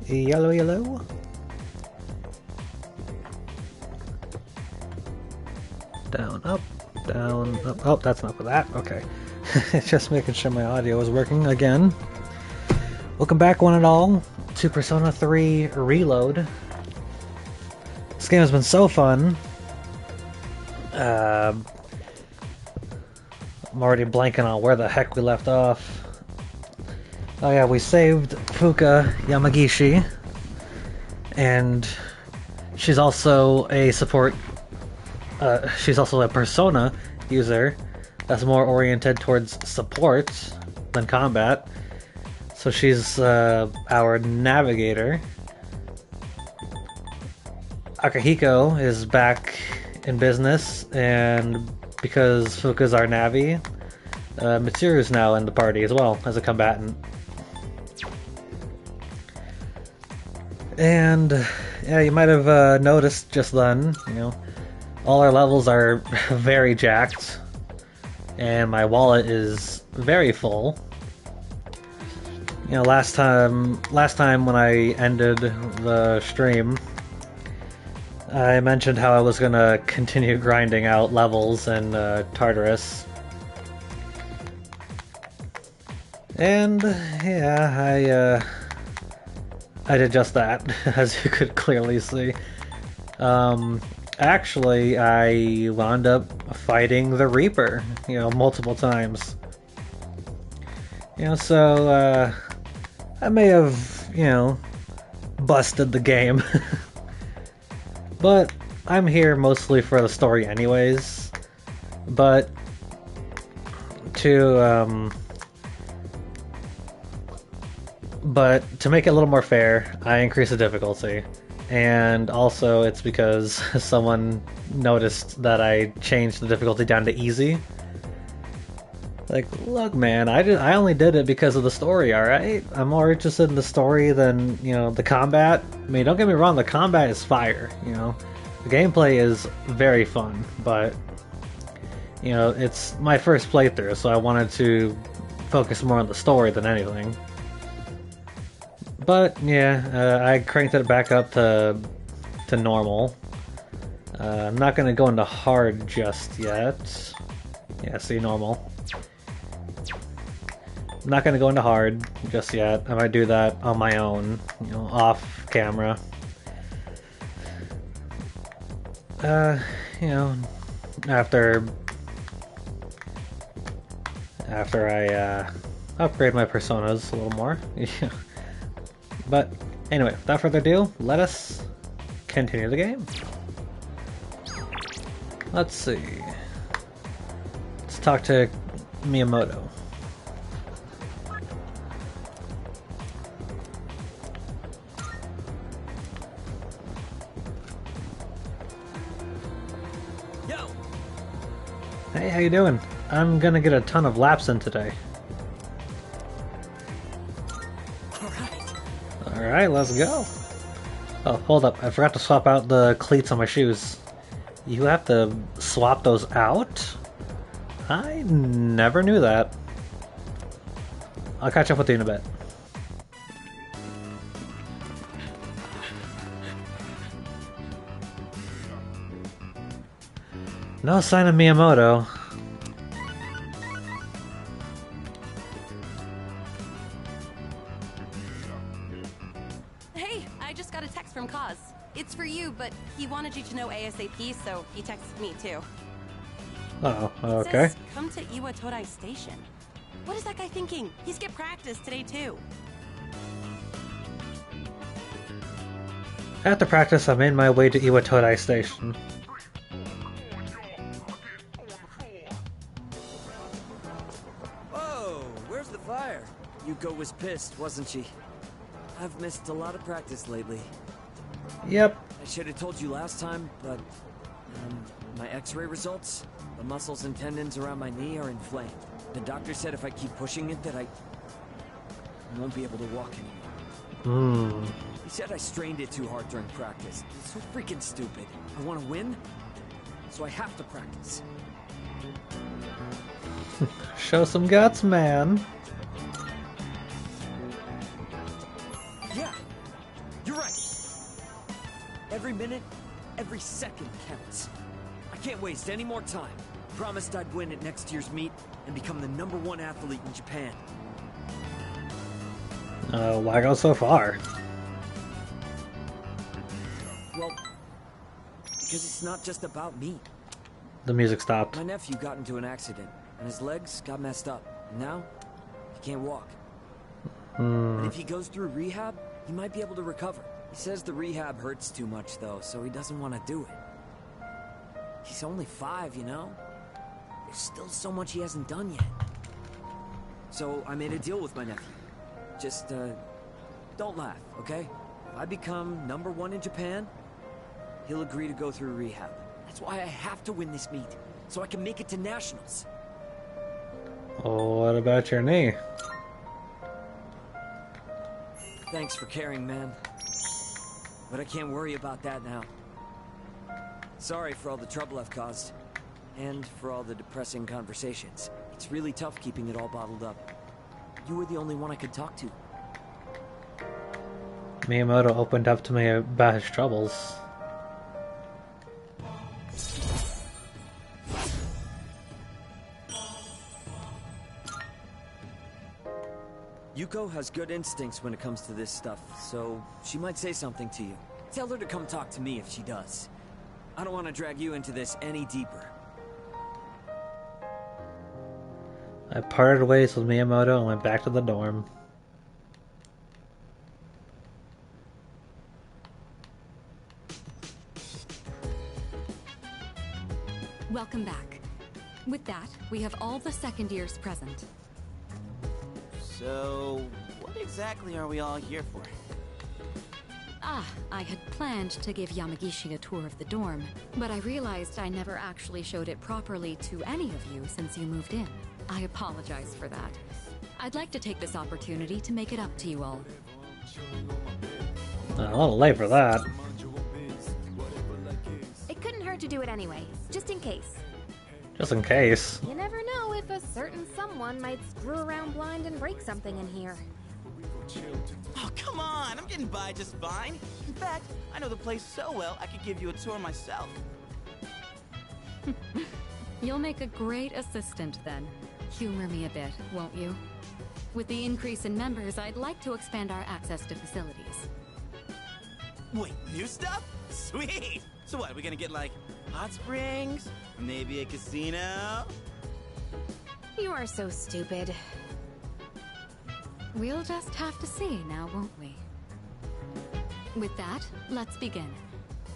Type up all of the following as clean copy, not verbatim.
Yellow, yellow. Down, up, down, up. Oh, that's not for that. Okay. Just making sure my audio is working again. Welcome back, one and all, to Persona 3 Reload. This game has been so fun. I'm already blanking on where the heck we left off. Oh yeah, we saved Fuka Yamagishi, and she's also a support. She's also a Persona user that's more oriented towards support than combat. So she's our navigator. Akihiko is back in business, and because Fuka's our navi, Mitsuru's now in the party as well as a combatant. And yeah, you might have noticed just then, you know, all our levels are very jacked, and my wallet is very full. You know, last time when I ended the stream, I mentioned how I was gonna continue grinding out levels in Tartarus. And yeah, I did just that, as you could clearly see. Actually, I wound up fighting the Reaper, you know, multiple times. You know, so, I may have, you know, busted the game. But I'm here mostly for the story anyways. But to make it a little more fair, I increased the difficulty. And also it's because someone noticed that I changed the difficulty down to easy. Like, look man, I only did it because of the story, alright? I'm more interested in the story than, you know, the combat. I mean, don't get me wrong, the combat is fire, you know? The gameplay is very fun, but, you know, it's my first playthrough, so I wanted to focus more on the story than anything. But, yeah, I cranked it back up to normal. I'm not gonna go into hard just yet. Yeah, see, normal. I'm not gonna go into hard just yet. I might do that on my own, you know, off camera. You know, after I upgrade my personas a little more. But anyway, without further ado, let us continue the game. Let's see. Let's talk to Miyamoto. Yo. Hey, how you doing? I'm gonna get a ton of laps in today. Alright, let's go. Oh, hold up. I forgot to swap out the cleats on my shoes. You have to swap those out? I never knew that. I'll catch up with you in a bit. No sign of Miyamoto. Hey, I just got a text from Kaz. It's for you, but he wanted you to know ASAP, so he texted me too. Oh, okay. It says, come to Iwatodai Station. What is that guy thinking? He skipped practice today too. After practice, I made my way to Iwatodai Station. Whoa, where's the fire? Yuko was pissed, wasn't she? I've missed a lot of practice lately. Yep. I should have told you last time, but my x-ray results, the muscles and tendons around my knee are inflamed. The doctor said if I keep pushing it that I won't be able to walk anymore. He said I strained it too hard during practice. It's so freaking stupid. I want to win, so I have to practice. Show some guts, man. Yeah, second counts. I can't waste any more time. Promised I'd win at next year's meet and become the #1 athlete in Japan. Why go so far? Well, because it's not just about me. The music stopped. My nephew got into an accident, and his legs got messed up. And now, he can't walk. But if he goes through rehab, he might be able to recover. He says the rehab hurts too much, though, so he doesn't want to do it. He's only 5, you know? There's still so much he hasn't done yet. So I made a deal with my nephew. Just, don't laugh, okay? If I become #1 in Japan, he'll agree to go through rehab. That's why I have to win this meet, so I can make it to nationals. Oh, what about your knee? Thanks for caring, man. But I can't worry about that now. Sorry for all the trouble I've caused. And for all the depressing conversations. It's really tough keeping it all bottled up. You were the only one I could talk to. Miyamoto opened up to me about his troubles. Yuko has good instincts when it comes to this stuff, so she might say something to you. Tell her to come talk to me if she does. I don't want to drag you into this any deeper. I parted ways with Miyamoto and went back to the dorm. Welcome back. With that, we have all the second years present. So, what exactly are we all here for? I had planned to give Yamagishi a tour of the dorm, but I realized I never actually showed it properly to any of you since you moved in. I apologize for that. I'd like to take this opportunity to make it up to you all. A little late for that. It couldn't hurt to do it anyway, just in case. Just in case. You never know if a certain someone might screw around blind and break something in here. Oh, come on! I'm getting by just fine. In fact, I know the place so well, I could give you a tour myself. You'll make a great assistant then. Humor me a bit, won't you? With the increase in members, I'd like to expand our access to facilities. Wait, new stuff? Sweet! So what, are we gonna get like hot springs? Maybe a casino? You are so stupid. We'll just have to see now, won't we? With that, let's begin.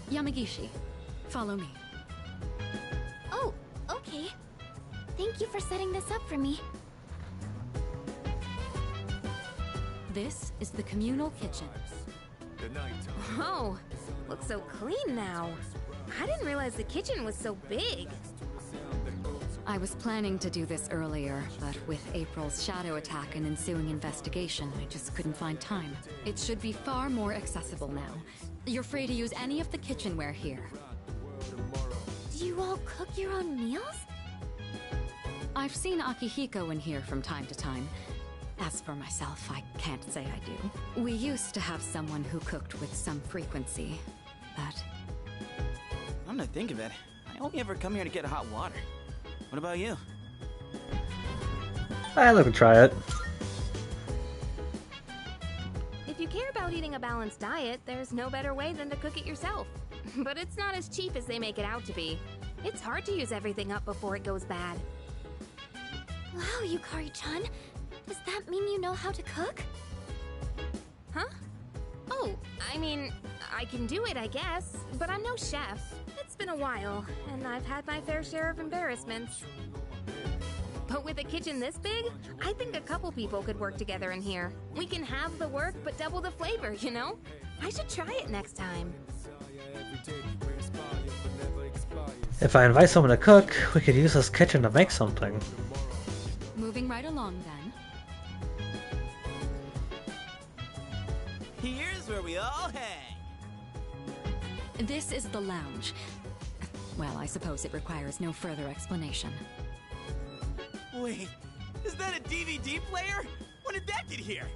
Yamagishi, follow me. Oh, okay. Thank you for setting this up for me. This is the communal kitchen. Oh, looks so clean now. I didn't realize the kitchen was so big. I was planning to do this earlier, but with April's shadow attack and ensuing investigation, I just couldn't find time. It should be far more accessible now. You're free to use any of the kitchenware here. Do you all cook your own meals? I've seen Akihiko in here from time to time. As for myself, I can't say I do. We used to have someone who cooked with some frequency, but... I'm gonna think of it. I only ever come here to get hot water. What about you? I'd like to try it. If you care about eating a balanced diet, there's no better way than to cook it yourself. But it's not as cheap as they make it out to be. It's hard to use everything up before it goes bad. Wow, Yukari-chan. Does that mean you know how to cook? Huh? Oh, I mean, I can do it, I guess. But I'm no chef. It's been a while, and I've had my fair share of embarrassments. But with a kitchen this big, I think a couple people could work together in here. We can have the work, but double the flavor, you know? I should try it next time. If I invite someone to cook, we could use this kitchen to make something. Moving right along then. Here's where we all hang. This is the lounge. Well, I suppose it requires no further explanation. Wait, is that a DVD player? When did that get here?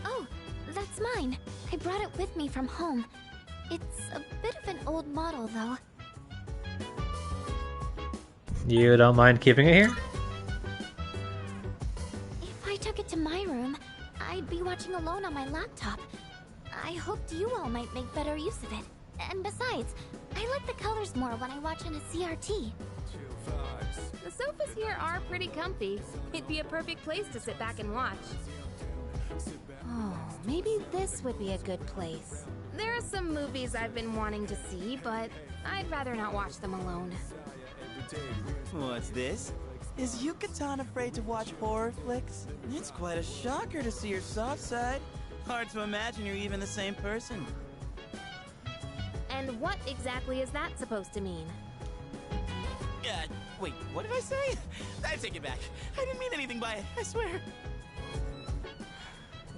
Oh, that's mine. I brought it with me from home. It's a bit of an old model, though. You don't mind keeping it here? If I took it to my room, I'd be watching alone on my laptop. I hoped you all might make better use of it. And besides, I like the colors more when I watch on a CRT. The sofas here are pretty comfy. It'd be a perfect place to sit back and watch. Oh, maybe this would be a good place. There are some movies I've been wanting to see, but I'd rather not watch them alone. What's this? Is Yucatan afraid to watch horror flicks? It's quite a shocker to see your soft side. Hard to imagine you're even the same person. And what exactly is that supposed to mean? Wait, what did I say? I take it back. I didn't mean anything by it, I swear.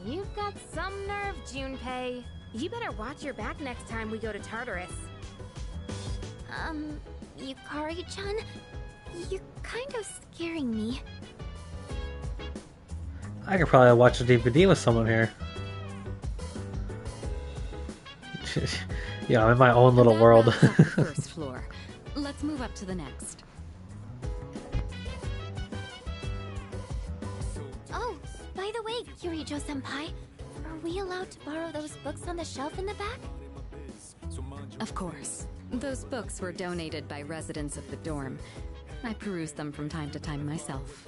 You've got some nerve, Junpei. You better watch your back next time we go to Tartarus. Yukari-chan, you're kind of scaring me. I could probably watch a DVD with someone here. Yeah, I'm in my own little That world. wraps up the first floor. Let's move up to the next. Oh, by the way, Kyurijo-senpai, are we allowed to borrow those books on the shelf in the back? Of course. Those books were donated by residents of the dorm. I peruse them from time to time myself.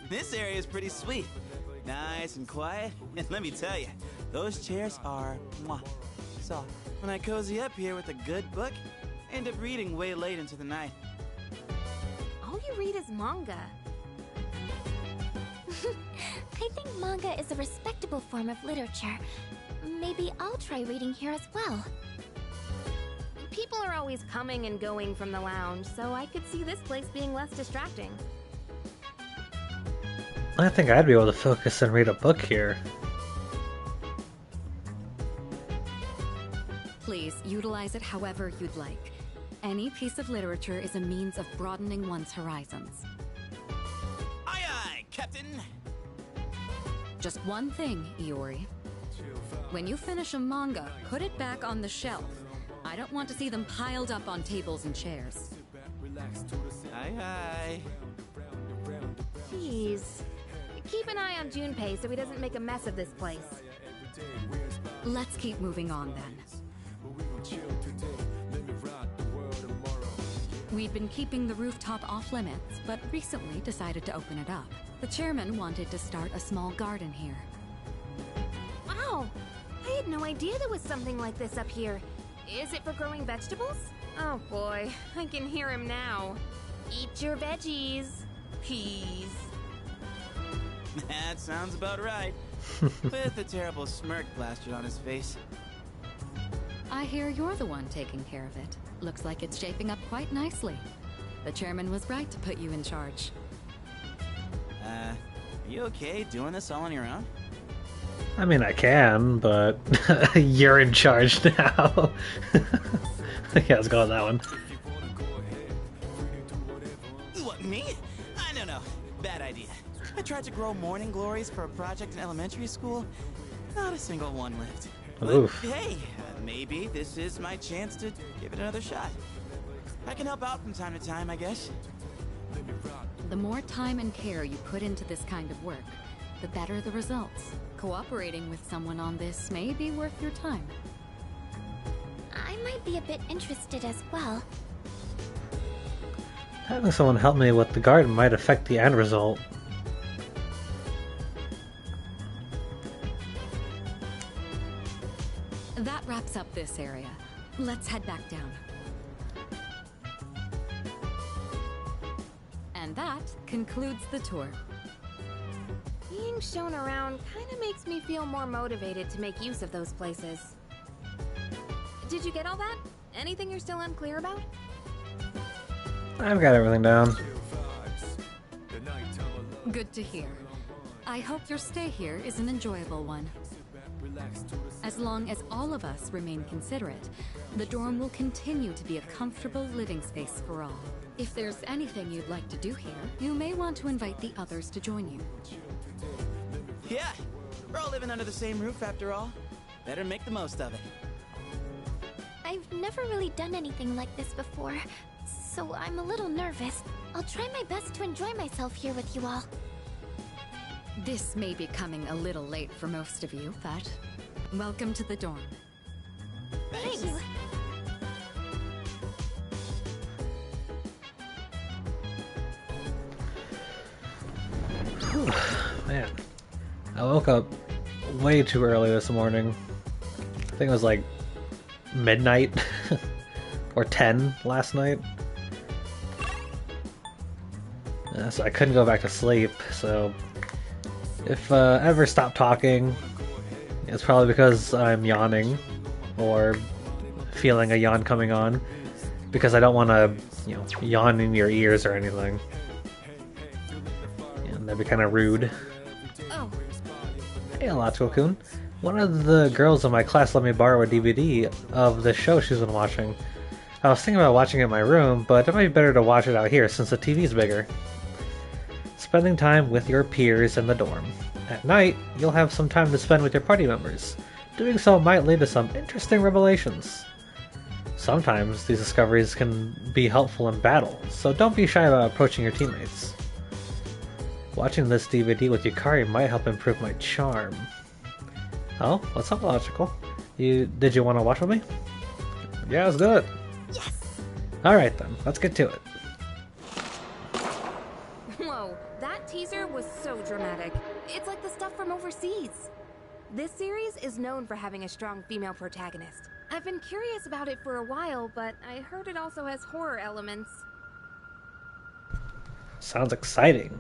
This area is pretty sweet. Nice and quiet. And let me tell you, those chairs are mwah, soft. When I cozy up here with a good book, I end up reading way late into the night. All you read is manga. I think manga is a respectable form of literature. Maybe I'll try reading here as well. People are always coming and going from the lounge, so I could see this place being less distracting. I think I'd be able to focus and read a book here. Please utilize it however you'd like. Any piece of literature is a means of broadening one's horizons. Aye aye, Captain! Just one thing, Iori. When you finish a manga, put it back on the shelf. I don't want to see them piled up on tables and chairs. Aye aye. Jeez. Keep an eye on Junpei so he doesn't make a mess of this place. Let's keep moving on then. We'd been keeping the rooftop off limits, but recently decided to open it up. The chairman wanted to start a small garden here. Wow! I had no idea there was something like this up here. Is it for growing vegetables? Oh boy, I can hear him now. Eat your veggies. Peas. That sounds about right. With a terrible smirk plastered on his face. I hear you're the one taking care of it. Looks like it's shaping up quite nicely. The chairman was right to put you in charge. Are you okay doing this all on your own? I mean, I can, but you're in charge now. Yeah, let's go with that one. What, me? No. Bad idea. I tried to grow morning glories for a project in elementary school. Not a single one lived. Oof. But hey, maybe this is my chance to give it another shot. I can help out from time to time, I guess. The more time and care you put into this kind of work, the better the results. Cooperating with someone on this may be worth your time. I might be a bit interested as well. Having someone help me with the garden might affect the end result. That wraps up this area. Let's head back down. And that concludes the tour. Being shown around kinda makes me feel more motivated to make use of those places. Did you get all that? Anything you're still unclear about? I've got everything down. Good to hear. I hope your stay here is an enjoyable one. As long as all of us remain considerate, the dorm will continue to be a comfortable living space for all. If there's anything you'd like to do here, you may want to invite the others to join you. Yeah, we're all living under the same roof after all. Better make the most of it. never really done anything like this before, so I'm a little nervous. I'll try my best to enjoy myself here with you all. This may be coming a little late for most of you, but welcome to the dorm. Thank you. Man, I woke up way too early this morning. I think it was like midnight or 10 last night. So I couldn't go back to sleep, so if I ever stop talking, it's probably because I'm yawning or feeling a yawn coming on, because I don't want to, yawn in your ears or anything. And that'd be kind of rude. Oh. Hey, Electrical-kun. One of the girls in my class let me borrow a DVD of the show she's been watching. I was thinking about watching it in my room, but it might be better to watch it out here since the TV's bigger. Spending time with your peers in the dorm. At night, you'll have some time to spend with your party members. Doing so might lead to some interesting revelations. Sometimes these discoveries can be helpful in battle, so don't be shy about approaching your teammates. Watching this DVD with Yukari might help improve my charm. Oh, what's up, Logical? Did you want to watch with me? Yeah, let's do it. Yes! Alright then, let's get to it. Whoa, that teaser was so dramatic. It's like the stuff from overseas. This series is known for having a strong female protagonist. I've been curious about it for a while, but I heard it also has horror elements. Sounds exciting.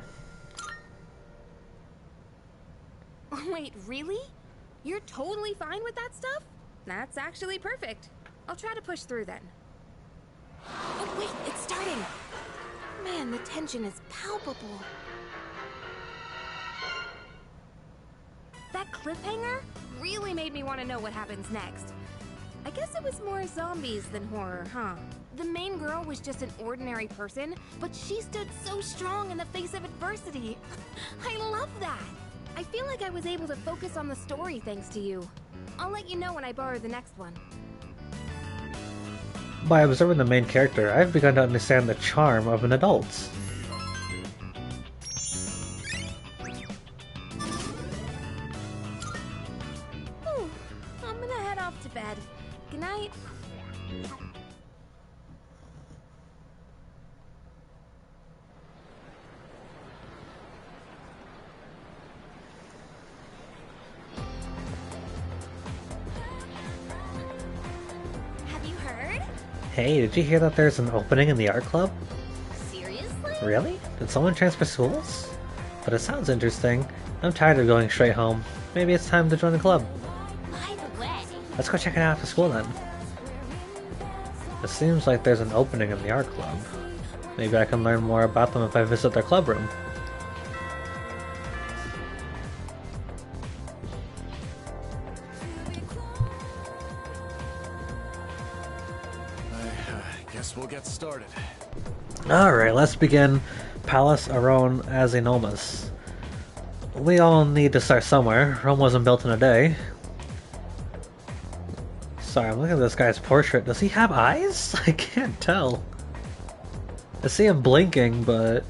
Wait, really? You're totally fine with that stuff? That's actually perfect. I'll try to push through then. Oh wait, it's starting! Man, the tension is palpable. That cliffhanger really made me want to know what happens next. I guess it was more zombies than horror, huh? The main girl was just an ordinary person, but she stood so strong in the face of adversity. I love that! I feel like I was able to focus on the story thanks to you. I'll let you know when I borrow the next one. By observing the main character, I've begun to understand the charm of an adult. Whew, I'm gonna head off to bed. Good night. Have you heard? Hey, did you hear that there's an opening in the art club? Seriously? Really? Did someone transfer schools? But it sounds interesting. I'm tired of going straight home. Maybe it's time to join the club. By the way, Let's go check it out after school then. It seems like there's an opening in the art club. Maybe I can learn more about them if I visit their club room. I guess we'll get started. Alright, let's begin Palace Aron Azinomas. We all need to start somewhere. Rome wasn't built in a day. Sorry, I'm looking at this guy's portrait. Does he have eyes? I can't tell. I see him blinking, but...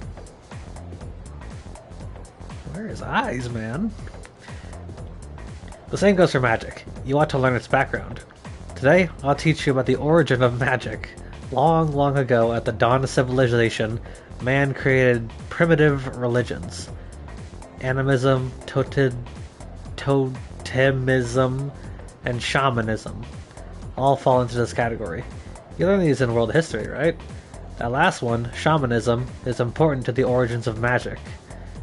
where are his eyes, man? The same goes for magic. You ought to learn its background. Today, I'll teach you about the origin of magic. Long, long ago, at the dawn of civilization, man created primitive religions. Animism, totemism, and shamanism all fall into this category. You learn these in world history, right? That last one, shamanism, is important to the origins of magic.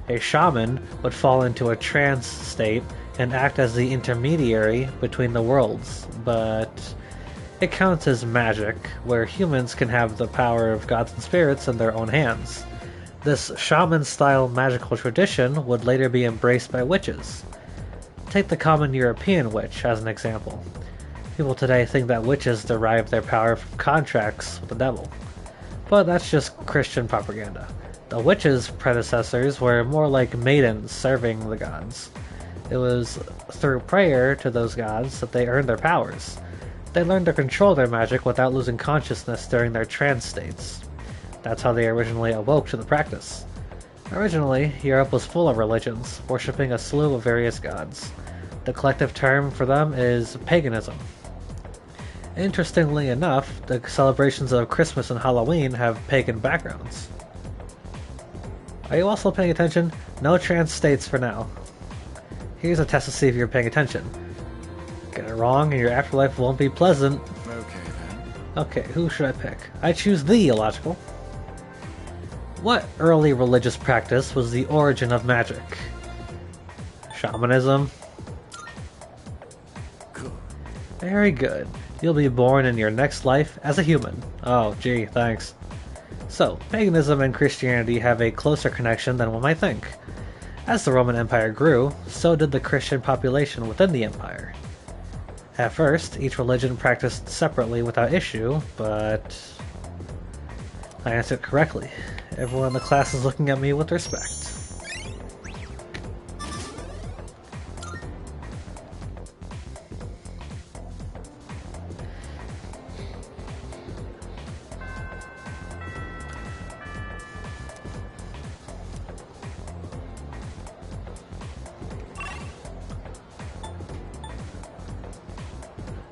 A shaman would fall into a trance state and act as the intermediary between the worlds, but it counts as magic, where humans can have the power of gods and spirits in their own hands. This shaman-style magical tradition would later be embraced by witches. Take the common European witch as an example. People today think that witches derive their power from contracts with the devil. But that's just Christian propaganda. The witches' predecessors were more like maidens serving the gods. It was through prayer to those gods that they earned their powers. They learn to control their magic without losing consciousness during their trance states. That's how they originally awoke to the practice. Originally, Europe was full of religions, worshipping a slew of various gods. The collective term for them is paganism. Interestingly enough, the celebrations of Christmas and Halloween have pagan backgrounds. Are you also paying attention? No trance states for now. Here's a test to see if you're paying attention. Get it wrong and your afterlife won't be pleasant. Okay, then. Okay, who should I pick? I choose the illogical. What early religious practice was the origin of magic? Shamanism? Cool. Very good. You'll be born in your next life as a human. Oh, gee, thanks. So, paganism and Christianity have a closer connection than one might think. As the Roman Empire grew, so did the Christian population within the empire. At first, each religion practiced separately without issue, but I answered correctly. Everyone in the class is looking at me with respect.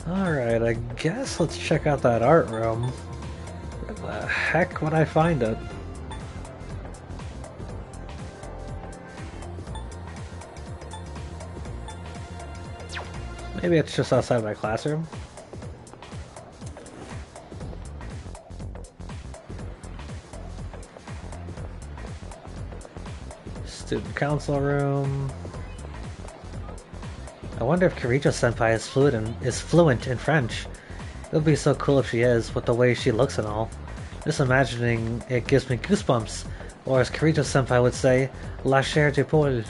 Alright, I guess let's check out that art room. Where the heck would I find it? Maybe it's just outside my classroom. Student council room. I wonder if Kirito-senpai is fluent in French. It would be so cool if she is, with the way she looks and all. Just imagining it gives me goosebumps, or as Kirito-senpai would say, la chair d'épaule. I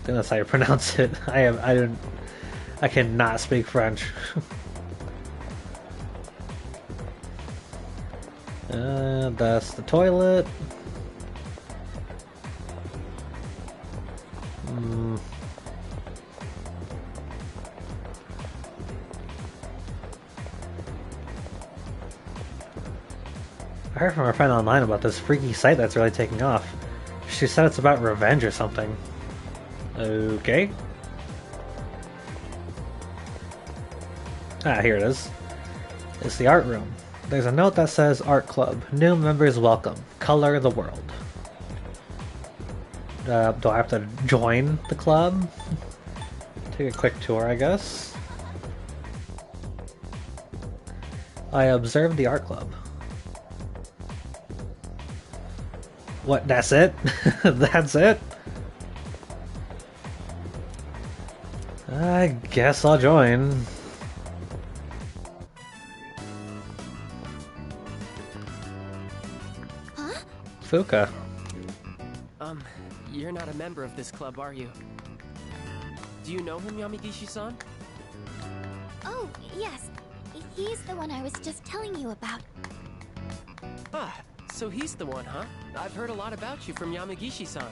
think that's how you pronounce it. I cannot speak French. That's the toilet. I heard from our friend online about this freaky site that's really taking off. She said it's about revenge or something. Okay. Ah, here it is. It's the art room. There's a note that says Art Club. New members welcome. Color the world. Do I have to join the club? Take a quick tour, I guess. I observed the art club. What, that's it? That's it? I guess I'll join. Huh? Fuka. You're not a member of this club, are you? Do you know him, Yamigishi-san? Oh, yes. He's the one I was just telling you about. Ah, so he's the one, huh? I've heard a lot about you from Yamagishi-san.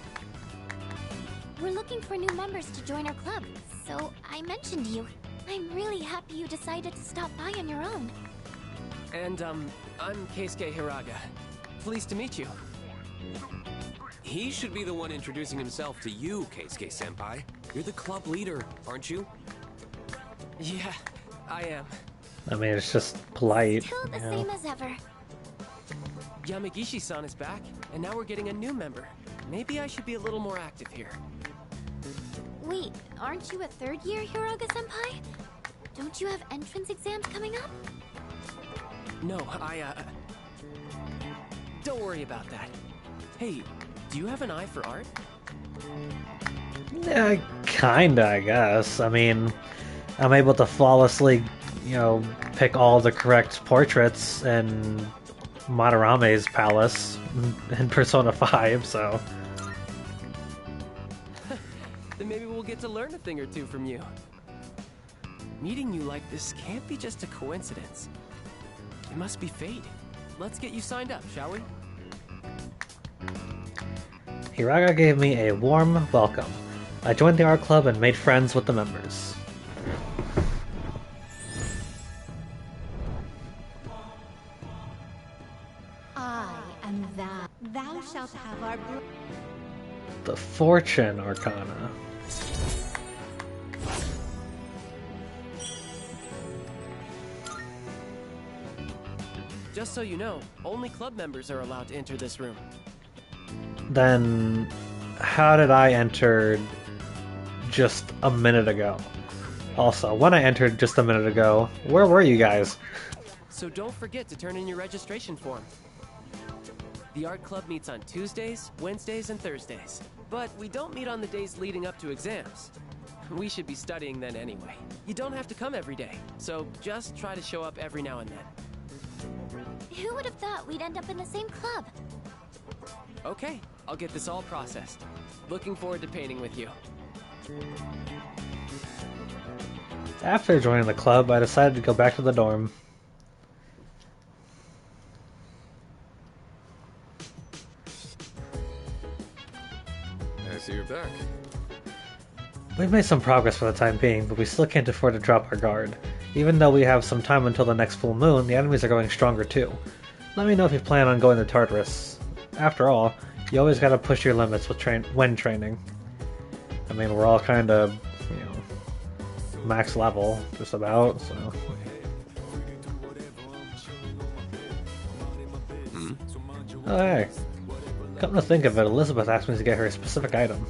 We're looking for new members to join our club, so I mentioned you. I'm really happy you decided to stop by on your own. And, I'm Keisuke Hiraga. Pleased to meet you. He should be the one introducing himself to you, Keisuke-senpai. You're the club leader, aren't you? Yeah, I am. I mean, it's just polite. Still the you know. same as ever. Yamagishi-san is back, and now we're getting a new member. Maybe I should be a little more active here. Wait, aren't you a third year Hiraga-senpai? Don't you have entrance exams coming up? No, don't worry about that. Hey, do you have an eye for art? Yeah, kinda, I guess. I mean, I'm able to flawlessly, pick all the correct portraits in Madarame's palace in Persona 5, so... Then maybe we'll get to learn a thing or two from you. Meeting you like this can't be just a coincidence. It must be fate. Let's get you signed up, shall we? Hiraga gave me a warm welcome. I joined the art club and made friends with the members. shalt have our The Fortune Arcana. Just so you know, only club members are allowed to enter this room. Then how did I enter just a minute ago? Also, when I entered just a minute ago, where were you guys? So don't forget to turn in your registration form. The art club meets on Tuesdays, Wednesdays, and Thursdays. But we don't meet on the days leading up to exams. We should be studying then anyway. You don't have to come every day, so just try to show up every now and then. Who would have thought we'd end up in the same club? Okay, I'll get this all processed. Looking forward to painting with you. After joining the club, I decided to go back to the dorm. I see you're back. We've made some progress for the time being, but we still can't afford to drop our guard. Even though we have some time until the next full moon, the enemies are going stronger too. Let me know if you plan on going to Tartarus. After all, you always gotta push your limits with when training. I mean, we're all kind of, you know, max level, just about, so... Oh, hey. Come to think of it, Elizabeth asked me to get her a specific item.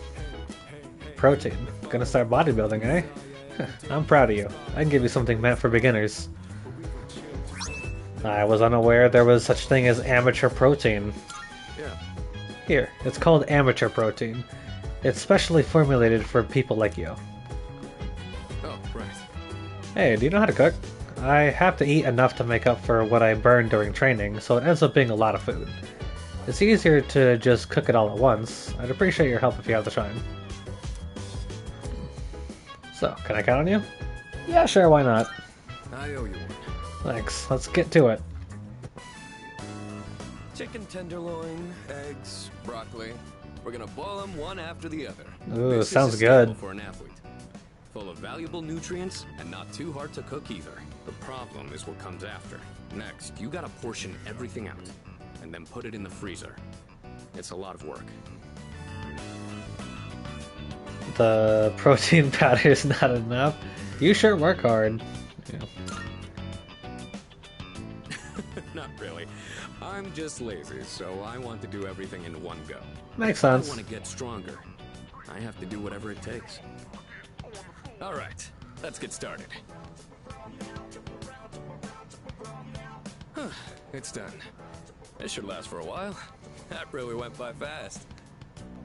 Protein. Gonna start bodybuilding, eh? I'm proud of you. I can give you something meant for beginners. I was unaware there was such thing as amateur protein. Yeah. Here, it's called amateur protein. It's specially formulated for people like you. Oh, right. Hey, do you know how to cook? I have to eat enough to make up for what I burn during training, so it ends up being a lot of food. It's easier to just cook it all at once. I'd appreciate your help if you have the time. So, can I count on you? Yeah, sure, why not? I owe you one. Thanks, let's get to it. Chicken tenderloin, eggs, broccoli. We're gonna boil them one after the other. Ooh, This sounds is a staple good. for an athlete. Full of valuable nutrients and not too hard to cook either. The problem is what comes after. Next, you gotta portion everything out and then put it in the freezer. It's a lot of work. The protein powder is not enough. You sure work hard. Yeah. Not really. I'm just lazy, so I want to do everything in one go. Makes If sense. I want to get stronger, I have to do whatever it takes. All right, let's get started. It's done. This should last for a while. That really went by fast.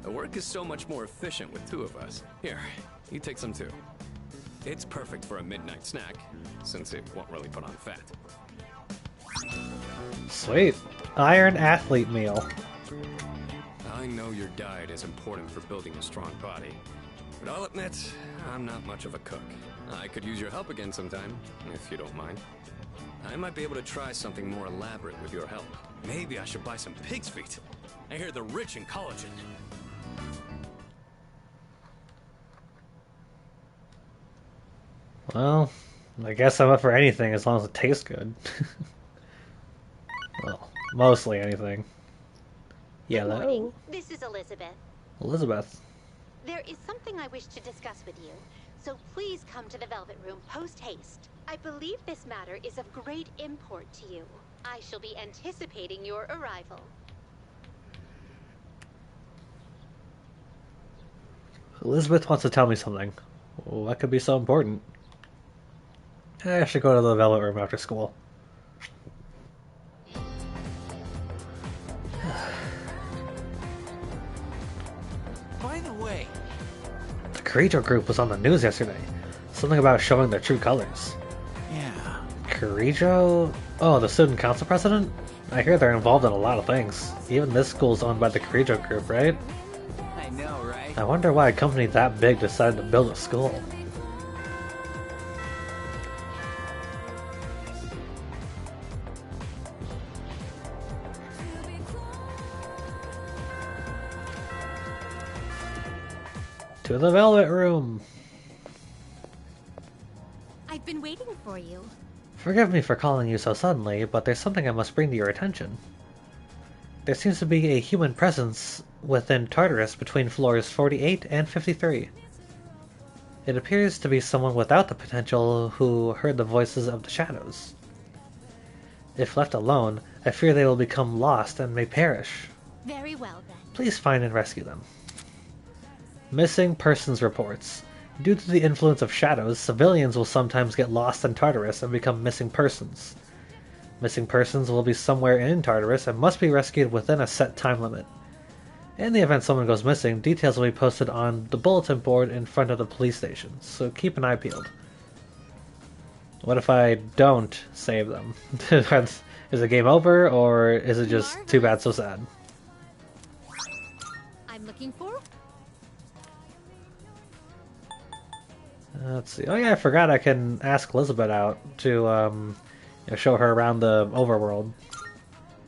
The work is so much more efficient with two of us. Here, you take some too. It's perfect for a midnight snack, since it won't really put on fat. Sweet. Iron athlete meal. I know your diet is important for building a strong body, but I'll admit, I'm not much of a cook. I could use your help again sometime, if you don't mind. I might be able to try something more elaborate with your help. Maybe I should buy some pig's feet. I hear they're rich in collagen. Well, I guess I'm up for anything as long as it tastes good. Well, mostly anything. Yeah, Good that. morning. This is Elizabeth. Elizabeth. There is something I wish to discuss with you, so please come to the Velvet Room post-haste. I believe this matter is of great import to you. I shall be anticipating your arrival. Elizabeth wants to tell me something. Well, that could be so important. I should go to the Velvet Room after school. By the way, The Carrillo group was on the news yesterday. Something about showing their true colors. yeah. Carrillo? Oh, the student council president? I hear they're involved in a lot of things. Even this school's owned by the Carrillo group, right? I know, right? I wonder why a company that big decided to build a school. To the Velvet Room! I've been waiting for you. Forgive me for calling you so suddenly, but there's something I must bring to your attention. There seems to be a human presence within Tartarus between floors 48 and 53. It appears to be someone without the potential who heard the voices of the shadows. If left alone, I fear they will become lost and may perish. Very well, then. Please find and rescue them. Missing persons reports. Due to the influence of shadows, civilians will sometimes get lost in Tartarus and become missing persons. Missing persons will be somewhere in Tartarus and must be rescued within a set time limit. In the event someone goes missing, details will be posted on the bulletin board in front of the police station, so keep an eye peeled. What if I don't save them? Is the game over, or is it just too bad, so sad? I'm looking for... Let's see. Oh yeah, I forgot I can ask Elizabeth out to show her around the overworld.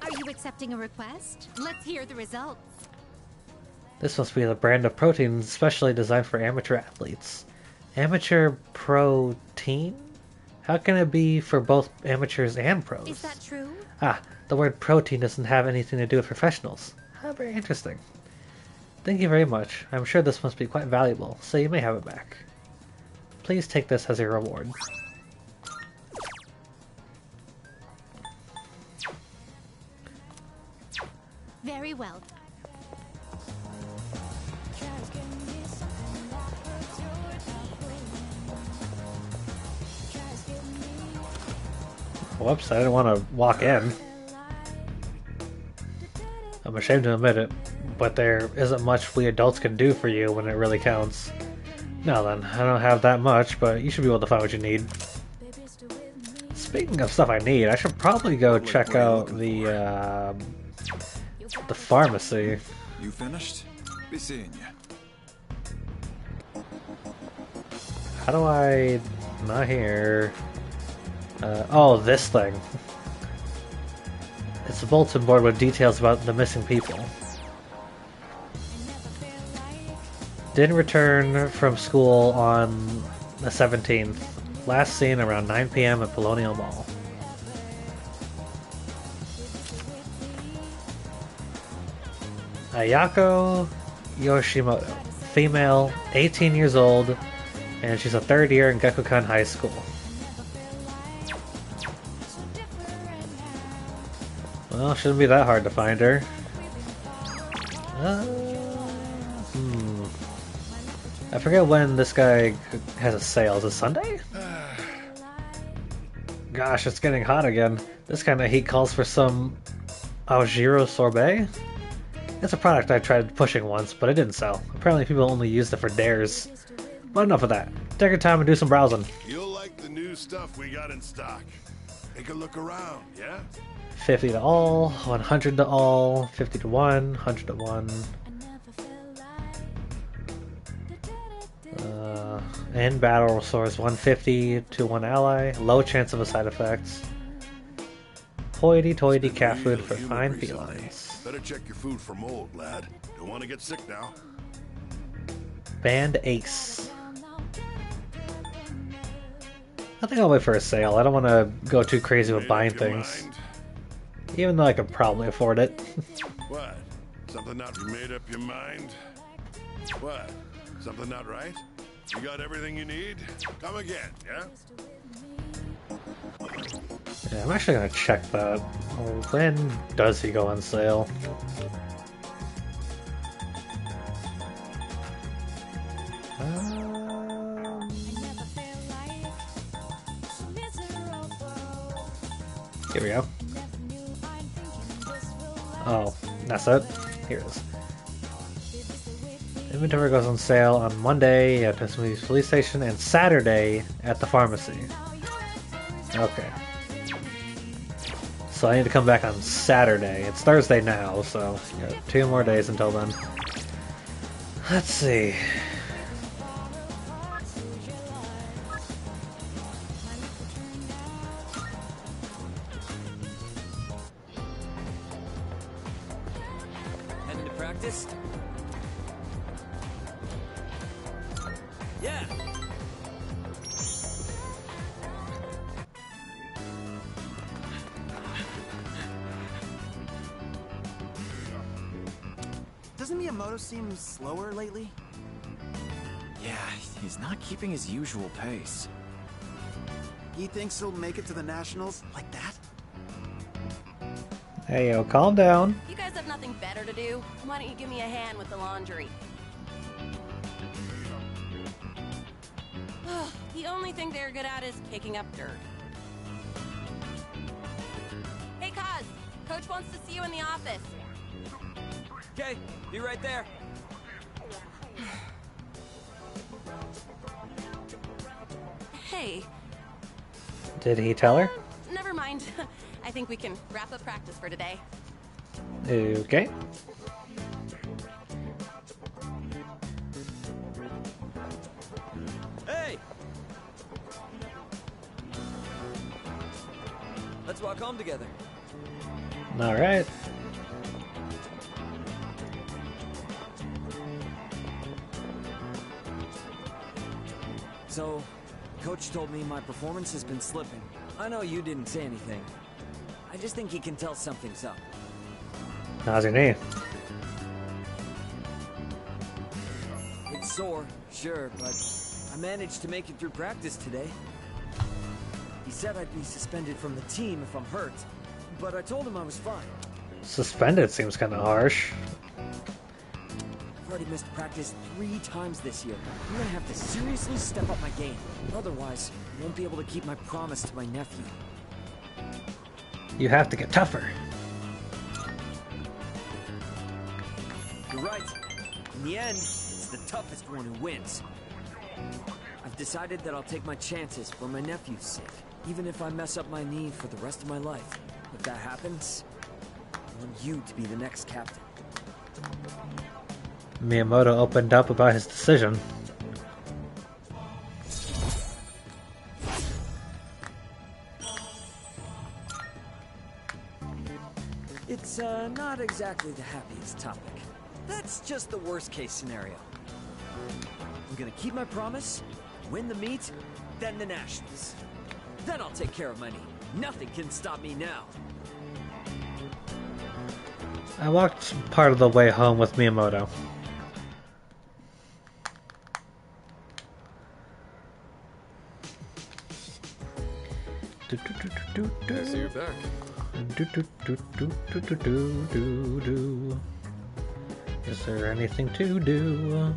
Are you accepting a request? Let's hear the results. This must be the brand of protein specially designed for amateur athletes. Amateur protein? How can it be for both amateurs and pros? Is that true? Ah, the word protein doesn't have anything to do with professionals. How very interesting. Thank you very much. I'm sure this must be quite valuable, so you may have it back. Please take this as a reward. Very well. Whoops, I didn't want to walk in. I'm ashamed to admit it, but there isn't much we adults can do for you when it really counts. Now then, I don't have that much, but you should be able to find what you need. Speaking of stuff I need, I should probably go check out the pharmacy. You finished? Be seeing you. How do I... not here... oh, this thing. It's a bulletin board with details about the missing people. Didn't return from school on the 17th. Last seen around 9 p.m. at Colonial Mall. Ayako Yoshimoto. Female, 18 years old, and she's a third year in Gekukan High School. Well, shouldn't be that hard to find her. I forget when this guy has a sale. Is it Sunday? Gosh, it's getting hot again. This kind of heat calls for some Aojiro sorbet? It's a product I tried pushing once, but it didn't sell. Apparently people only used it for dares. But enough of that. Take your time and do some browsing. You'll like the new stuff we got in stock. Take a look around, yeah? 50 to all, 100 to all, 50 to 1, 100 to 1. In battle restores 150 to 1 ally, low chance of a side effects. Hoity-toity cat food for fine felines. Better check your food for mold, lad. Don't want to get sick now. Band Ace. I think I'll wait for a sale. I don't want to go too crazy with buying things. Even though I could probably afford it. What? Something not... You made up your mind? What? Something not right? You got everything you need? Come again, yeah? Yeah, I'm actually gonna check that. When does he go on sale? Here we go. Oh, that's it? Here it is. Inventory goes on sale on Monday at the police station and Saturday at the pharmacy. Okay. So I need to come back on Saturday. It's Thursday now, so got 2 more days until then. Let's see. Heading to practice? Yeah! Doesn't Miyamoto seem slower lately? Yeah, he's not keeping his usual pace. He thinks he'll make it to the Nationals like that? Hey, yo, calm down. You guys have nothing better to do? Why don't you give me a hand with the laundry? The only thing they're good at is kicking up dirt. Hey, Kaz! Coach wants to see you in the office. Okay, be right there. Hey. Did he tell her? Never mind. I think we can wrap up practice for today. Okay. Hey! Let's walk home together. Alright. So, Coach told me my performance has been slipping. I know you didn't say anything. I just think he can tell something's up. How's your knee? It's sore, sure, but I managed to make it through practice today. He said I'd be suspended from the team if I'm hurt, but I told him I was fine. Suspended seems kind of harsh. I've already missed practice 3 times this year. I'm gonna have to seriously step up my game. Otherwise, I won't be able to keep my promise to my nephew. You have to get tougher. You're right. In the end, it's the toughest one who wins. I've decided that I'll take my chances for my nephew's sake, even if I mess up my knee for the rest of my life. If that happens, I want you to be the next captain. Miyamoto opened up about his decision. It's not exactly the happiest topic. That's just the worst case scenario. I'm gonna keep my promise, win the meet, then the Nationals. Then I'll take care of my knee. Nothing can stop me now. I walked part of the way home with Miyamoto. I see you're back. Is there anything to do?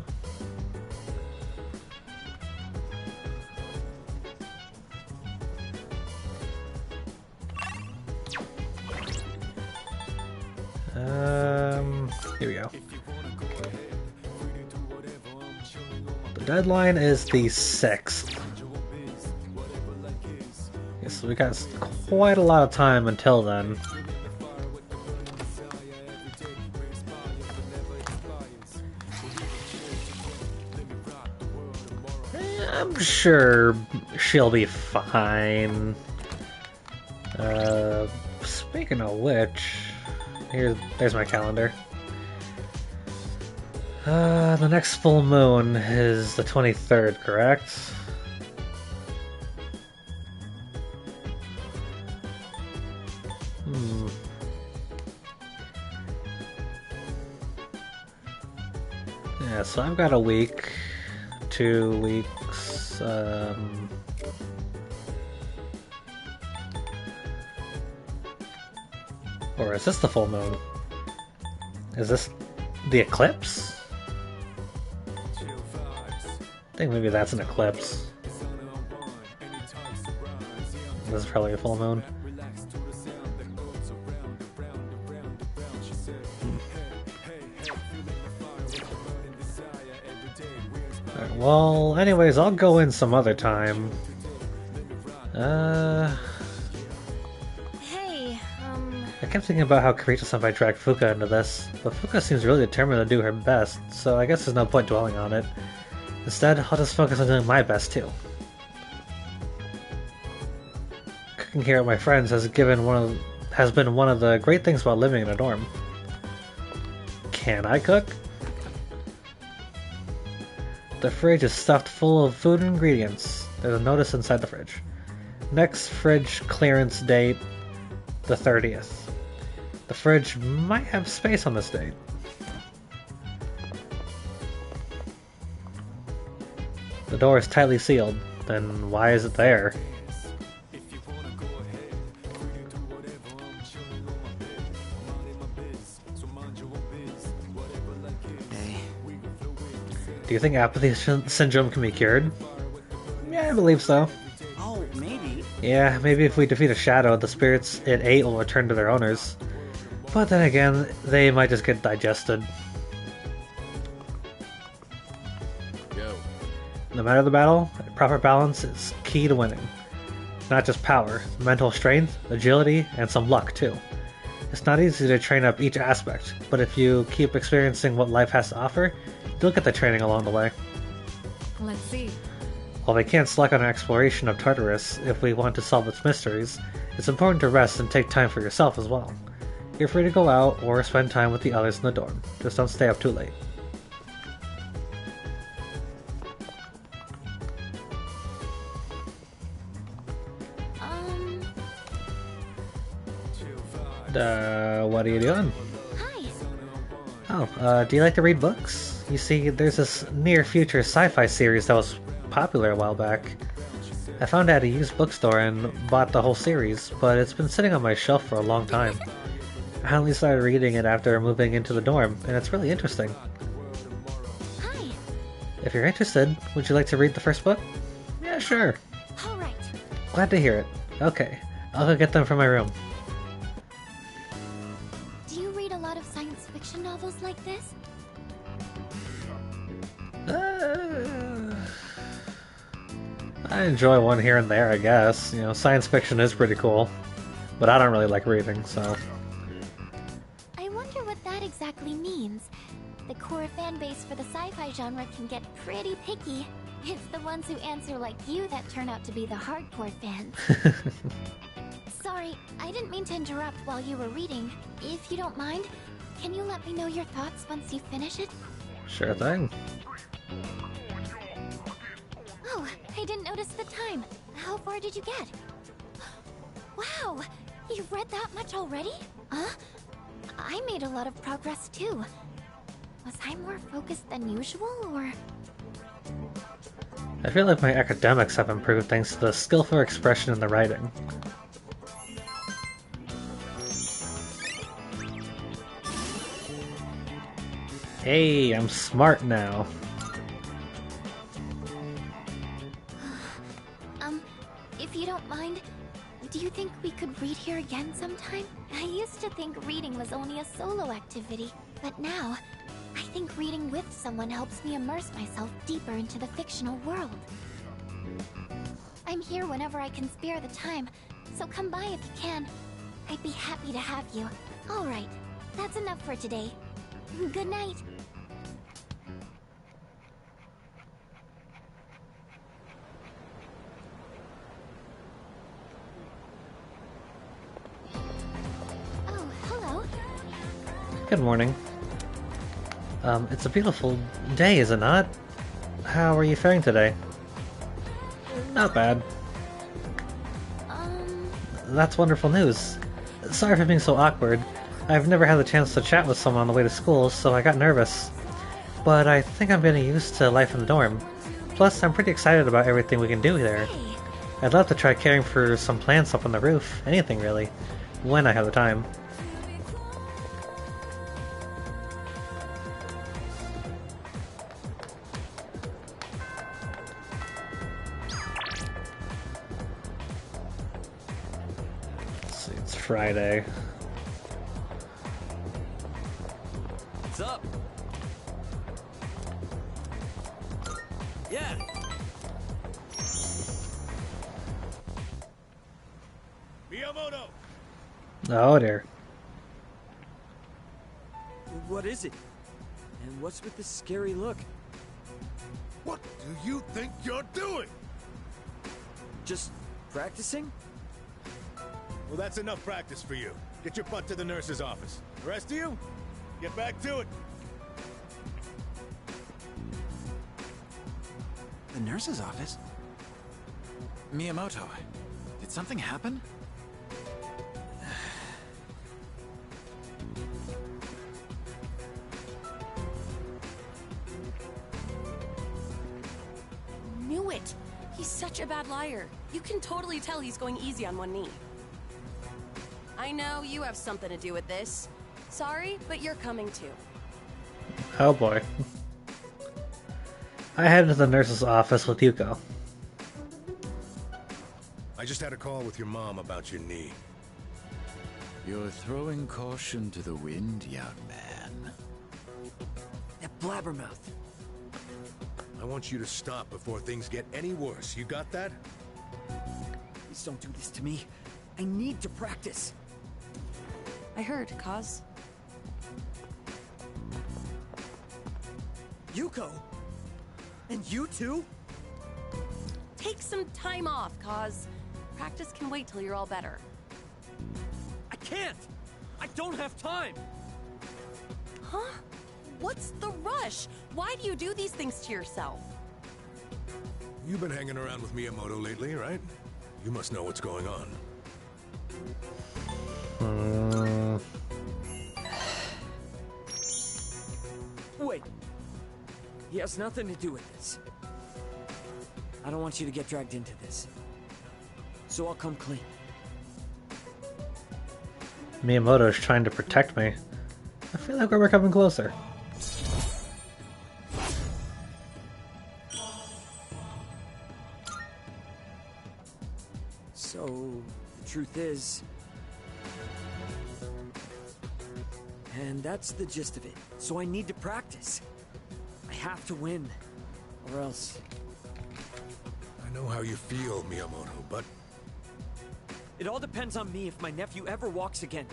Here we go. The deadline is the 6th. Okay, so we got quite a lot of time until then. I'm sure she'll be fine. Speaking of which, there's my calendar. The next full moon is the 23rd, correct? Yeah, so I've got a week, 2 weeks, or is this the full moon? Is this the eclipse? I think maybe that's an eclipse. This is probably a full moon. Alright, well, anyways, I'll go in some other time. Hey, I kept thinking about how Kirito-senpai dragged Fuka into this, but Fuka seems really determined to do her best, so I guess there's no point dwelling on it. Instead, I'll just focus on doing my best too. Cooking here at my friends has been one of the great things about living in a dorm. Can I cook? The fridge is stuffed full of food and ingredients. There's a notice inside the fridge. Next fridge clearance date, the 30th. The fridge might have space on this date. The door is tightly sealed. Then why is it there? Hey. Do you think apathy syndrome can be cured? Yeah, I believe so. Oh, maybe. Yeah, maybe if we defeat a shadow, the spirits it ate will return to their owners. But then again, they might just get digested. Go. No matter the battle, proper balance is key to winning. Not just power, mental strength, agility, and some luck too. It's not easy to train up each aspect, but if you keep experiencing what life has to offer, you'll get the training along the way. Let's see. While we can't slack on our exploration of Tartarus if we want to solve its mysteries, it's important to rest and take time for yourself as well. You're free to go out or spend time with the others in the dorm. Just don't stay up too late. What are you doing? Hi. Oh, do you like to read books? You see, there's this near-future sci-fi series that was popular a while back. I found it at a used bookstore and bought the whole series, but it's been sitting on my shelf for a long time. I only started reading it after moving into the dorm, and it's really interesting. Hi. If you're interested, would you like to read the first book? Yeah, sure. All right. Glad to hear it. Okay, I'll go get them from my room. Do you read a lot of science fiction novels like this? I enjoy one here and there, I guess. You know, science fiction is pretty cool. But I don't really like reading, so... I wonder what that exactly means. The core fan base for the sci-fi genre can get pretty picky. It's the ones who answer like you that turn out to be the hardcore fans. Sorry, I didn't mean to interrupt while you were reading. If you don't mind, can you let me know your thoughts once you finish it? Sure thing. Oh, I didn't notice the time. How far did you get? Wow, you've read that much already? Huh? I made a lot of progress too. Was I more focused than usual, or...? I feel like my academics have improved thanks to the skillful expression in the writing. Hey, I'm smart now. If you don't mind, do you think we could read here again sometime? I used to think reading was only a solo activity, but now, I think reading with someone helps me immerse myself deeper into the fictional world. I'm here whenever I can spare the time, so come by if you can. I'd be happy to have you. Alright, that's enough for today. Good night. Oh, hello. Good morning. It's a beautiful day, is it not? How are you faring today? Not bad. That's wonderful news. Sorry for being so awkward. I've never had the chance to chat with someone on the way to school, so I got nervous. But I think I'm getting used to life in the dorm. Plus, I'm pretty excited about everything we can do there. I'd love to try caring for some plants up on the roof. Anything, really. When I have the time. It's Friday. What's up? Yeah. Miyamoto! Oh dear. What is it? And what's with this scary look? What do you think you're doing? Just practicing? Well, that's enough practice for you. Get your butt to the nurse's office. The rest of you, get back to it. The nurse's office? Miyamoto, did something happen? knew it. He's such a bad liar. You can totally tell he's going easy on one knee. I know you have something to do with this. Sorry, but you're coming too. Oh boy. I headed to the nurse's office with Yuko. I just had a call with your mom about your knee. You're throwing caution to the wind, young man. That blabbermouth. I want you to stop before things get any worse. You got that? Please don't do this to me. I need to practice. I heard, Kaz. Yuko? And you too? Take some time off, Kaz. Practice can wait till you're all better. I can't! I don't have time! Huh? What's the rush? Why do you do these things to yourself? You've been hanging around with Miyamoto lately, right? You must know what's going on. Wait. He has nothing to do with this. I don't want you to get dragged into this. So I'll come clean. Miyamoto is trying to protect me. I feel like we're becoming closer. So, the truth is... And that's the gist of it. So I need to practice. I have to win. Or else... I know how you feel, Miyamoto, but... It all depends on me if my nephew ever walks again.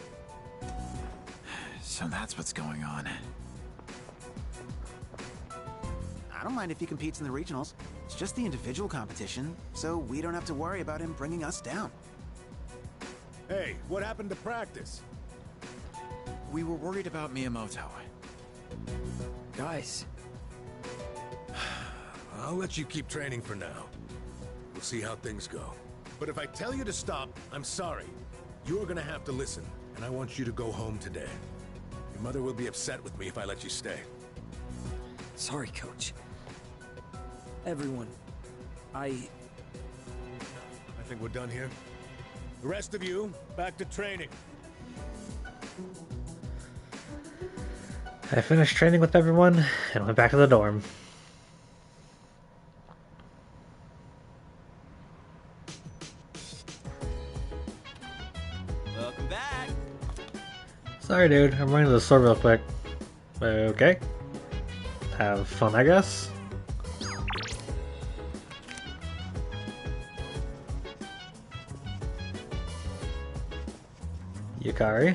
So that's what's going on. I don't mind if he competes in the regionals. It's just the individual competition, so we don't have to worry about him bringing us down. Hey, what happened to practice? We were worried about Miyamoto. Guys. I'll let you keep training for now. We'll see how things go. But if I tell you to stop, I'm sorry. You're gonna have to listen, and I want you to go home today. Your mother will be upset with me if I let you stay. Sorry, Coach. Everyone. I think we're done here. The rest of you, back to training. I finished training with everyone and went back to the dorm. Welcome back. Sorry, dude. I'm running to the store real quick. Okay. Have fun, I guess. Yukari.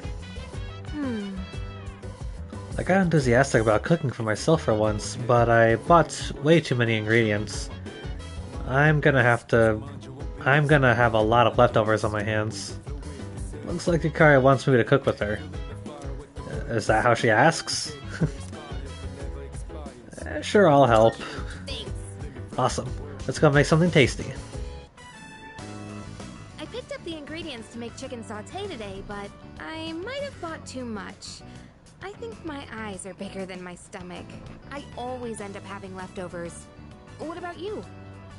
I got enthusiastic about cooking for myself for once, but I bought way too many ingredients. I'm gonna have a lot of leftovers on my hands. Looks like Yukari wants me to cook with her. Is that how she asks? Sure, I'll help. Awesome. Let's go make something tasty. I picked up the ingredients to make chicken sauté today, but I might have bought too much. I think my eyes are bigger than my stomach. I always end up having leftovers. What about you?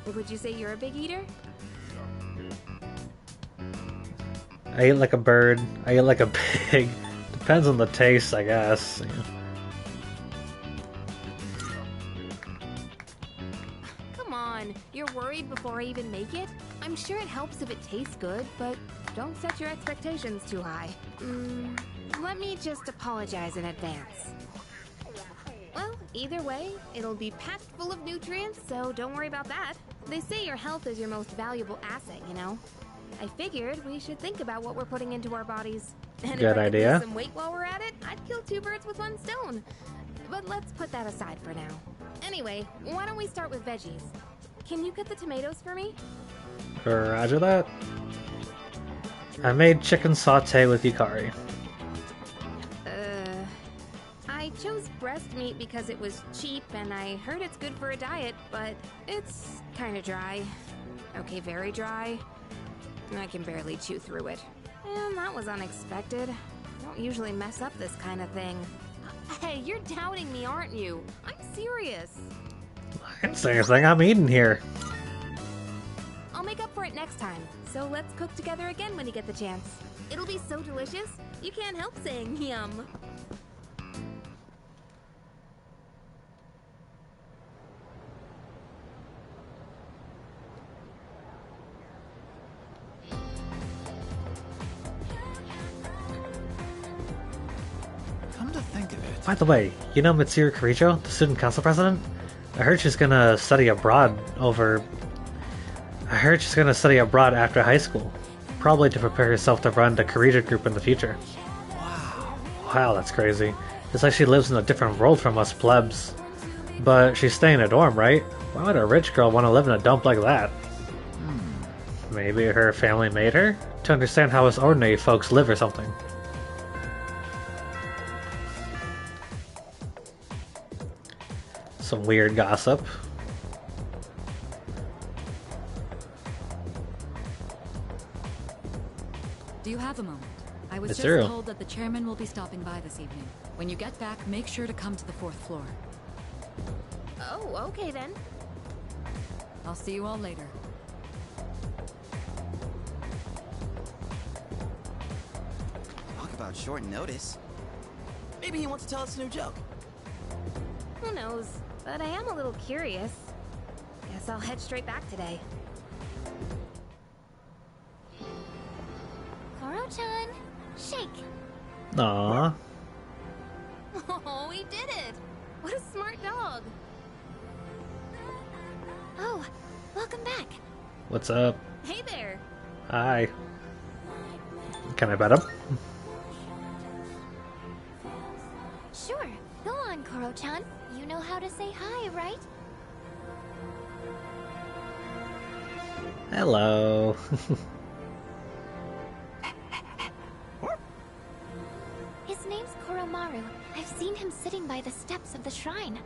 Would you say you're a big eater? I eat like a bird. I eat like a pig. Depends on the taste, I guess. Come on, you're worried before I even make it? I'm sure it helps if it tastes good, but don't set your expectations too high. Let me just apologize in advance. Well, either way, it'll be packed full of nutrients, so don't worry about that. They say your health is your most valuable asset, you know? I figured we should think about what we're putting into our bodies. And Good if I idea. could lose some weight while we're at it, I'd kill two birds with one stone. But let's put that aside for now. Anyway, why don't we start with veggies? Can you cut the tomatoes for me? Roger that. I made chicken sauté with Yukari. I chose breast meat because it was cheap and I heard it's good for a diet, but it's kind of dry. Okay, very dry. I can barely chew through it. And that was unexpected. I don't usually mess up this kind of thing. Hey, you're doubting me, aren't you? I'm serious. I didn't say anything. I'm eating here. next time, so let's cook together again when you get the chance. It'll be so delicious, you can't help saying yum. Come to think of it. By the way, you know Mitsuru Kirijo, the student council president? I heard she's gonna study abroad after high school. Probably to prepare herself to run the Kirijo group in the future. Wow, that's crazy. It's like she lives in a different world from us plebs. But she's staying in a dorm, right? Why would a rich girl want to live in a dump like that? Maybe her family made her? To understand how us ordinary folks live or something. Some weird gossip. Do you have a moment? I was It's just true. told that the chairman will be stopping by this evening. When you get back, make sure to come to the 4th floor. Oh, okay then. I'll see you all later. Talk about short notice. Maybe he wants to tell us a new joke. Who knows? But I am a little curious. Guess I'll head straight back today. Koro-chan, shake. Aww. Oh, we did it! What a smart dog! Oh, welcome back. What's up? Hey there! Hi. Can I bet him? Sure, go on, Koro-chan. You know how to say hi, right? Hello. His name's Koromaru. I've seen him sitting by the steps of the shrine.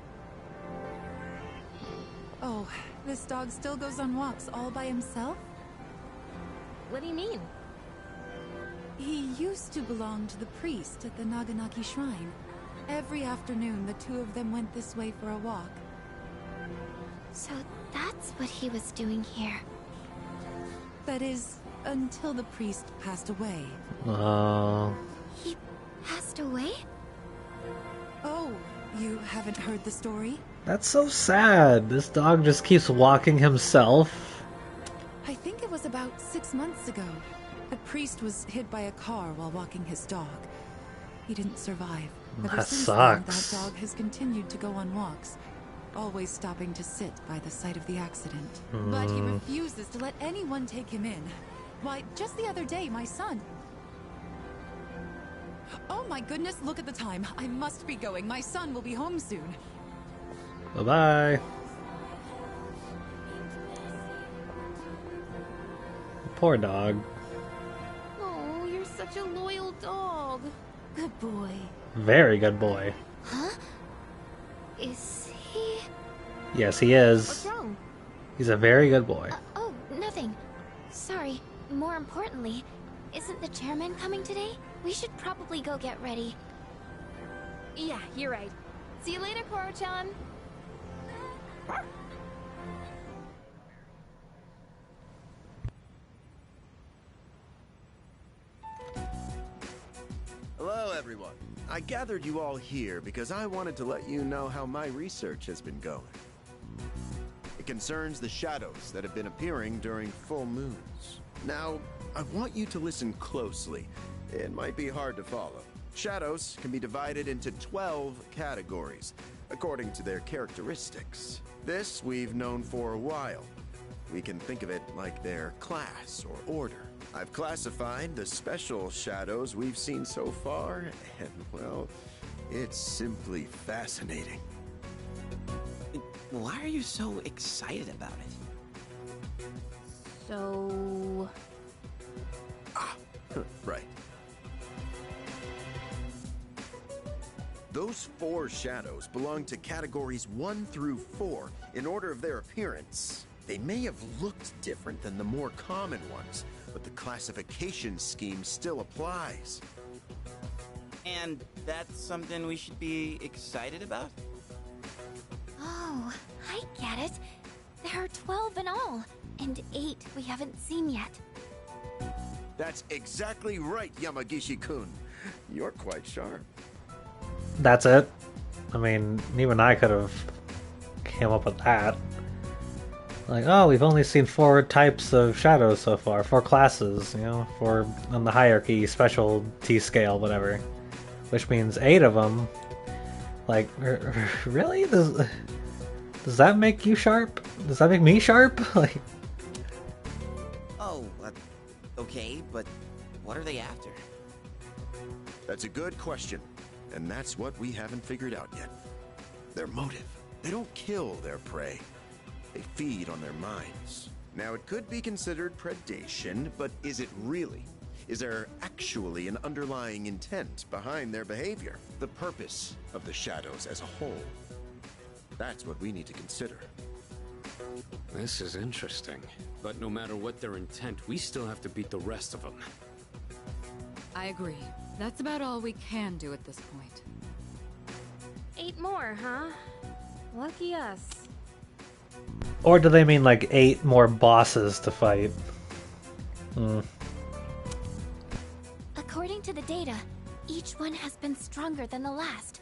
Oh, this dog still goes on walks all by himself? What do you mean? He used to belong to the priest at the Naganaki Shrine. Every afternoon, the two of them went this way for a walk. So that's what he was doing here. That is, until the priest passed away. He passed away? Oh, you haven't heard the story? That's so sad. This dog just keeps walking himself. I think it was about 6 months ago. The priest was hit by a car while walking his dog. He didn't survive. Ever That since sucks. then, that dog has continued to go on walks, always stopping to sit by the site of the accident. But he refuses to let anyone take him in. Why, just the other day, my son... Oh my goodness, look at the time. I must be going. My son will be home soon. Bye-bye. Poor dog. Oh, you're such a loyal dog. Good boy. Very good boy. Huh? Is he... Yes, he is. What's wrong? He's a very good boy. Oh, nothing. Sorry. More importantly, isn't the chairman coming today? We should probably go get ready. Yeah, you're right. See you later, Koro-chan. Hello, everyone. I gathered you all here because I wanted to let you know how my research has been going. It concerns the shadows that have been appearing during full moons. Now, I want you to listen closely. It might be hard to follow. Shadows can be divided into 12 categories, according to their characteristics. This we've known for a while. We can think of it like their class or order. I've classified the special shadows we've seen so far, and, well, it's simply fascinating. Why are you so excited about it? So... Right. Those 4 shadows belong to categories 1 through 4 in order of their appearance. They may have looked different than the more common ones, but the classification scheme still applies. And that's something we should be excited about? Oh, I get it. There are 12 in all. And 8 we haven't seen yet. That's exactly right, Yamagishi-kun. You're quite sharp. That's it? I mean, even I could have came up with that. Like, oh, we've only seen 4 types of shadows so far, 4 classes, you know, 4 on the hierarchy, specialty scale, whatever. Which means 8 of them. Like, really? Does that make you sharp? Does that make me sharp? Like, Oh, okay, but what are they after? That's a good question, and that's what we haven't figured out yet. Their motive. They don't kill their prey. They feed on their minds. Now, it could be considered predation, but is it really? Is there actually an underlying intent behind their behavior? The purpose of the shadows as a whole? That's what we need to consider. This is interesting. But no matter what their intent, we still have to beat the rest of them. I agree. That's about all we can do at this point. 8 more, huh? Lucky us. or do they mean like 8 more bosses to fight? According to the data, each one has been stronger than the last.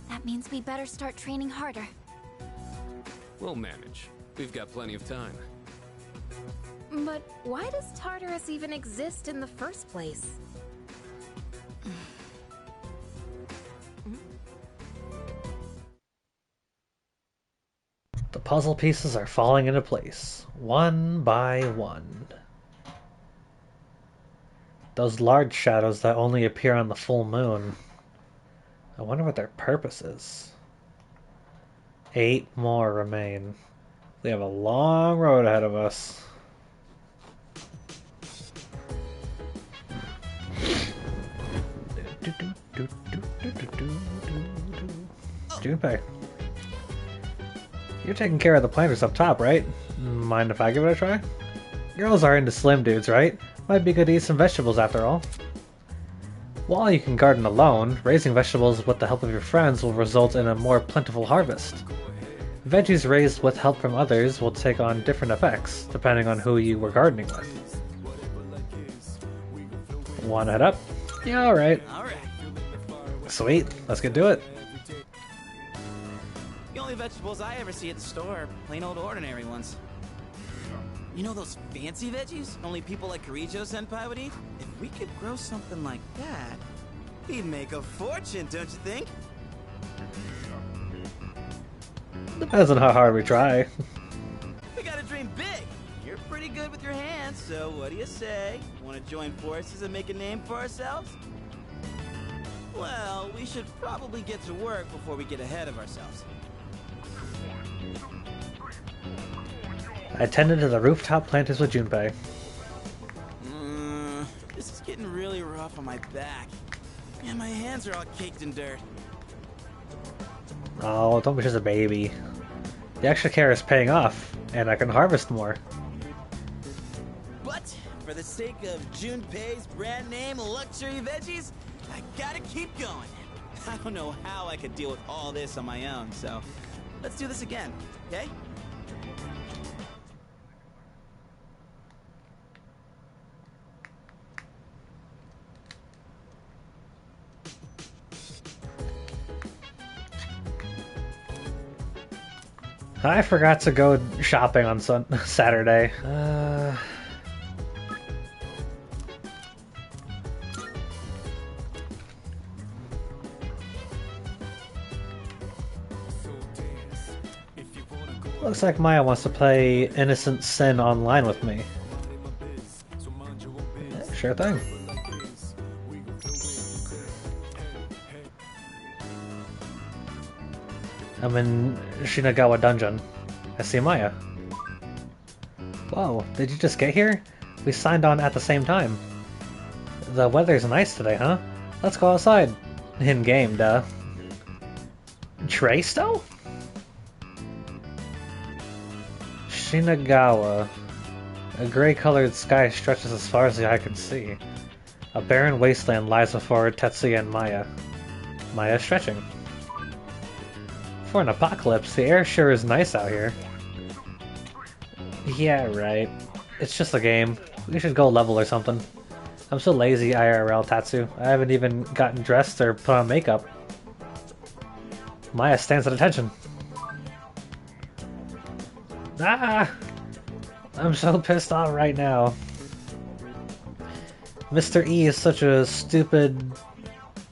That means we better start training harder. We'll manage. We've got plenty of time. But why does Tartarus even exist in the first place? The puzzle pieces are falling into place, one by one. Those large shadows that only appear on the full moon. I wonder what their purpose is. 8 more remain. We have a long road ahead of us. Junpei. You're taking care of the planters up top, right? Mind if I give it a try? Girls are into slim dudes, right? Might be good to eat some vegetables after all. While you can garden alone, raising vegetables with the help of your friends will result in a more plentiful harvest. Veggies raised with help from others will take on different effects, depending on who you were gardening with. Want to head up? Yeah, alright. Sweet, let's get to it. The only vegetables I ever see at the store are plain old ordinary ones. You know those fancy veggies only people like Kirijo-senpai would eat? If we could grow something like that, we'd make a fortune, don't you think? Depends on how hard we try. We gotta dream big. You're pretty good with your hands, so what do you say? Want to join forces and make a name for ourselves? Well, we should probably get to work before we get ahead of ourselves. I tended to the rooftop planters with Junpei. This is getting really rough on my back. Man, my hands are all caked in dirt. Oh, don't be just a baby. The extra care is paying off, and I can harvest more. But, for the sake of Junpei's brand name luxury veggies, I gotta keep going. I don't know how I could deal with all this on my own, so let's do this again, okay? I forgot to go shopping on Saturday. Looks like Maya wants to play Innocent Sin online with me. Yeah, sure thing. I'm in Shinagawa Dungeon. I see Maya. Whoa, did you just get here? We signed on at the same time. The weather's nice today, huh? Let's go outside. In-game, duh. Traisto? Shinagawa. A gray-colored sky stretches as far as the eye can see. A barren wasteland lies before Tetsuya and Maya. Maya stretching. For an apocalypse, the air sure is nice out here. Yeah, right. It's just a game. We should go level or something. I'm so lazy, IRL Tatsu. I haven't even gotten dressed or put on makeup. Maya stands at attention. Ah! I'm so pissed off right now. Mr. E is such a stupid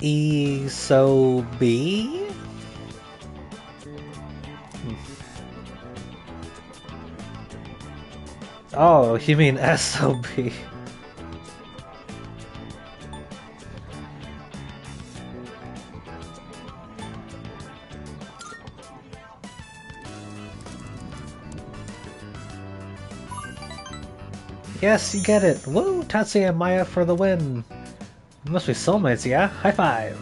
E-so-B? Oh, you mean S-O-B. Yes, you get it! Woo! Tatsuya and Maya for the win! We must be soulmates, yeah? High five!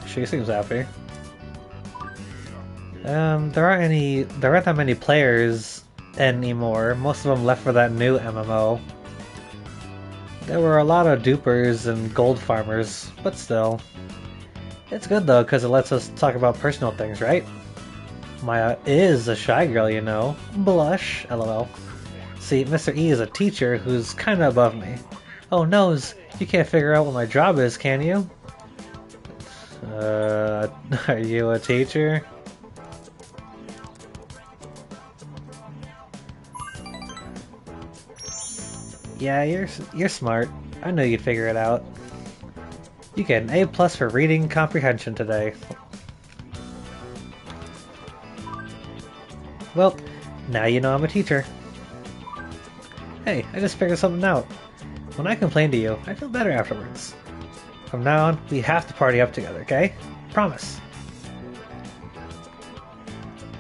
She seems happy. There aren't that many players anymore. Most of them left for that new MMO. There were a lot of dupers and gold farmers, but still. It's good though, because it lets us talk about personal things, right? Maya is a shy girl, you know. Blush, lol. See, Mr. E is a teacher who's kinda above me. Oh noes, you can't figure out what my job is, can you? Are you a teacher? Yeah, you're smart. I know you'd figure it out. You get an A+ for reading comprehension today. Well, now you know I'm a teacher. Hey, I just figured something out. When I complain to you, I feel better afterwards. From now on, we have to party up together, okay? Promise.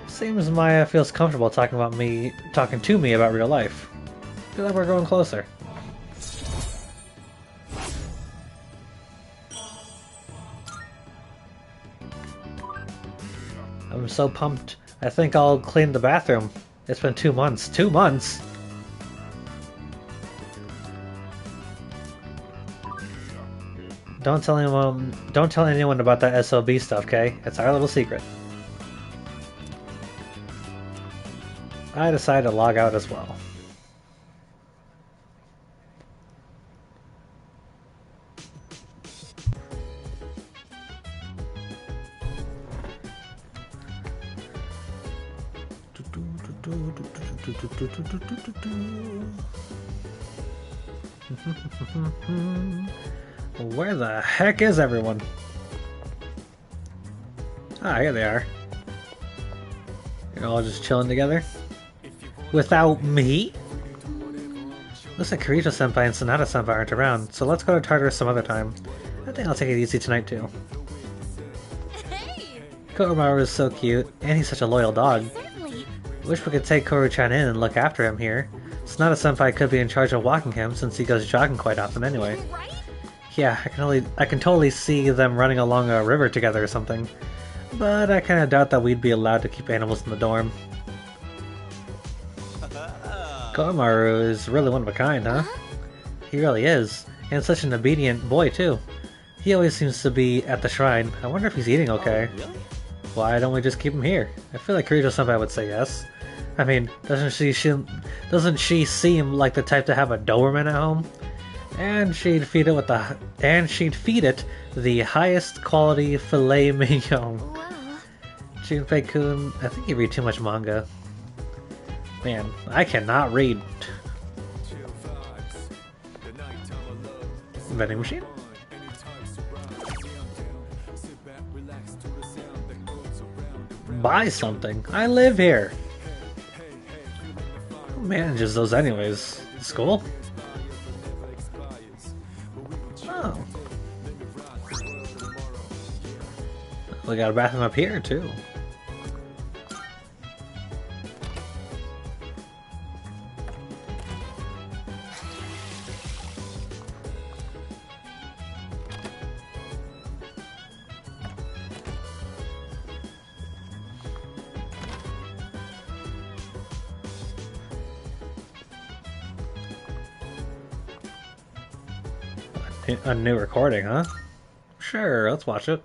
Seems Maya feels comfortable talking to me about real life. Feel like we're growing closer. I'm so pumped. I think I'll clean the bathroom. It's been 2 months. 2 months? Don't tell anyone about that SOB stuff, okay? It's our little secret. I decided to log out as well. Where the heck is everyone? Ah, here they are. You're all just chilling together? Without me? Looks like Kirito-senpai and Sonata-senpai aren't around, so let's go to Tartarus some other time. I think I'll take it easy tonight too. Hey! Koromaru is so cute, and he's such a loyal dog. Wish we could take Koru-chan in and look after him here. Sonata-senpai could be in charge of walking him since he goes jogging quite often anyway. Yeah, I can totally see them running along a river together or something. But I kinda doubt that we'd be allowed to keep animals in the dorm. Koromaru is really one of a kind, huh? He really is. And such an obedient boy, too. He always seems to be at the shrine. I wonder if he's eating okay. Why don't we just keep him here? I feel like Kirito-senpai would say yes. I mean, doesn't she seem like the type to have a Doberman at home? And she'd feed it the highest quality filet mignon. Junpei-kun, I think you read too much manga. Man, I cannot read. Vending machine? Buy something. I live here. Who manages those anyways? School? Oh. We got a bathroom up here too. A new recording, huh? Sure, let's watch it.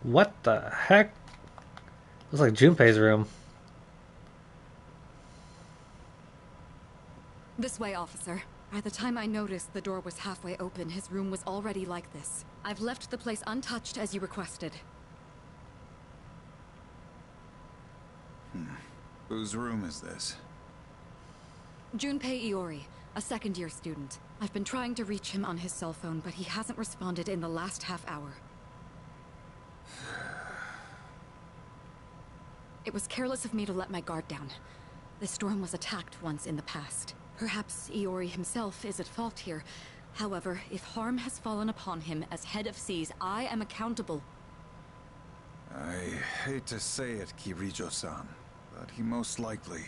What the heck? Looks like Junpei's room. This way, officer. By the time I noticed the door was halfway open, his room was already like this. I've left the place untouched as you requested. Whose room is this? Junpei Iori, a second-year student. I've been trying to reach him on his cell phone, but he hasn't responded in the last half hour. It was careless of me to let my guard down. This dorm was attacked once in the past. Perhaps Iori himself is at fault here. However, if harm has fallen upon him as head of SEAS, I am accountable. I hate to say it, Kirijo-san, but he most likely...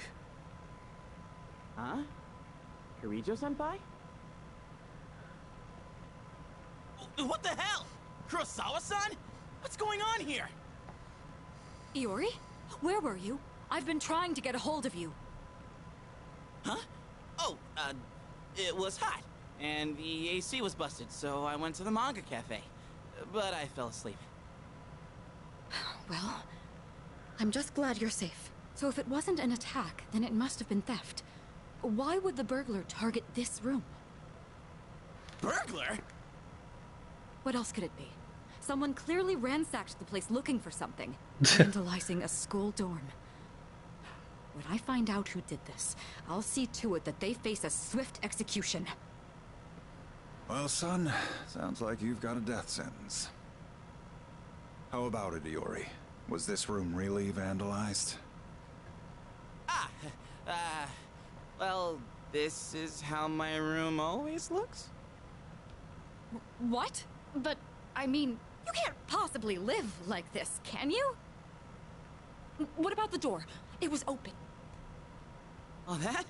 Huh? Kirijo-senpai? What the hell? Kurosawa-san? What's going on here? Iori? Where were you? I've been trying to get a hold of you. Huh? Oh, it was hot, and the AC was busted, so I went to the manga cafe. But I fell asleep. Well, I'm just glad you're safe. So if it wasn't an attack, then it must have been theft. Why would the burglar target this room? Burglar? What else could it be? Someone clearly ransacked the place looking for something, vandalizing a school dorm. When I find out who did this, I'll see to it that they face a swift execution. Well, son, sounds like you've got a death sentence. How about it, Iori? Was this room really vandalized? Well, this is how my room always looks. What? But, I mean, you can't possibly live like this, can you? What about the door? It was open. Oh, that?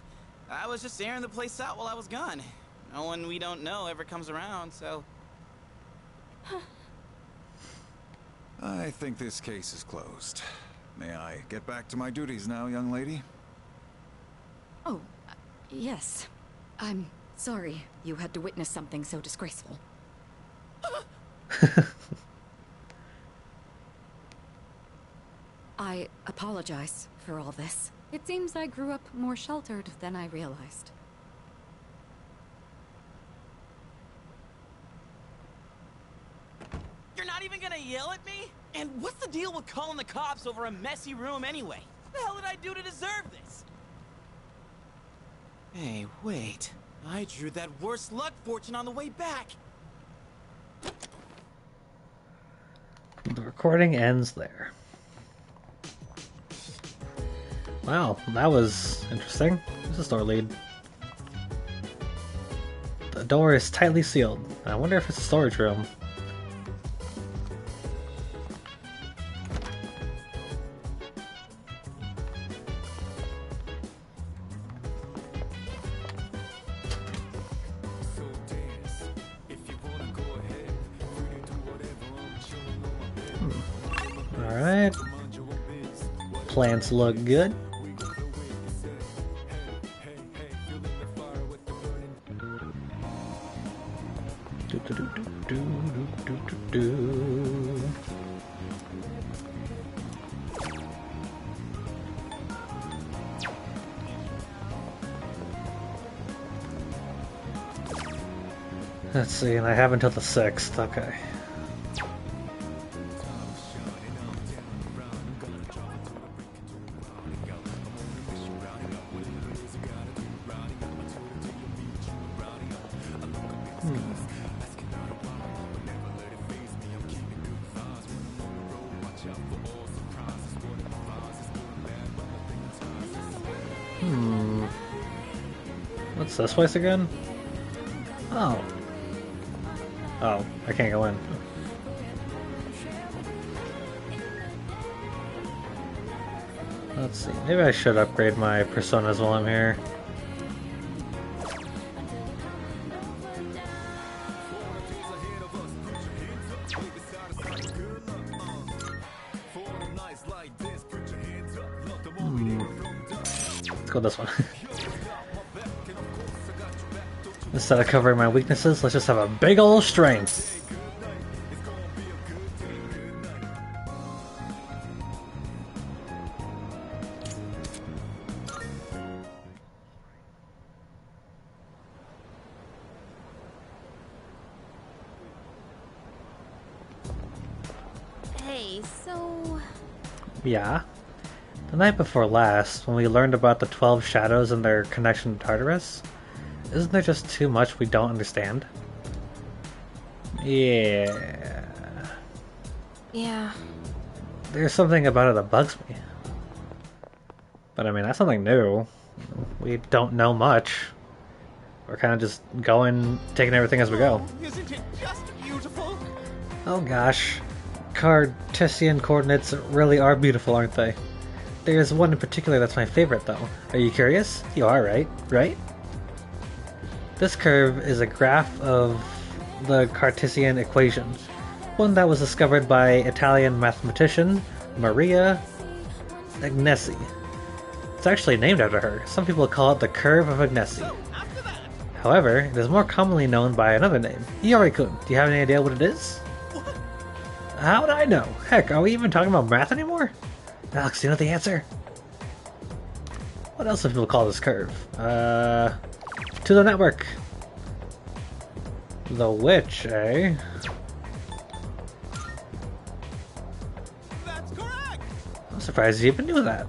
I was just airing the place out while I was gone. No one we don't know ever comes around, so... I think this case is closed. May I get back to my duties now, young lady? Oh, yes. I'm sorry you had to witness something so disgraceful. I apologize for all this. It seems I grew up more sheltered than I realized. You're not even gonna yell at me? And what's the deal with calling the cops over a messy room anyway? What the hell did I do to deserve this? Hey, wait. I drew that worst luck fortune on the way back. The recording ends there. Wow, that was interesting. There's a store lead. The door is tightly sealed. I wonder if it's a storage room. Alright. Plants look good. Let's see, and I have until the 6th, okay. What's this place again? Oh. Oh, I can't go in. Let's see, maybe I should upgrade my personas while I'm here. Let's go this one. Instead of covering my weaknesses, let's just have a big ol' strength. Okay, so... Yeah. The night before last, when we learned about the 12 shadows and their connection to Tartarus, isn't there just too much we don't understand? Yeah. Yeah. There's something about it that bugs me. But I mean, that's something new. We don't know much. We're kind of just going, taking everything as we go. Isn't it just beautiful? Oh gosh. Cartesian coordinates really are beautiful, aren't they? There's one in particular that's my favorite, though. Are you curious? You are, right? Right? This curve is a graph of the Cartesian equation, one that was discovered by Italian mathematician Maria Agnesi. It's actually named after her. Some people call it the curve of Agnesi. However, it is more commonly known by another name. Iori-kun, do you have any idea what it is? How would I know? Heck, are we even talking about math anymore? Alex, do you know the answer? What else do people call this curve? To the network. The witch, eh? That's correct! I'm surprised you even knew that.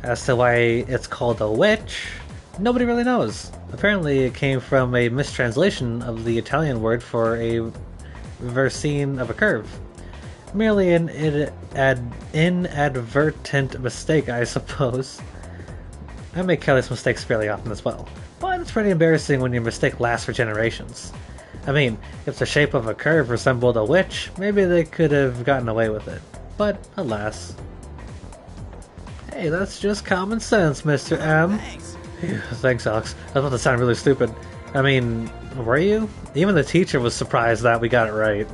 As to why it's called a witch, nobody really knows. Apparently it came from a mistranslation of the Italian word for a versine of a curve. Merely an inadvertent mistake, I suppose. I make careless mistakes fairly often as well, but it's pretty embarrassing when your mistake lasts for generations. I mean, if the shape of a curve resembled a witch, maybe they could have gotten away with it. But, alas. Hey, that's just common sense, Mr. M. Thanks. Phew, thanks, Alex. I was about to sound really stupid. I mean, were you? Even the teacher was surprised that we got it right.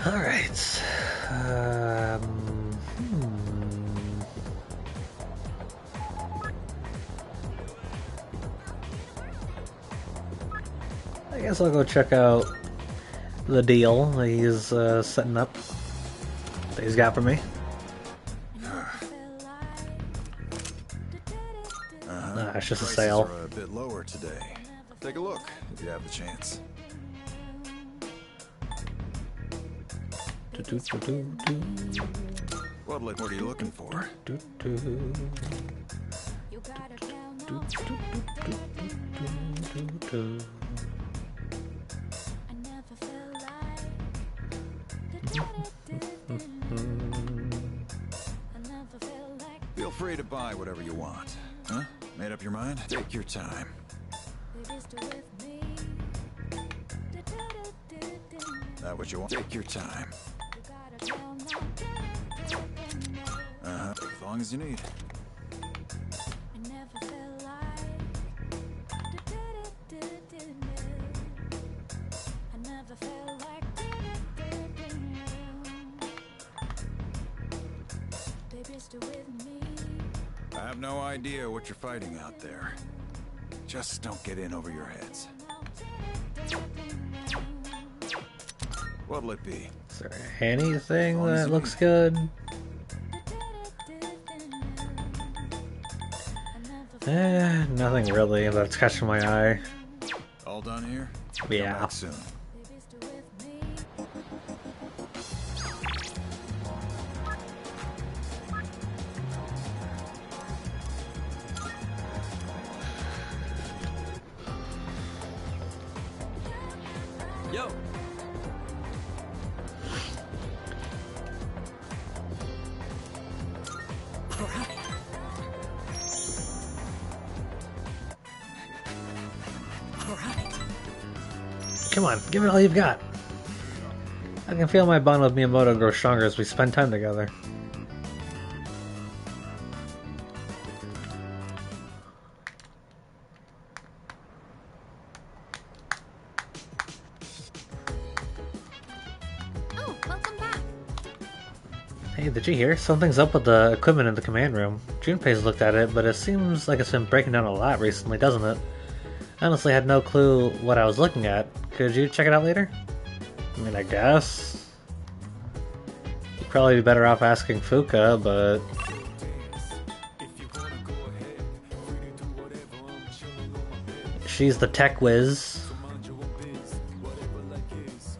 Alright. I guess I'll go check out the deal that he's setting up. That he's got for me. It's just a Prices sale. are a bit lower today. Take a look if you have the chance. What are you looking for? Feel free to buy whatever you want. Huh? Made up your mind? Take your time. That what you want? Take your time. As long as you need. I have no idea what you're fighting out there. Just don't get in over your heads. What'll it be? Is there anything that looks good? Nothing really that's catching my eye. All done here? Yeah. Come back soon. Yo! Come on, give it all you've got. I can feel my bond with Miyamoto grow stronger as we spend time together. Oh, welcome back. Hey, did you hear? Something's up with the equipment in the command room. Junpei's looked at it, but it seems like it's been breaking down a lot recently, doesn't it? I honestly had no clue what I was looking at. Could you check it out later? I mean, I guess. You'd probably be better off asking Fuka, but... She's the tech whiz.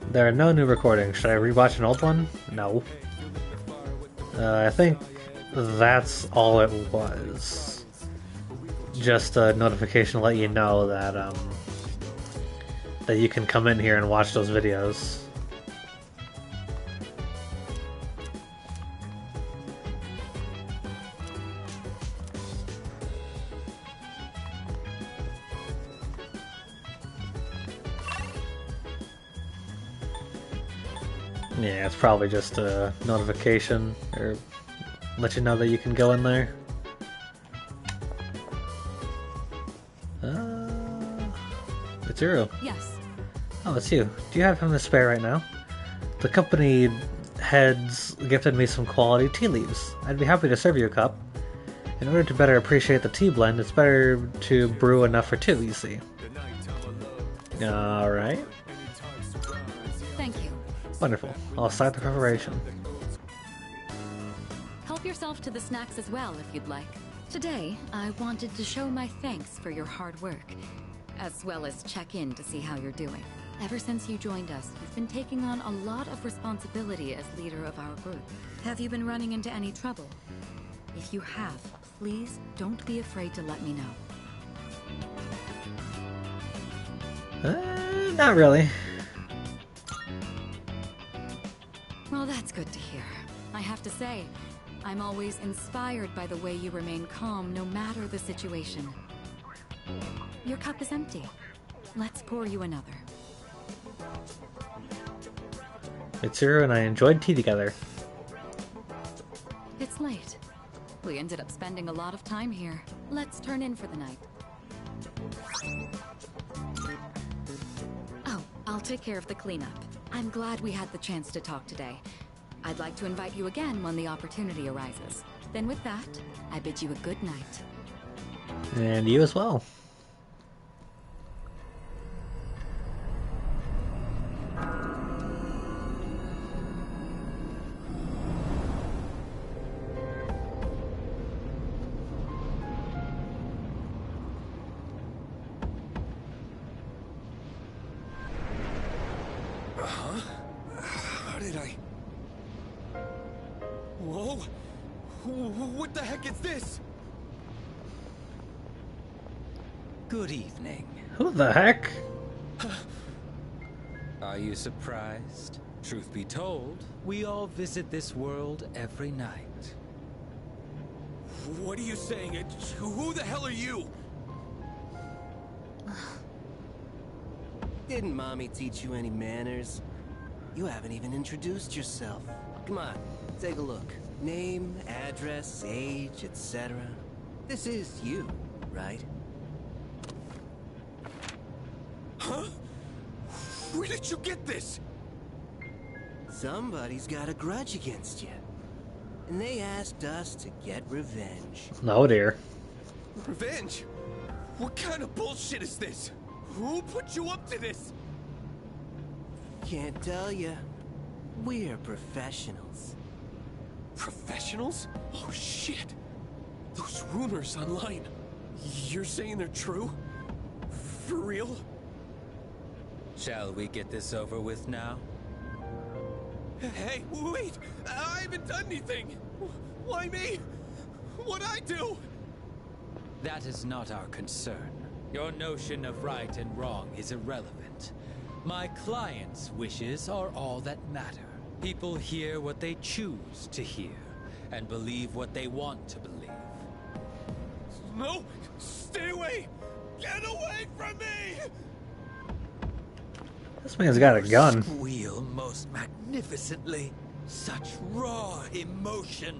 There are no new recordings. Should I rewatch an old one? No. I think that's all it was. Just a notification to let you know that that you can come in here and watch those videos. Yeah, it's probably just a notification, or let you know that you can go in there. Mitsuru. Yes. Oh, it's you. Do you have him to spare right now? The company heads gifted me some quality tea leaves. I'd be happy to serve you a cup. In order to better appreciate the tea blend, it's better to brew enough for two, you see. Alright. Thank you. Wonderful. I'll start the preparation. Help yourself to the snacks as well, if you'd like. Today, I wanted to show my thanks for your hard work, as well as check in to see how you're doing. Ever since you joined us, you've been taking on a lot of responsibility as leader of our group. Have you been running into any trouble? If you have, please don't be afraid to let me know. Not really. Well, that's good to hear. I have to say, I'm always inspired by the way you remain calm no matter the situation. Your cup is empty. Let's pour you another. Mitsuru and I enjoyed tea together. It's late. We ended up spending a lot of time here. Let's turn in for the night. Oh, I'll take care of the cleanup. I'm glad we had the chance to talk today. I'd like to invite you again when the opportunity arises. Then with that, I bid you a good night. And you as well. Whoa! What the heck is this? Good evening. Who the heck? Are you surprised? Truth be told, we all visit this world every night. What are you saying? Who the hell are you? Didn't Mommy teach you any manners? You haven't even introduced yourself. Come on, take a look. Name, address, age, etc. This is you, right? Huh? Where did you get this? Somebody's got a grudge against you. And they asked us to get revenge. Oh dear. Revenge? What kind of bullshit is this? Who put you up to this? Can't tell you. We're professionals. Professionals? Oh shit. Those rumors online. You're saying they're true? For real? Shall we get this over with now? Hey, wait! I haven't done anything! Why me? What'd I do? That is not our concern. Your notion of right and wrong is irrelevant. My client's wishes are all that matter. People hear what they choose to hear, and believe what they want to believe. No! Stay away! Get away from me! This man's got a gun. Squeal most magnificently. Such raw emotion.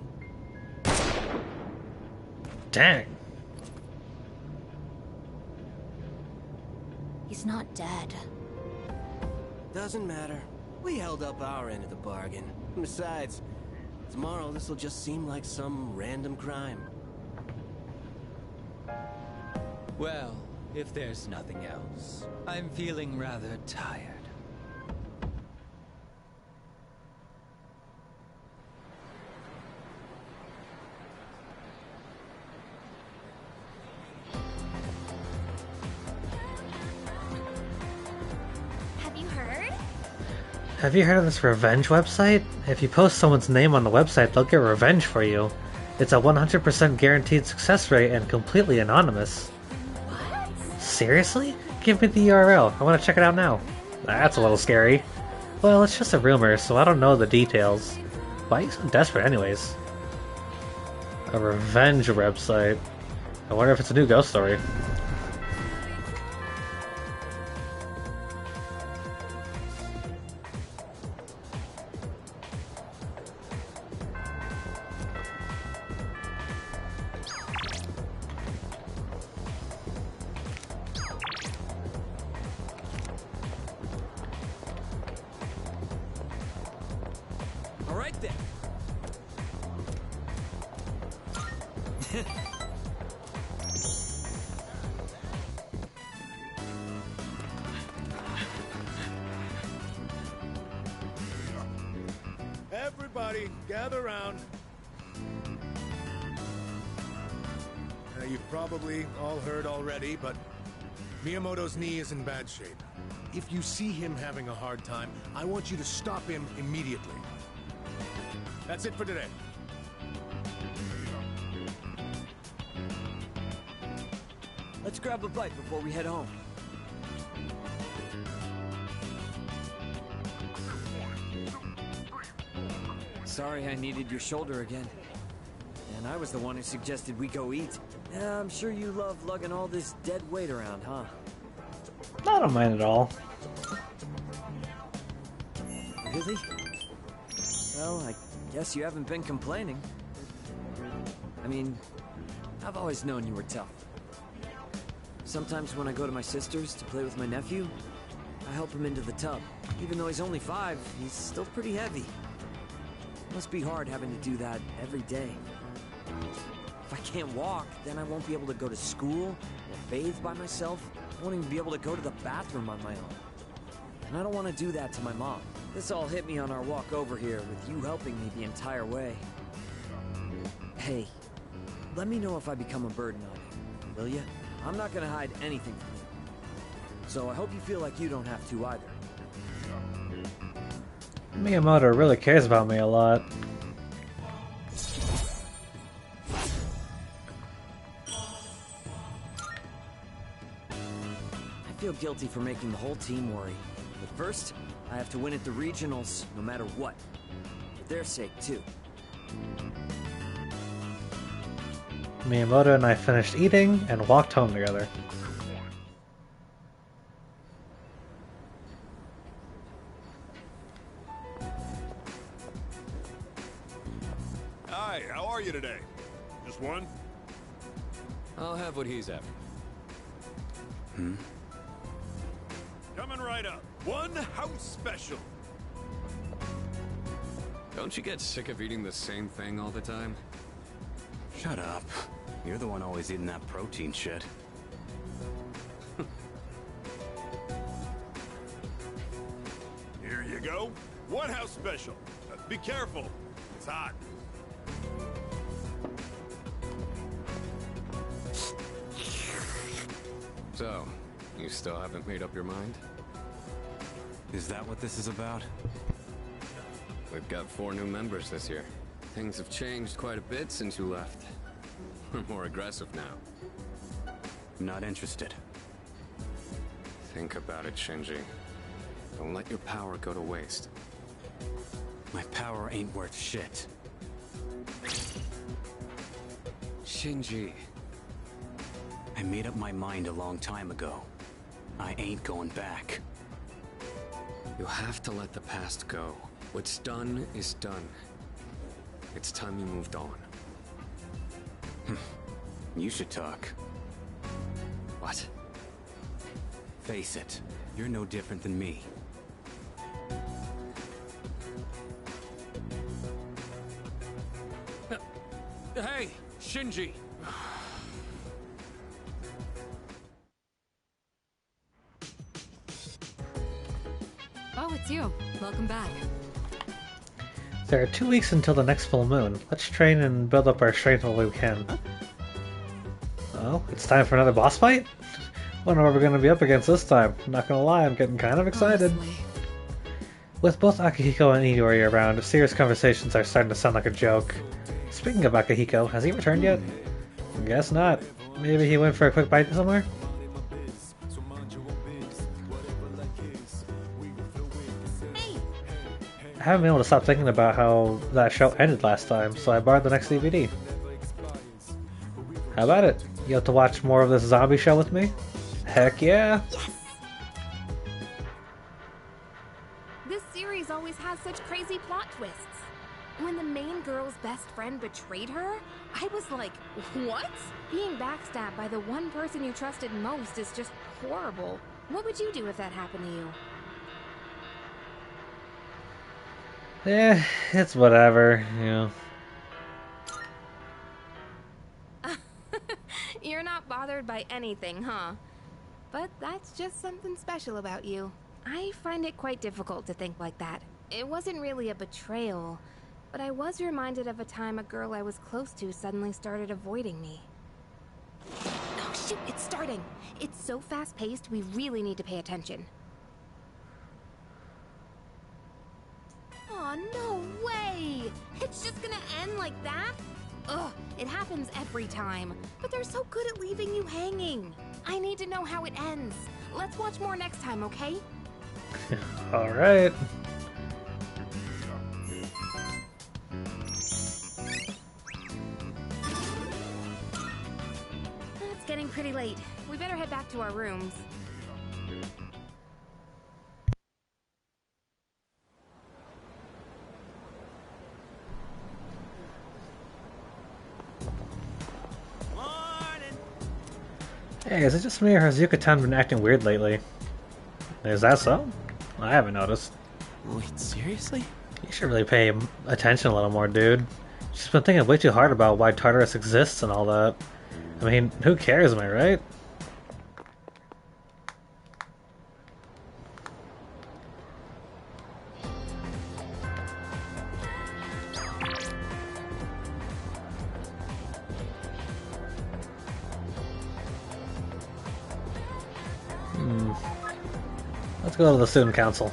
Dang. He's not dead. Doesn't matter. We held up our end of the bargain. Besides, tomorrow this'll just seem like some random crime. Well, if there's nothing else. I'm feeling rather tired. Have you heard? Have you heard of this revenge website? If you post someone's name on the website, they'll get revenge for you. It's a 100% guaranteed success rate and completely anonymous. What? Seriously? Give me the URL. I want to check it out now. That's a little scary. Well, it's just a rumor, so I don't know the details. Why are you so desperate anyways? A revenge website. I wonder if it's a new ghost story. All right then. Everybody, gather round. Now, you've probably all heard already, but Miyamoto's knee is in bad shape. If you see him having a hard time, I want you to stop him immediately. That's it for today. Let's grab a bite before we head home. Sorry I needed your shoulder again. And I was the one who suggested we go eat. Yeah, I'm sure you love lugging all this dead weight around, huh? I don't mind at all. Really? Well, I guess you haven't been complaining. I mean, I've always known you were tough. Sometimes when I go to my sister's to play with my nephew, I help him into the tub. Even though he's only 5, he's still pretty heavy. Must be hard having to do that every day. If I can't walk, then I won't be able to go to school or bathe by myself. I won't even be able to go to the bathroom on my own. And I don't want to do that to my mom. This all hit me on our walk over here, with you helping me the entire way. Hey, let me know if I become a burden on you, will you? I'm not gonna hide anything from you. So I hope you feel like you don't have to either. Miyamoto really cares about me a lot. I feel guilty for making the whole team worry. But first, I have to win at the regionals no matter what. For their sake, too. Miyamoto and I finished eating and walked home together. Hi, how are you today? Just one? I'll have what he's after. Coming right up. One house special. Don't you get sick of eating the same thing all the time? Shut up. You're the one always eating that protein shit. Here you go. One house special. Be careful. It's hot. So, you still haven't made up your mind? Is that what this is about? We've got 4 new members this year. Things have changed quite a bit since you left. We're more aggressive now. Not interested. Think about it, Shinji. Don't let your power go to waste. My power ain't worth shit. Shinji. I made up my mind a long time ago. I ain't going back. You have to let the past go. What's done is done. It's time you moved on. You should talk. What? Face it, you're no different than me. Hey, Shinji! it's you. Welcome back. There are 2 weeks until the next full moon. Let's train and build up our strength while we can. Oh, it's time for another boss fight? Wonder what we're going to be up against this time. I'm not gonna lie, I'm getting kind of excited. Honestly. With both Akihiko and Iori around, serious conversations are starting to sound like a joke. Speaking of Akihiko, has he returned yet? Guess not. Maybe he went for a quick bite somewhere? I haven't been able to stop thinking about how that show ended last time, so I borrowed the next DVD. How about it? You have to watch more of this zombie show with me? Heck yeah! This series always has such crazy plot twists. When the main girl's best friend betrayed her, I was like, what? Being backstabbed by the one person you trusted most is just horrible. What would you do if that happened to you? Eh, it's whatever, you know. You're not bothered by anything, huh? But that's just something special about you. I find it quite difficult to think like that. It wasn't really a betrayal, but I was reminded of a time a girl I was close to suddenly started avoiding me. Oh shoot, it's starting! It's so fast-paced, we really need to pay attention. Aw, no way! It's just gonna end like that? Ugh, it happens every time. But they're so good at leaving you hanging. I need to know how it ends. Let's watch more next time, okay? Alright. It's getting pretty late. We better head back to our rooms. Hey, is it just me or has Yucatan been acting weird lately? Is that so? I haven't noticed. Wait, seriously? You should really pay attention a little more, dude. She's been thinking way too hard about why Tartarus exists and all that. I mean, who cares, am I right? Let's go to the student council.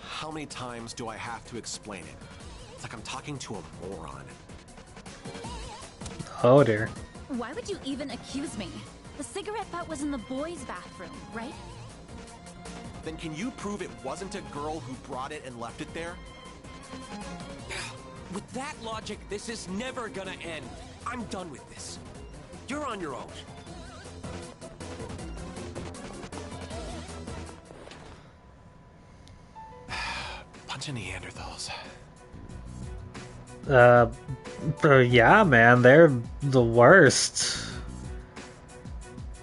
How many times do I have to explain it? It's like I'm talking to a moron. Oh dear. Why would you even accuse me? The cigarette butt was in the boys' bathroom, right? Then can you prove it wasn't a girl who brought it and left it there? With that logic, this is never gonna end. I'm done with this. You're on your own. Bunch of Neanderthals. Yeah, man, they're the worst.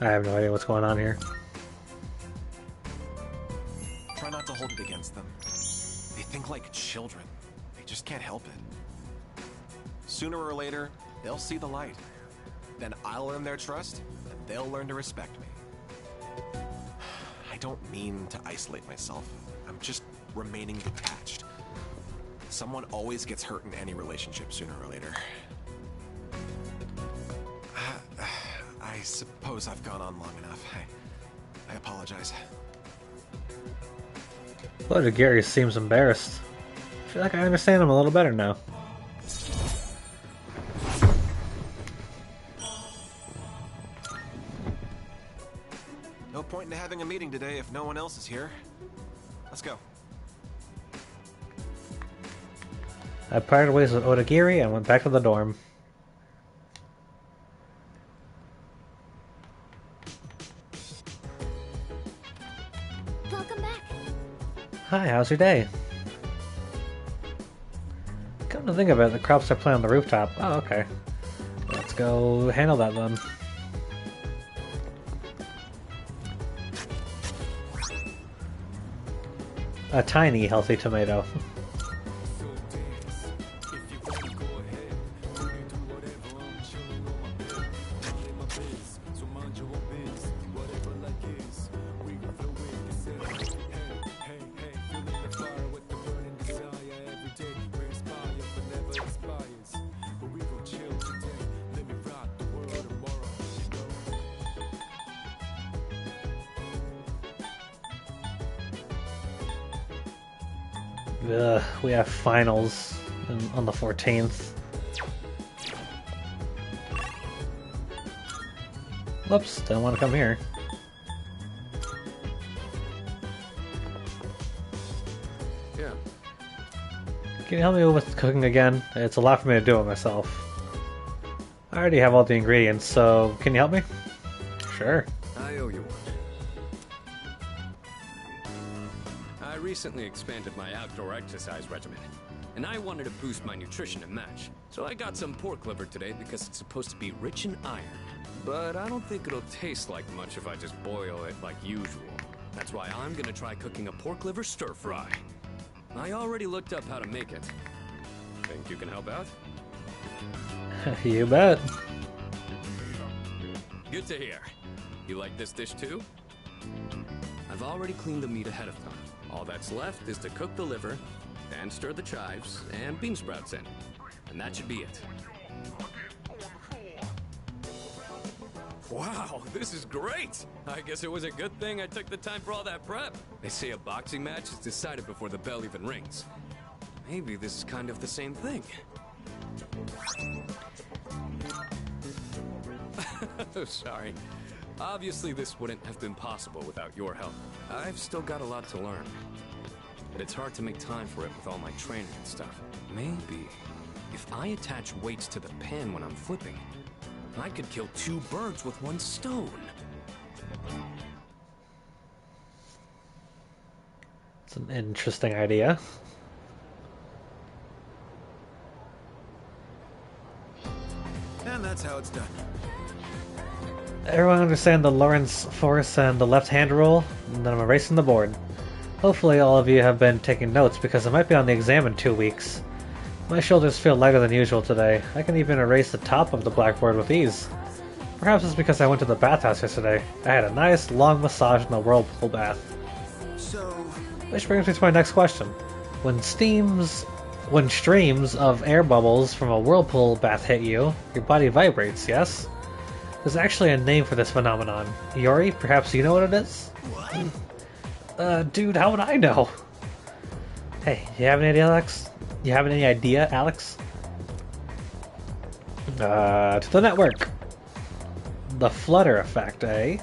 I have no idea what's going on here. Try not to hold it against them. They think like children. They just can't help it. Sooner or later, they'll see the light. Then I'll earn their trust, and they'll learn to respect me. I don't mean to isolate myself. I'm just remaining detached. Someone always gets hurt in any relationship sooner or later. I suppose I've gone on long enough. I apologize. Lord Gary seems embarrassed. I feel like I understand him a little better now. No point in having a meeting today if no one else is here. Let's go. I parted ways with Odagiri and went back to the dorm. Welcome back. Hi, how's your day? Come to think of it, the crops are planted on the rooftop. Oh, okay. That's go handle that then. A tiny healthy tomato. We have finals on the 14th. Whoops, don't want to come here. Yeah. Can you help me with cooking again? It's a lot for me to do it myself. I already have all the ingredients, so can you help me? Sure. I owe you one. I recently expanded my outdoor exercise regimen, and I wanted to boost my nutrition to match. So I got some pork liver today because it's supposed to be rich in iron. But I don't think it'll taste like much if I just boil it like usual. That's why I'm gonna try cooking a pork liver stir fry. I already looked up how to make it. Think you can help out? You bet. Good to hear. You like this dish too? I've already cleaned the meat ahead of time. All that's left is to cook the liver, and stir the chives and bean sprouts in. And that should be it. Wow, this is great! I guess it was a good thing I took the time for all that prep. They say a boxing match is decided before the bell even rings. Maybe this is kind of the same thing. Sorry. Obviously, this wouldn't have been possible without your help. I've still got a lot to learn. But it's hard to make time for it with all my training and stuff. Maybe if I attach weights to the pan when I'm flipping, I could kill 2 birds with 1 stone. It's an interesting idea. And that's how it's done. Everyone understand the Lorentz force and the left-hand rule? And then I'm erasing the board. Hopefully all of you have been taking notes because I might be on the exam in 2 weeks. My shoulders feel lighter than usual today. I can even erase the top of the blackboard with ease. Perhaps it's because I went to the bathhouse yesterday. I had a nice long massage in the whirlpool bath. Which brings me to my next question. When streams of air bubbles from a whirlpool bath hit you, your body vibrates, yes? There's actually a name for this phenomenon. Yori, perhaps you know what it is? Dude, how would I know? Hey, you have any idea, Alex? You have any idea, Alex? To the network. The flutter effect, eh?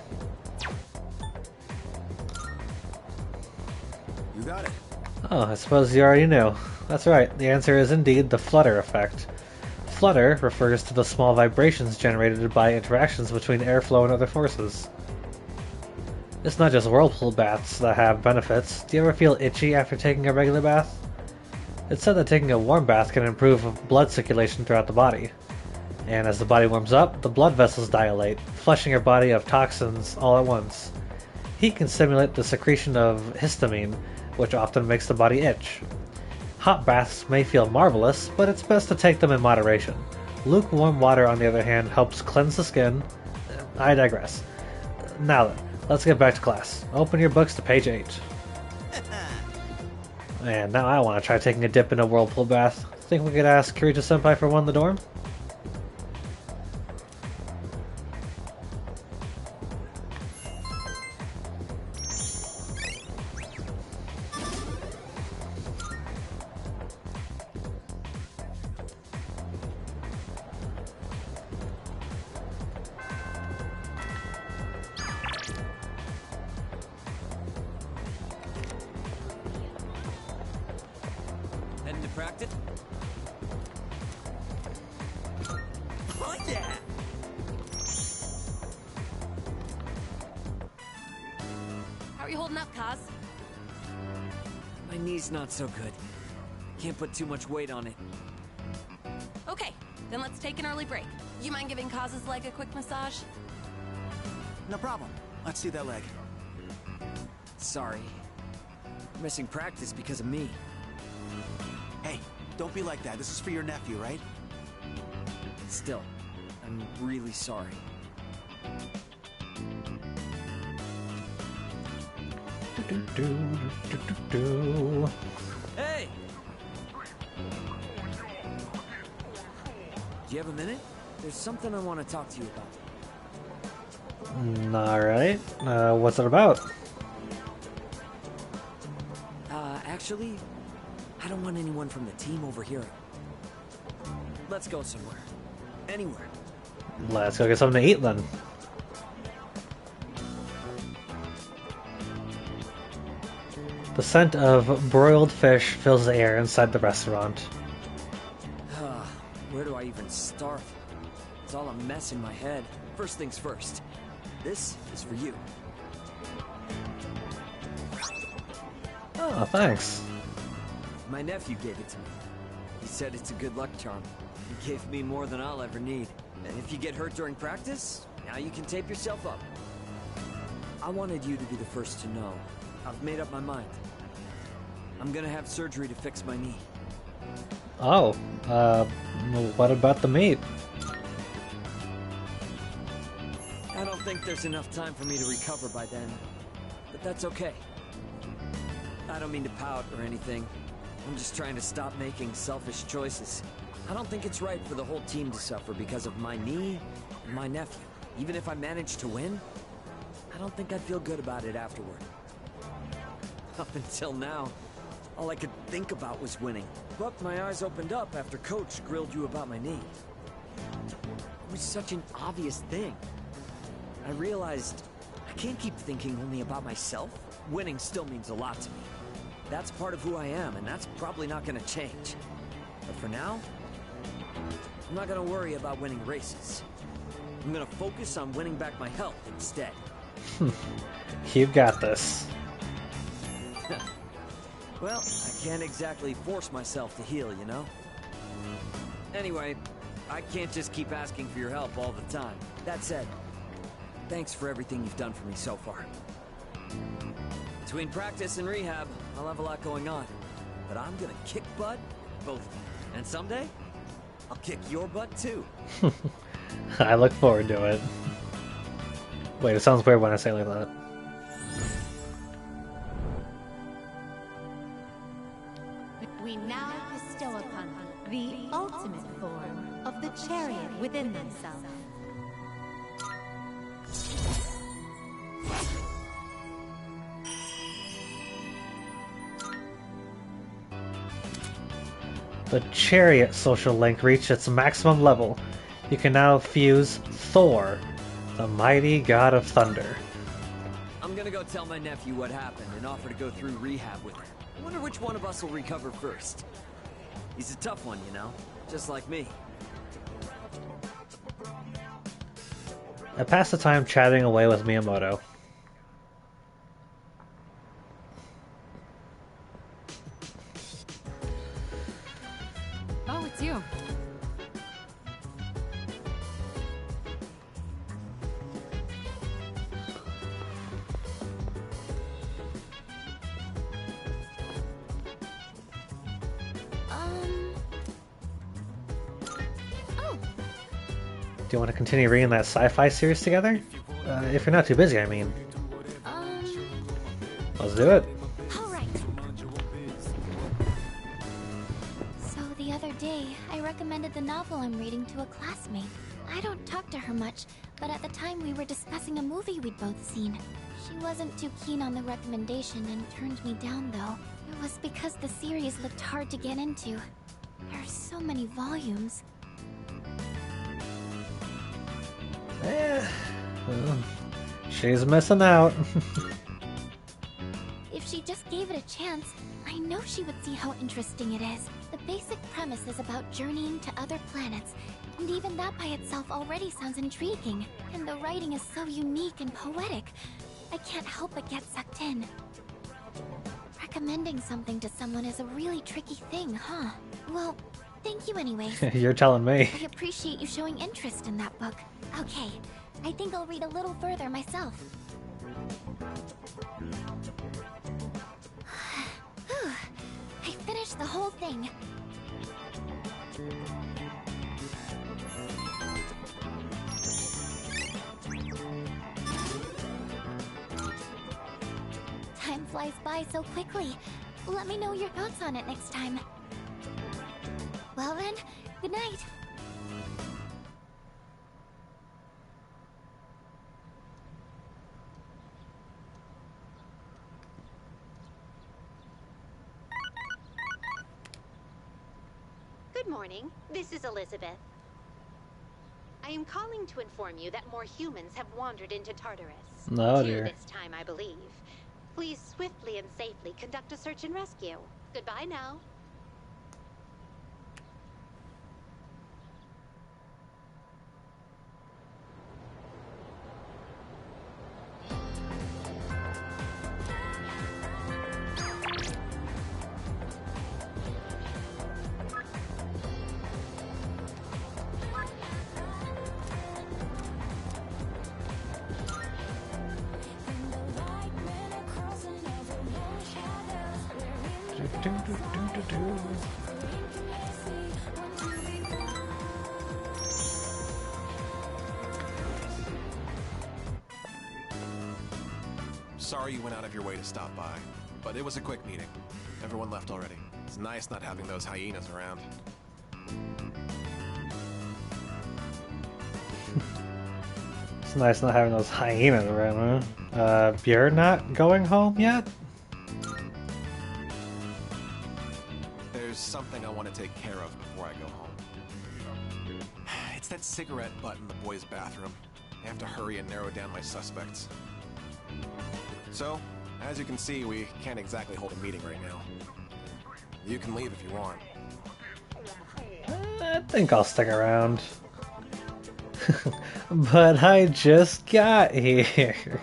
You got it. Oh, I suppose you already knew. That's right, the answer is indeed the flutter effect. Flutter refers to the small vibrations generated by interactions between airflow and other forces. It's not just whirlpool baths that have benefits. Do you ever feel itchy after taking a regular bath? It's said that taking a warm bath can improve blood circulation throughout the body. And as the body warms up, the blood vessels dilate, flushing your body of toxins all at once. Heat can stimulate the secretion of histamine, which often makes the body itch. Hot baths may feel marvelous, but it's best to take them in moderation. Lukewarm water, on the other hand, helps cleanse the skin. I digress. Now then, let's get back to class. Open your books to page 8. And now I want to try taking a dip in a whirlpool bath. Think we could ask Kirito-senpai for one in the dorm? Heading to practice? Oh yeah! How are you holding up, Kaz? My knee's not so good. Can't put too much weight on it. Okay, Then let's take an early break. You mind giving Kaz's leg a quick massage? No problem. Let's see that leg. Sorry. You're missing practice because of me. Hey, don't be like that. This is for your nephew, right? Still, I'm really sorry. Hey! Do you have a minute? There's something I want to talk to you about. Alright. What's it about? Actually, I don't want anyone from the team overhearing. Let's go somewhere. Anywhere. Let's go get something to eat then. The scent of broiled fish fills the air inside the restaurant. Where do I even start? It's all a mess in my head. First things first. This is for you. Oh, thanks. My nephew gave it to me. He said it's a good luck charm. He gave me more than I'll ever need. And if you get hurt during practice, now you can tape yourself up. I wanted you to be the first to know. I've made up my mind. I'm gonna have surgery to fix my knee. Oh, what about the meat? I don't think there's enough time for me to recover by then. But that's okay. I don't mean to pout or anything. I'm just trying to stop making selfish choices. I don't think it's right for the whole team to suffer because of my knee and my nephew. Even if I manage to win, I don't think I'd feel good about it afterward. Up until now, all I could think about was winning. But my eyes opened up after Coach grilled you about my knee. It was such an obvious thing. I realized I can't keep thinking only about myself. Winning still means a lot to me. That's part of who I am, and that's probably not gonna change. But for now, I'm not gonna worry about winning races. I'm gonna focus on winning back my health instead. You got this. Well, I can't exactly force myself to heal, you know? Anyway, I can't just keep asking for your help all the time. That said, thanks for everything you've done for me so far. Between practice and rehab, I'll have a lot going on. But I'm gonna kick butt, both of them. And someday, I'll kick your butt too. I look forward to it. Wait, it sounds weird when I say it like that. We now bestow upon you the ultimate form of the chariot within themselves. The Chariot social link reached its maximum level. You can now fuse Thor, the mighty god of thunder. I'm gonna go tell my nephew what happened and offer to go through rehab with him. I wonder which one of us will recover first. He's a tough one, you know, just like me. I passed the time chatting away with Miyamoto. Oh, it's you. Oh, Do you want to continue reading that sci-fi series together? If you're not too busy, I mean. Let's do it. alright. So the other day, I recommended the novel I'm reading to a classmate. I don't talk to her much, but at the time we were discussing a movie we'd both seen. She wasn't too keen on the recommendation and turned me down though. It was because the series looked hard to get into. There are so many volumes. Well, she's missing out. If she just gave it a chance, I know she would see how interesting it is. The basic premise is about journeying to other planets, and even that by itself already sounds intriguing. And the writing is so unique and poetic. I can't help but get sucked in. Recommending something to someone is a really tricky thing, huh? Well, Thank you anyways. You're telling me. I appreciate you showing interest in that book. Okay, I think I'll read a little further myself. Whew, I finished the whole thing. Time flies by so quickly. Let me know your thoughts on it next time. Well then, good night. Good morning. This is Elizabeth. I am calling to inform you that more humans have wandered into Tartarus. Oh, Two dear. this time, I believe. Please swiftly and safely conduct a search and rescue. Goodbye now. Sorry you went out of your way to stop by, but it was a quick meeting. Everyone left already. It's nice not having those hyenas around. It's nice not having those hyenas around, huh? You're not going home yet? There's something I want to take care of before I go home. It's that cigarette butt in the boys' bathroom. I have to hurry and narrow down my suspects. So, as you can see, we can't exactly hold a meeting right now. You can leave if you want. I think I'll stick around. But I just got here.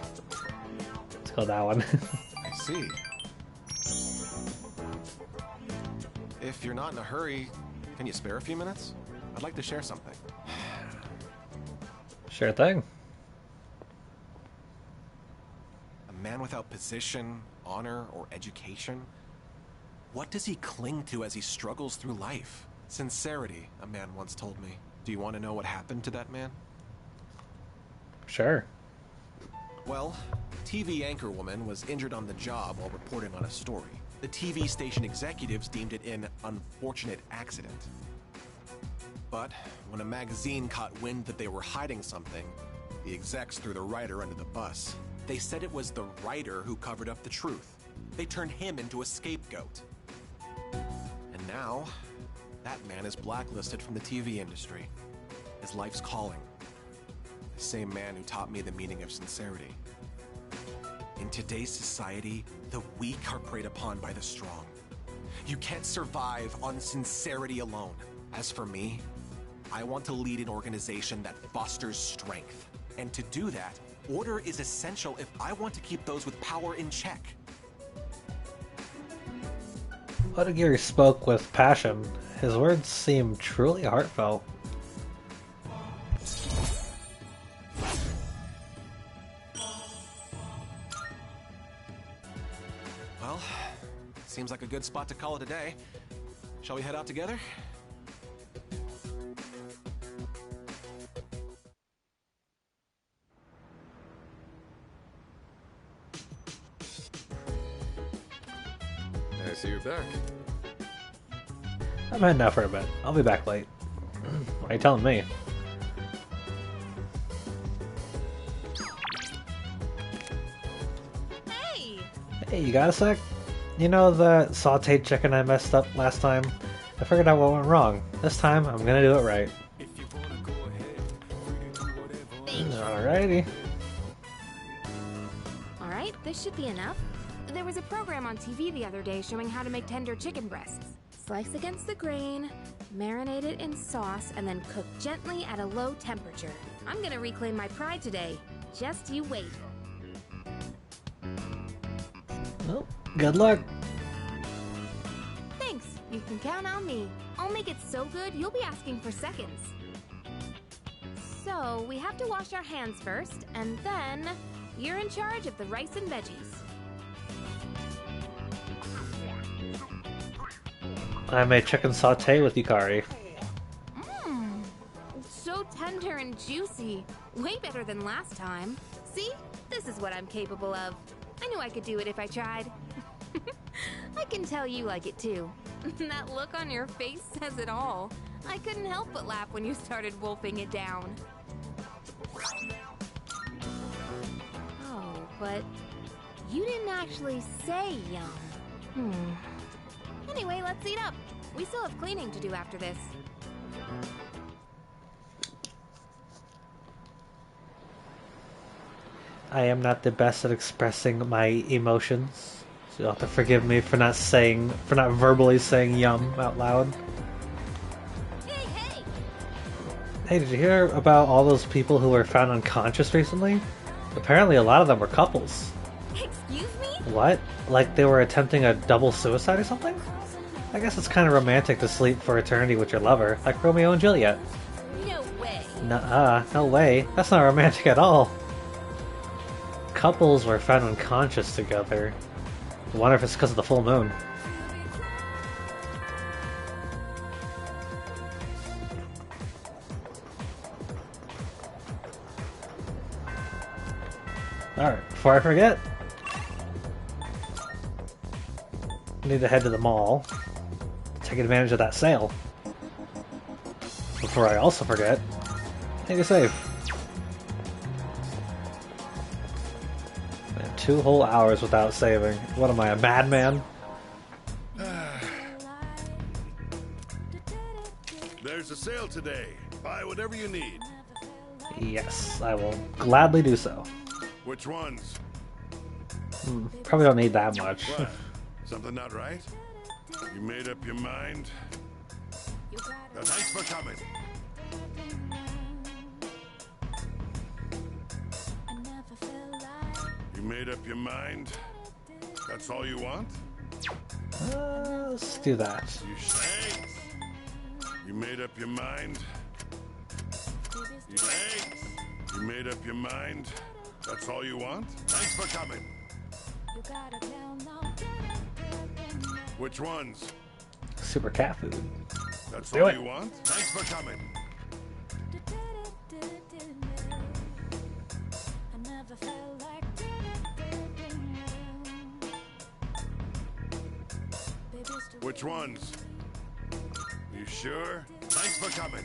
Let's go that one. I see. If you're not in a hurry, can you spare a few minutes? I'd like to share something. Sure thing. A man without position, honor, or education? What does he cling to as he struggles through life? Sincerity, a man once told me. Do you want to know what happened to that man? Sure. Well, TV anchorwoman was injured on the job while reporting on a story. The TV station executives deemed it an unfortunate accident. But when a magazine caught wind that they were hiding something, the execs threw the writer under the bus. They said it was the writer who covered up the truth. They turned him into a scapegoat. And now, that man is blacklisted from the TV industry. His life's calling. The same man who taught me the meaning of sincerity. In today's society, the weak are preyed upon by the strong. You can't survive on sincerity alone. As for me, I want to lead an organization that fosters strength. And to do that, order is essential if I want to keep those with power in check. Odagiri spoke with passion. His words seemed truly heartfelt. Well, seems like a good spot to call it a day. Shall we head out together? I see you're back. I'm heading out for a bit. I'll be back late. Why are you telling me? Hey! Hey, you got a sec? You know the sauteed chicken I messed up last time? I figured out what went wrong. This time, I'm gonna do it right. Alrighty. Alright, this should be enough. There was a program on TV the other day showing how to make tender chicken breasts. Slice against the grain, marinate it in sauce, and then cook gently at a low temperature. I'm gonna reclaim my pride today. Just you wait. Well, good luck. Thanks. You You can count on me. I'll make it so good, you'll be asking for seconds. So, we have to wash our hands first, and then you're in charge of the rice and veggies. I made chicken sauté with Yukari. Mmm, so tender and juicy. Way better than last time. See? This is what I'm capable of. I knew I could do it if I tried. I can tell you like it too. That look on your face says it all. I couldn't help but laugh when you started wolfing it down. Oh, but you didn't actually say yum. Anyway, let's eat up. We still have cleaning to do after this. I am not the best at expressing my emotions, so you'll have to forgive me for not verbally saying yum out loud. Hey, did you hear about all those people who were found unconscious recently? Apparently a lot of them were couples. Excuse me? What? Like they were attempting a double suicide or something? I guess it's kind of romantic to sleep for eternity with your lover, like Romeo and Juliet. No way. Nuh-uh, no way. That's not romantic at all. Couples were found unconscious together. I wonder if it's because of the full moon. Alright, before I forget, I need to head to the mall to take advantage of that sale. Before I also forget, take a save. 2 whole hours without saving. What am I, a madman? There's a sale today. Buy whatever you need. Yes, I will gladly do so. Which ones? Probably don't need that much. What? Something not right? You made up your mind? Thanks for coming. You made up your mind? That's all you want? Let's do that. You say? You made up your mind? You say? You made up your mind? That's all you want? Thanks for coming. Which ones? Super cat food. That's Do all it. you want? Thanks for coming. Which ones? You sure? Thanks for coming.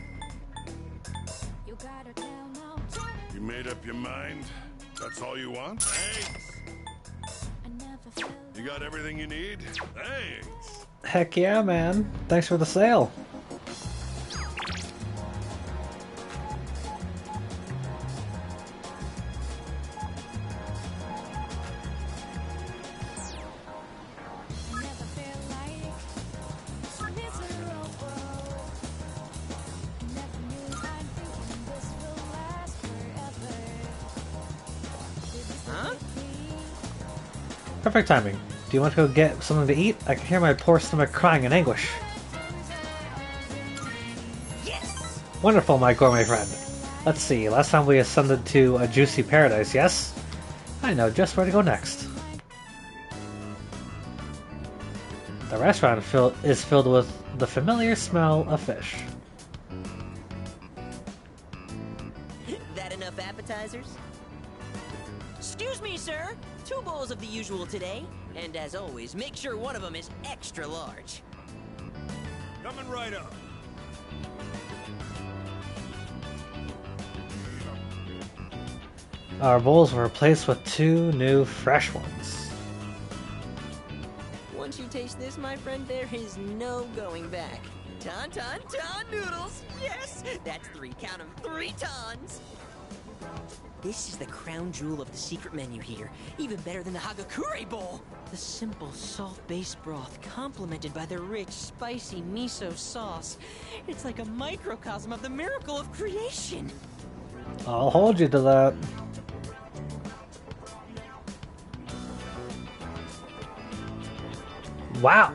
You made up your mind? That's all you want? Thanks. You got everything you need? Thanks. Heck yeah, man. Thanks for the sale. Perfect timing. Do you want to go get something to eat? I can hear my poor stomach crying in anguish. Yes! Wonderful, my gourmet friend. Let's see, last time we ascended to a juicy paradise, yes? I know just where to go next. The restaurant is filled with the familiar smell of fish. That enough appetizers? Excuse me, sir. 2 bowls of the usual today. And as always, make sure one of them is extra large. Coming right up. Our bowls were replaced with 2 new fresh ones. Once you taste this, my friend, there is no going back. Ton noodles! Yes! That's 3, count 'em, 3 tons! This is the crown jewel of the secret menu here. Even better than the Hagakure Bowl! The simple salt-based broth complemented by the rich, spicy miso sauce. It's like a microcosm of the miracle of creation! I'll hold you to that. Wow!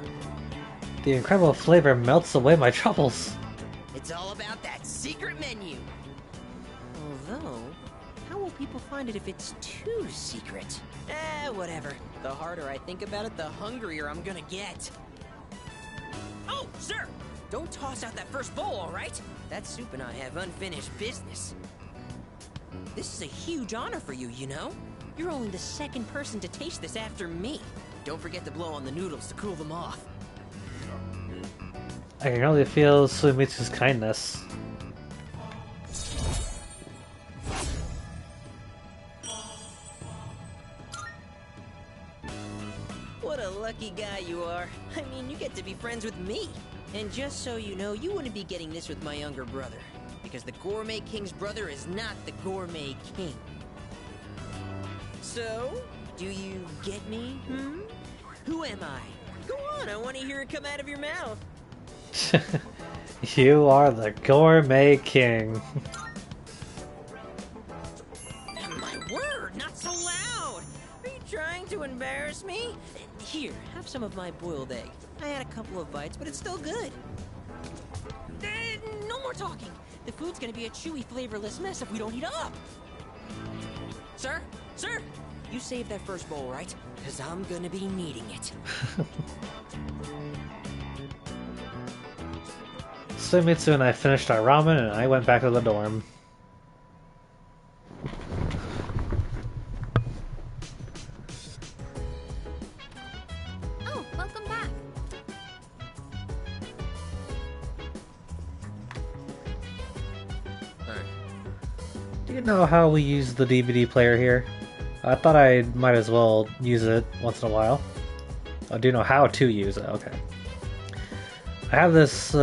The incredible flavor melts away my troubles. It's all about that secret menu. Although, how will people find it if it's too secret? Whatever. The harder I think about it, the hungrier I'm gonna get. Oh, sir! Don't toss out that first bowl, all right? That soup and I have unfinished business. This is a huge honor for you, you know? You're only the second person to taste this after me. Don't forget to blow on the noodles to cool them off. I can really feel Suimitsu's kindness. What a lucky guy you are. I mean, you get to be friends with me. And just so you know, you wouldn't be getting this with my younger brother. Because the Gourmet King's brother is not the Gourmet King. So, do you get me, Who am I? Go on, I want to hear it come out of your mouth. You are the Gourmet King. My word, not so loud! Are you trying to embarrass me? Here, have some of my boiled egg. I had a couple of bites, but it's still good. No more talking! The food's gonna be a chewy, flavorless mess if we don't heat up! Sir? Sir? You saved that first bowl, right? Because I'm gonna be needing it. Suimitsu and I finished our ramen and I went back to the dorm. Oh, welcome back. Do you know how we use the DVD player here? I thought I might as well use it once in a while. I do know how to use it, okay. I have this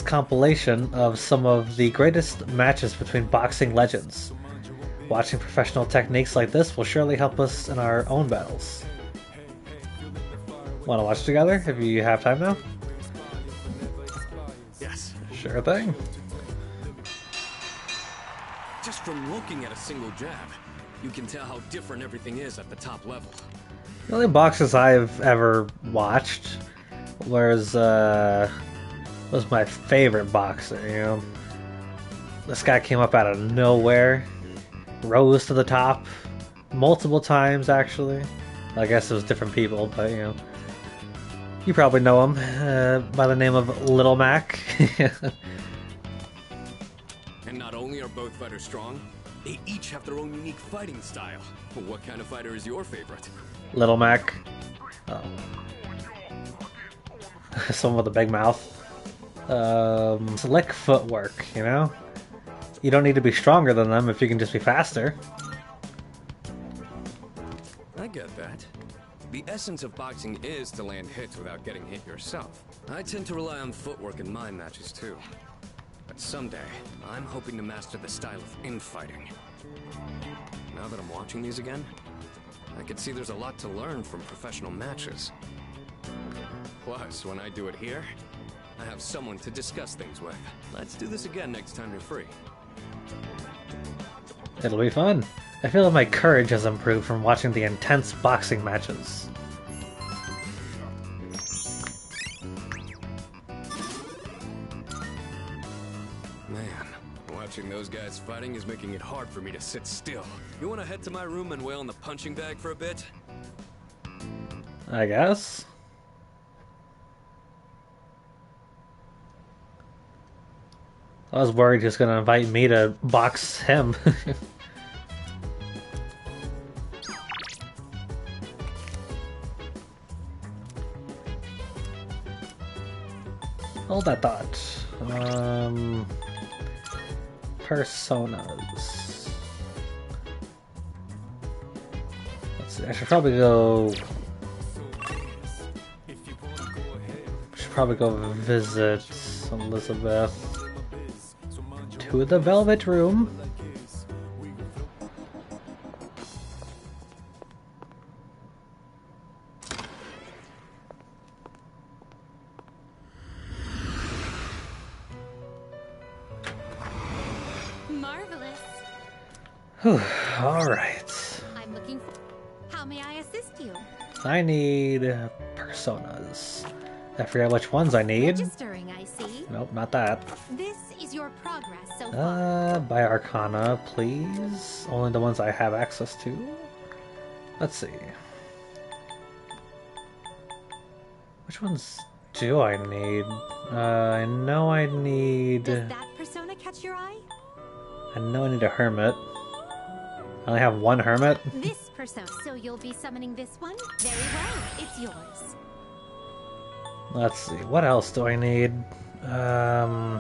compilation of some of the greatest matches between boxing legends. Watching professional techniques like this will surely help us in our own battles. Want to watch together if you have time now? Yes. Sure thing. Just from looking at a single jab, you can tell how different everything is at the top level. The only boxes I've ever watched was my favorite boxer, you know. This guy came up out of nowhere, rose to the top multiple times actually. I guess it was different people, but you know. You probably know him by the name of Little Mac. And not only are both fighters strong, they each have their own unique fighting style. What kind of fighter is your favorite? Little Mac. Oh. Someone with a big mouth. Slick footwork, you know? You don't need to be stronger than them if you can just be faster. I get that. The essence of boxing is to land hits without getting hit yourself. I tend to rely on footwork in my matches too. But someday, I'm hoping to master the style of infighting. Now that I'm watching these again, I can see there's a lot to learn from professional matches. Plus, when I do it here, I have someone to discuss things with. Let's do this again next time you're free. It'll be fun. I feel like my courage has improved from watching the intense boxing matches. Man, watching those guys fighting is making it hard for me to sit still. You want to head to my room and wail on the punching bag for a bit? I guess. I was worried he was gonna invite me to box him. Hold that thought. Personas. Let's see, I should probably go... Should probably go visit Elizabeth to the Velvet Room. Marvelous. Whew, all right. I'm looking for... How may I assist you? I need personas. I forget which ones I need. Registering, I see. Nope, not that. This is your progress so far. By Arcana, please. Only the ones I have access to. Let's see. Which ones do I need? I know I need... Does that persona catch your eye? I know I need a hermit. I only have one hermit. This persona. So you'll be summoning this one? Very well. It's yours. Let's see. What else do I need? I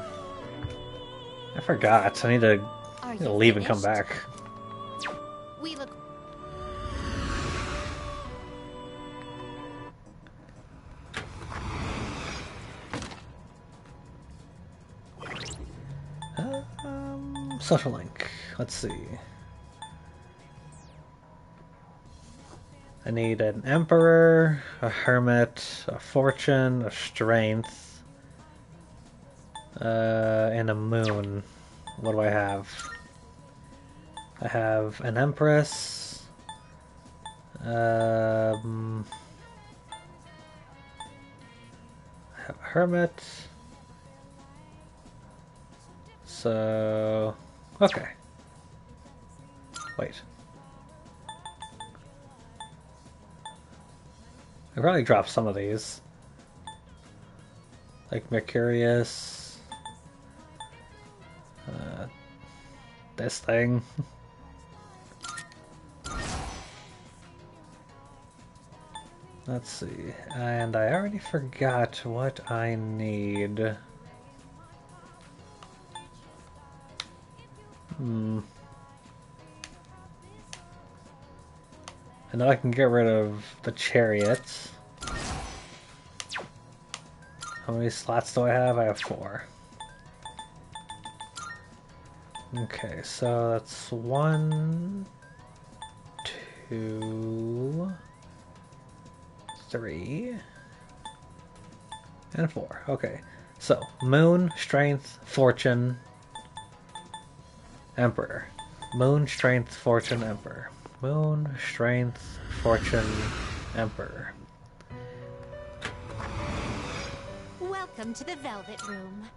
forgot. I need to leave and come back. We look. Social link. Let's see. I need an emperor, a hermit, a fortune, a strength, and a moon. What do I have? I have an empress. I have a hermit. So, okay. Wait. I probably dropped some of these. Like Mercurius. This thing. Let's see. And I already forgot what I need. I know I can get rid of the chariots. How many slots do I have? I have 4. Okay, so that's 1, 2, 3, and 4. Okay, so Moon, Strength, Fortune, Emperor. Moon, Strength, Fortune, Emperor. Moon, Strength, Fortune, Emperor. Welcome to the Velvet Room.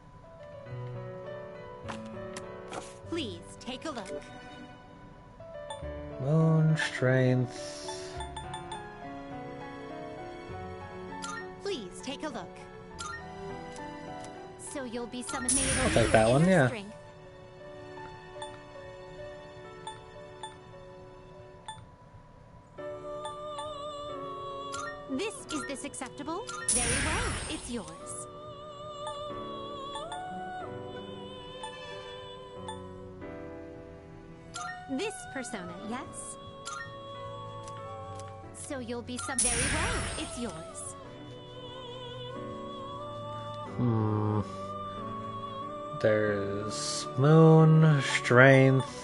Please take a look. Moon, Strength. Please take a look. So you'll be summoning. I'll take that one, yeah. Is this acceptable? Very well, it's yours. This persona, yes? So you'll be very well, it's yours. There's Moon, Strength.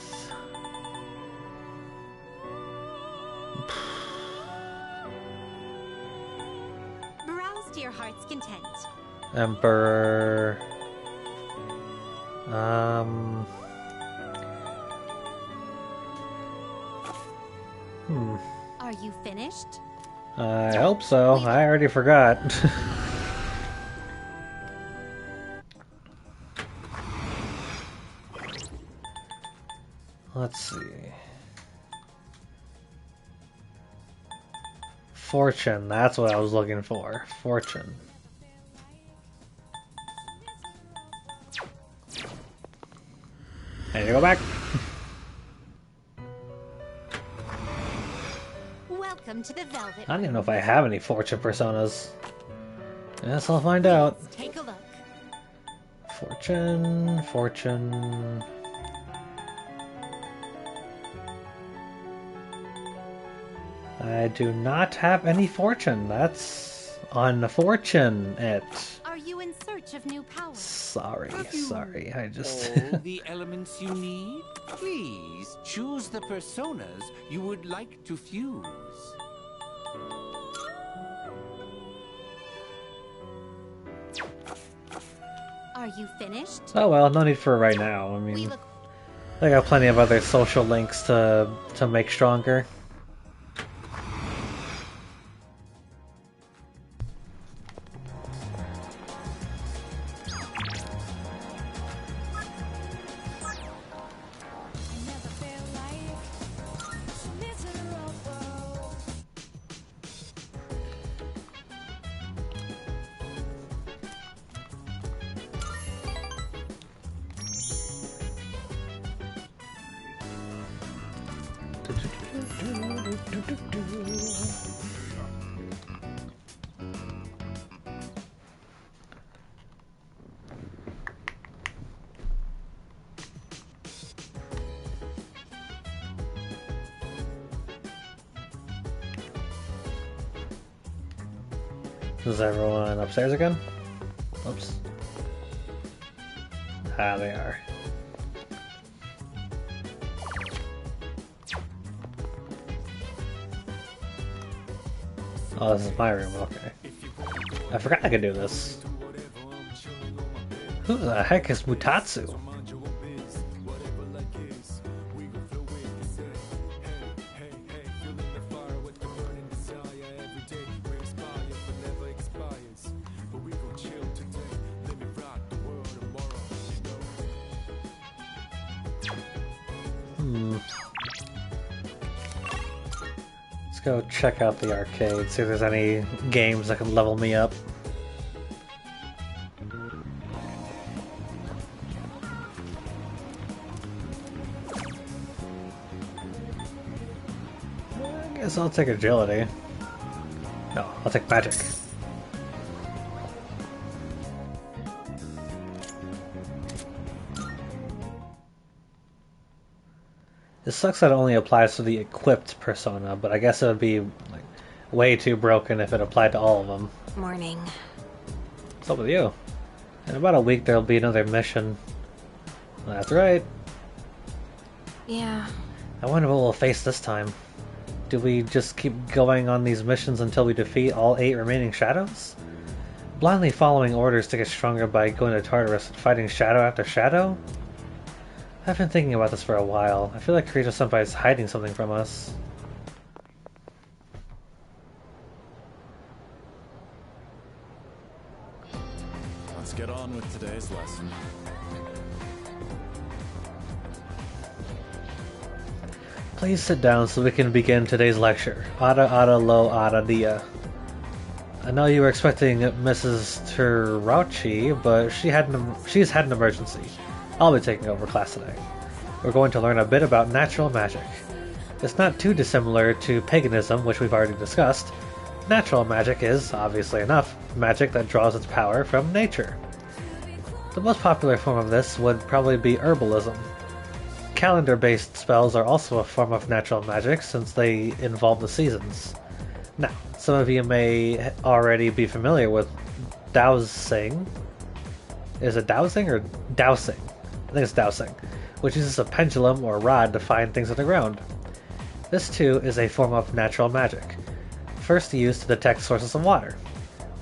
To your heart's content. Emperor. Are you finished? I hope so. I already forgot. Let's see. Fortune, that's what I was looking for. Fortune. I need to go back. Welcome to the Velvet. I don't even know if I have any fortune personas. Yes, I'll find out. Take a look. Fortune, fortune. I do not have any fortune. That's unfortunate. Are you in search of new power? Sorry. I just... all the elements you need? Please choose the personas you would like to fuse. Are you finished? Oh well, no need for it right now. I mean, I got plenty of other social links to make stronger. Is everyone upstairs again? Oops. Ah, they are. Oh, this is my room, okay. I forgot I could do this. Who the heck is Mutatsu? Let's go check out the arcade, see if there's any games that can level me up. I guess I'll take agility. No, I'll take magic. It sucks that it only applies to the equipped persona, but I guess it would be like way too broken if it applied to all of them. Morning. What's up with you? In about a week there'll be another mission. That's right. Yeah. I wonder what we'll face this time. Do we just keep going on these missions until we defeat all 8 remaining shadows? Blindly following orders to get stronger by going to Tartarus and fighting shadow after shadow? I've been thinking about this for a while. I feel like Kirito Senpai is hiding something from us. Let's get on with today's lesson. Please sit down so we can begin today's lecture. Ada ada lo ada dia. I know you were expecting Mrs. Terauchi, but she's had an emergency. I'll be taking over class today. We're going to learn a bit about natural magic. It's not too dissimilar to paganism, which we've already discussed. Natural magic is, obviously enough, magic that draws its power from nature. The most popular form of this would probably be herbalism. Calendar-based spells are also a form of natural magic since they involve the seasons. Now, some of you may already be familiar with dowsing. Is it dowsing or dowsing? I think it's dowsing, which uses a pendulum or rod to find things on the ground. This too is a form of natural magic, first used to detect sources of water.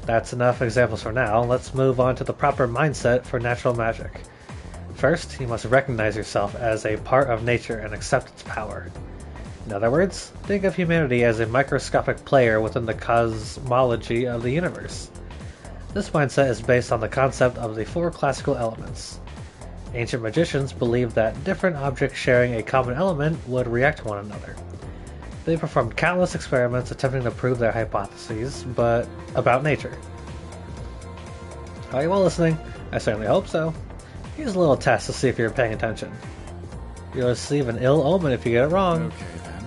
That's enough examples for now. Let's move on to the proper mindset for natural magic. First, you must recognize yourself as a part of nature and accept its power. In other words, think of humanity as a microscopic player within the cosmology of the universe. This mindset is based on the concept of the 4 classical elements. Ancient magicians believed that different objects sharing a common element would react to one another. They performed countless experiments attempting to prove their hypotheses, but about nature. Are you all listening? I certainly hope so. Here's a little test to see if you're paying attention. You'll receive an ill omen if you get it wrong. Okay then.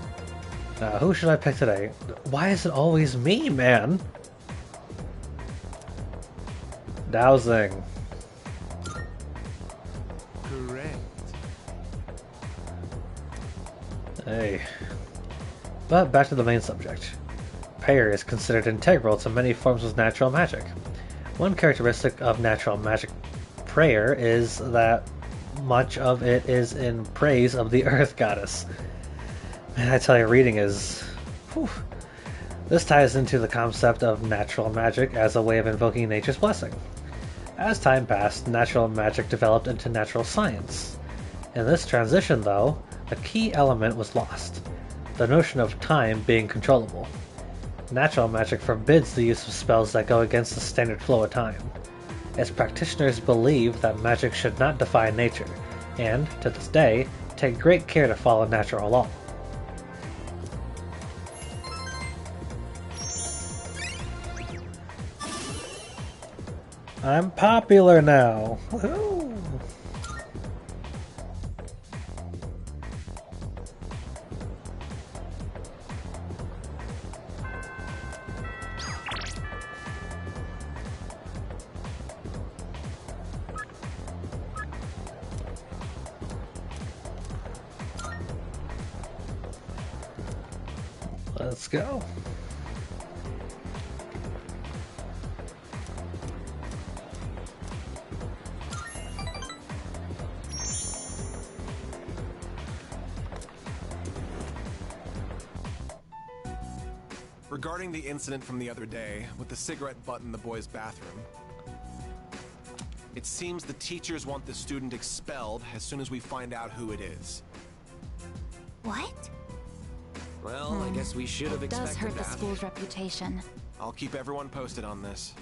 Now, who should I pick today? Why is it always me, man? Dowsing. Correct. Hey. But back to the main subject. Prayer is considered integral to many forms of natural magic. One characteristic of natural magic prayer is that much of it is in praise of the earth goddess. Man, I tell you, reading is... Whew. This ties into the concept of natural magic as a way of invoking nature's blessing. As time passed, natural magic developed into natural science. In this transition, though, a key element was lost: the notion of time being controllable. Natural magic forbids the use of spells that go against the standard flow of time. Its practitioners believe that magic should not defy nature, and, to this day, take great care to follow natural law. I'm popular now! Woohoo! Let's go. Regarding the incident from the other day with the cigarette butt in the boys' bathroom, it seems the teachers want the student expelled as soon as we find out who it is. What? Well, I guess we should have It does expected hurt the that. school's reputation. I'll keep everyone posted on this.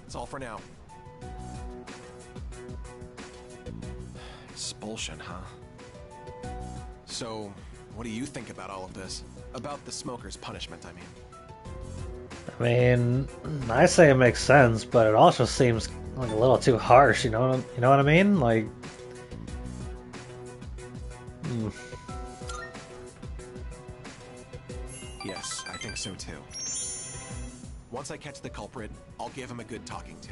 That's all for now. Expulsion, huh? So, what do you think about all of this? About the smoker's punishment, I mean. I mean, I say it makes sense, but it also seems like a little too harsh. You know what I mean? Like, Yes, I think so too. Once I catch the culprit, I'll give him a good talking to.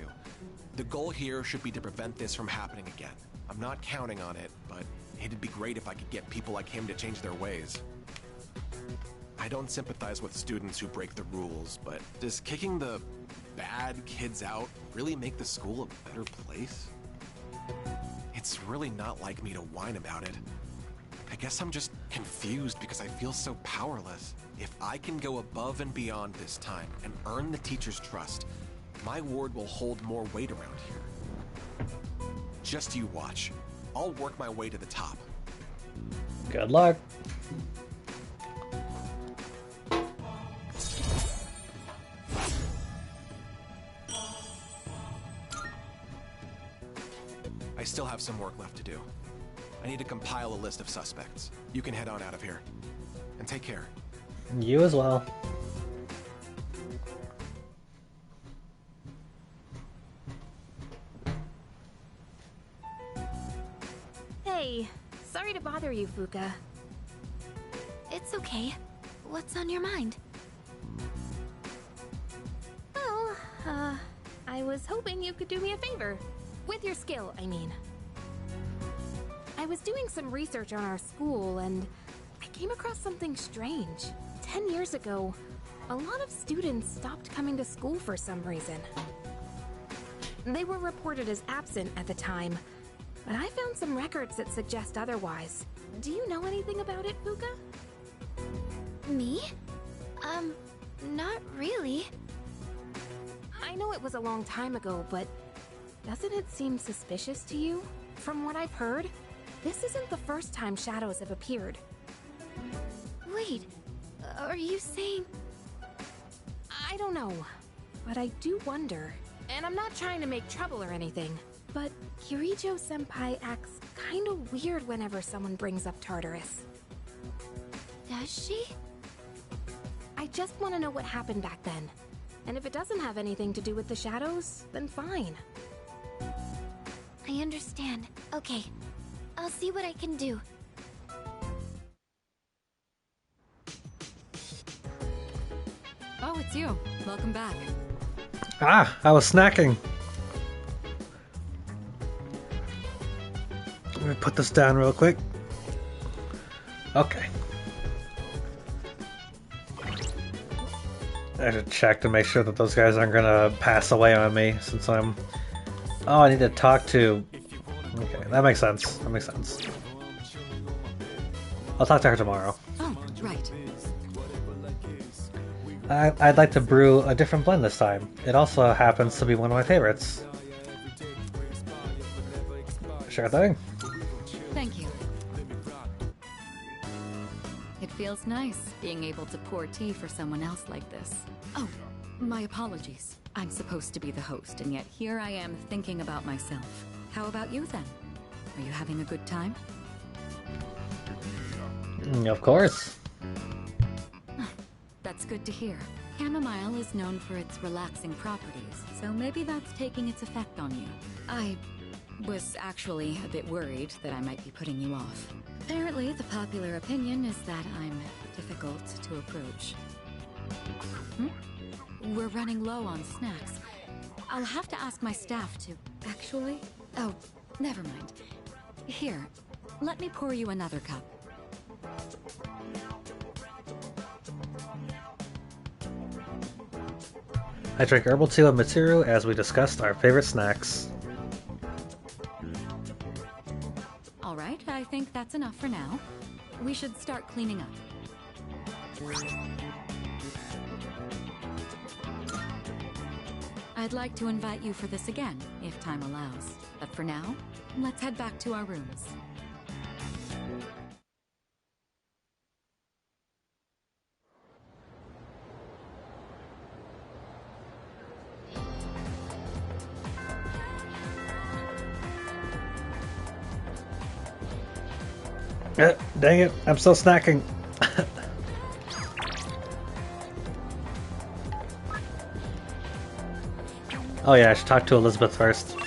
The goal here should be to prevent this from happening again. I'm not counting on it, but it'd be great if I could get people like him to change their ways. I don't sympathize with students who break the rules, but does kicking the bad kids out really make the school a better place? It's really not like me to whine about it. I guess I'm just confused because I feel so powerless. If I can go above and beyond this time and earn the teacher's trust, my ward will hold more weight around here. Just you watch. I'll work my way to the top. good luck. I still have some work left to do. I need to compile a list of suspects. You can head on out of here. And take care. You as well. Hey, sorry to bother you, Fuka. It's okay. What's on your mind? Well, I was hoping you could do me a favor. With your skill, I mean. I was doing some research on our school, and I came across something strange. 10 years ago, a lot of students stopped coming to school for some reason. They were reported as absent at the time, but I found some records that suggest otherwise. Do you know anything about it, Fuka? Me? Not really. I know it was a long time ago, but doesn't it seem suspicious to you? From what I've heard, this isn't the first time shadows have appeared. Wait, are you saying... I don't know, but I do wonder. And I'm not trying to make trouble or anything, but Kirijo-senpai acts kinda weird whenever someone brings up Tartarus. Does she? I just want to know what happened back then. And if it doesn't have anything to do with the shadows, then fine. I understand. Okay, I'll see what I can do. Oh, it's you. Welcome back. Ah, I was snacking. Let me put this down real quick. Okay. I should check to make sure that those guys aren't gonna pass away on me since I'm... Oh, I need to talk to... Okay, that makes sense. That makes sense. I'll talk to her tomorrow. Oh, right. I'd like to brew a different blend this time. It also happens to be one of my favorites. Sure thing. Thank you. It feels nice being able to pour tea for someone else like this. Oh, my apologies. I'm supposed to be the host, and yet here I am thinking about myself. How about you then? Are you having a good time? Of course. That's good to hear. Chamomile is known for its relaxing properties, so maybe that's taking its effect on you. I was actually a bit worried that I might be putting you off. Apparently, the popular opinion is that I'm difficult to approach. We're running low on snacks. I'll have to ask my staff to... Actually? Oh, never mind. Here, let me pour you another cup. I drank herbal tea with Mitsuru as we discussed our favorite snacks. Alright, I think that's enough for now. We should start cleaning up. I'd like to invite you for this again, if time allows. But for now, let's head back to our rooms. Dang it, I'm still snacking. Oh yeah, I should talk to Elizabeth first.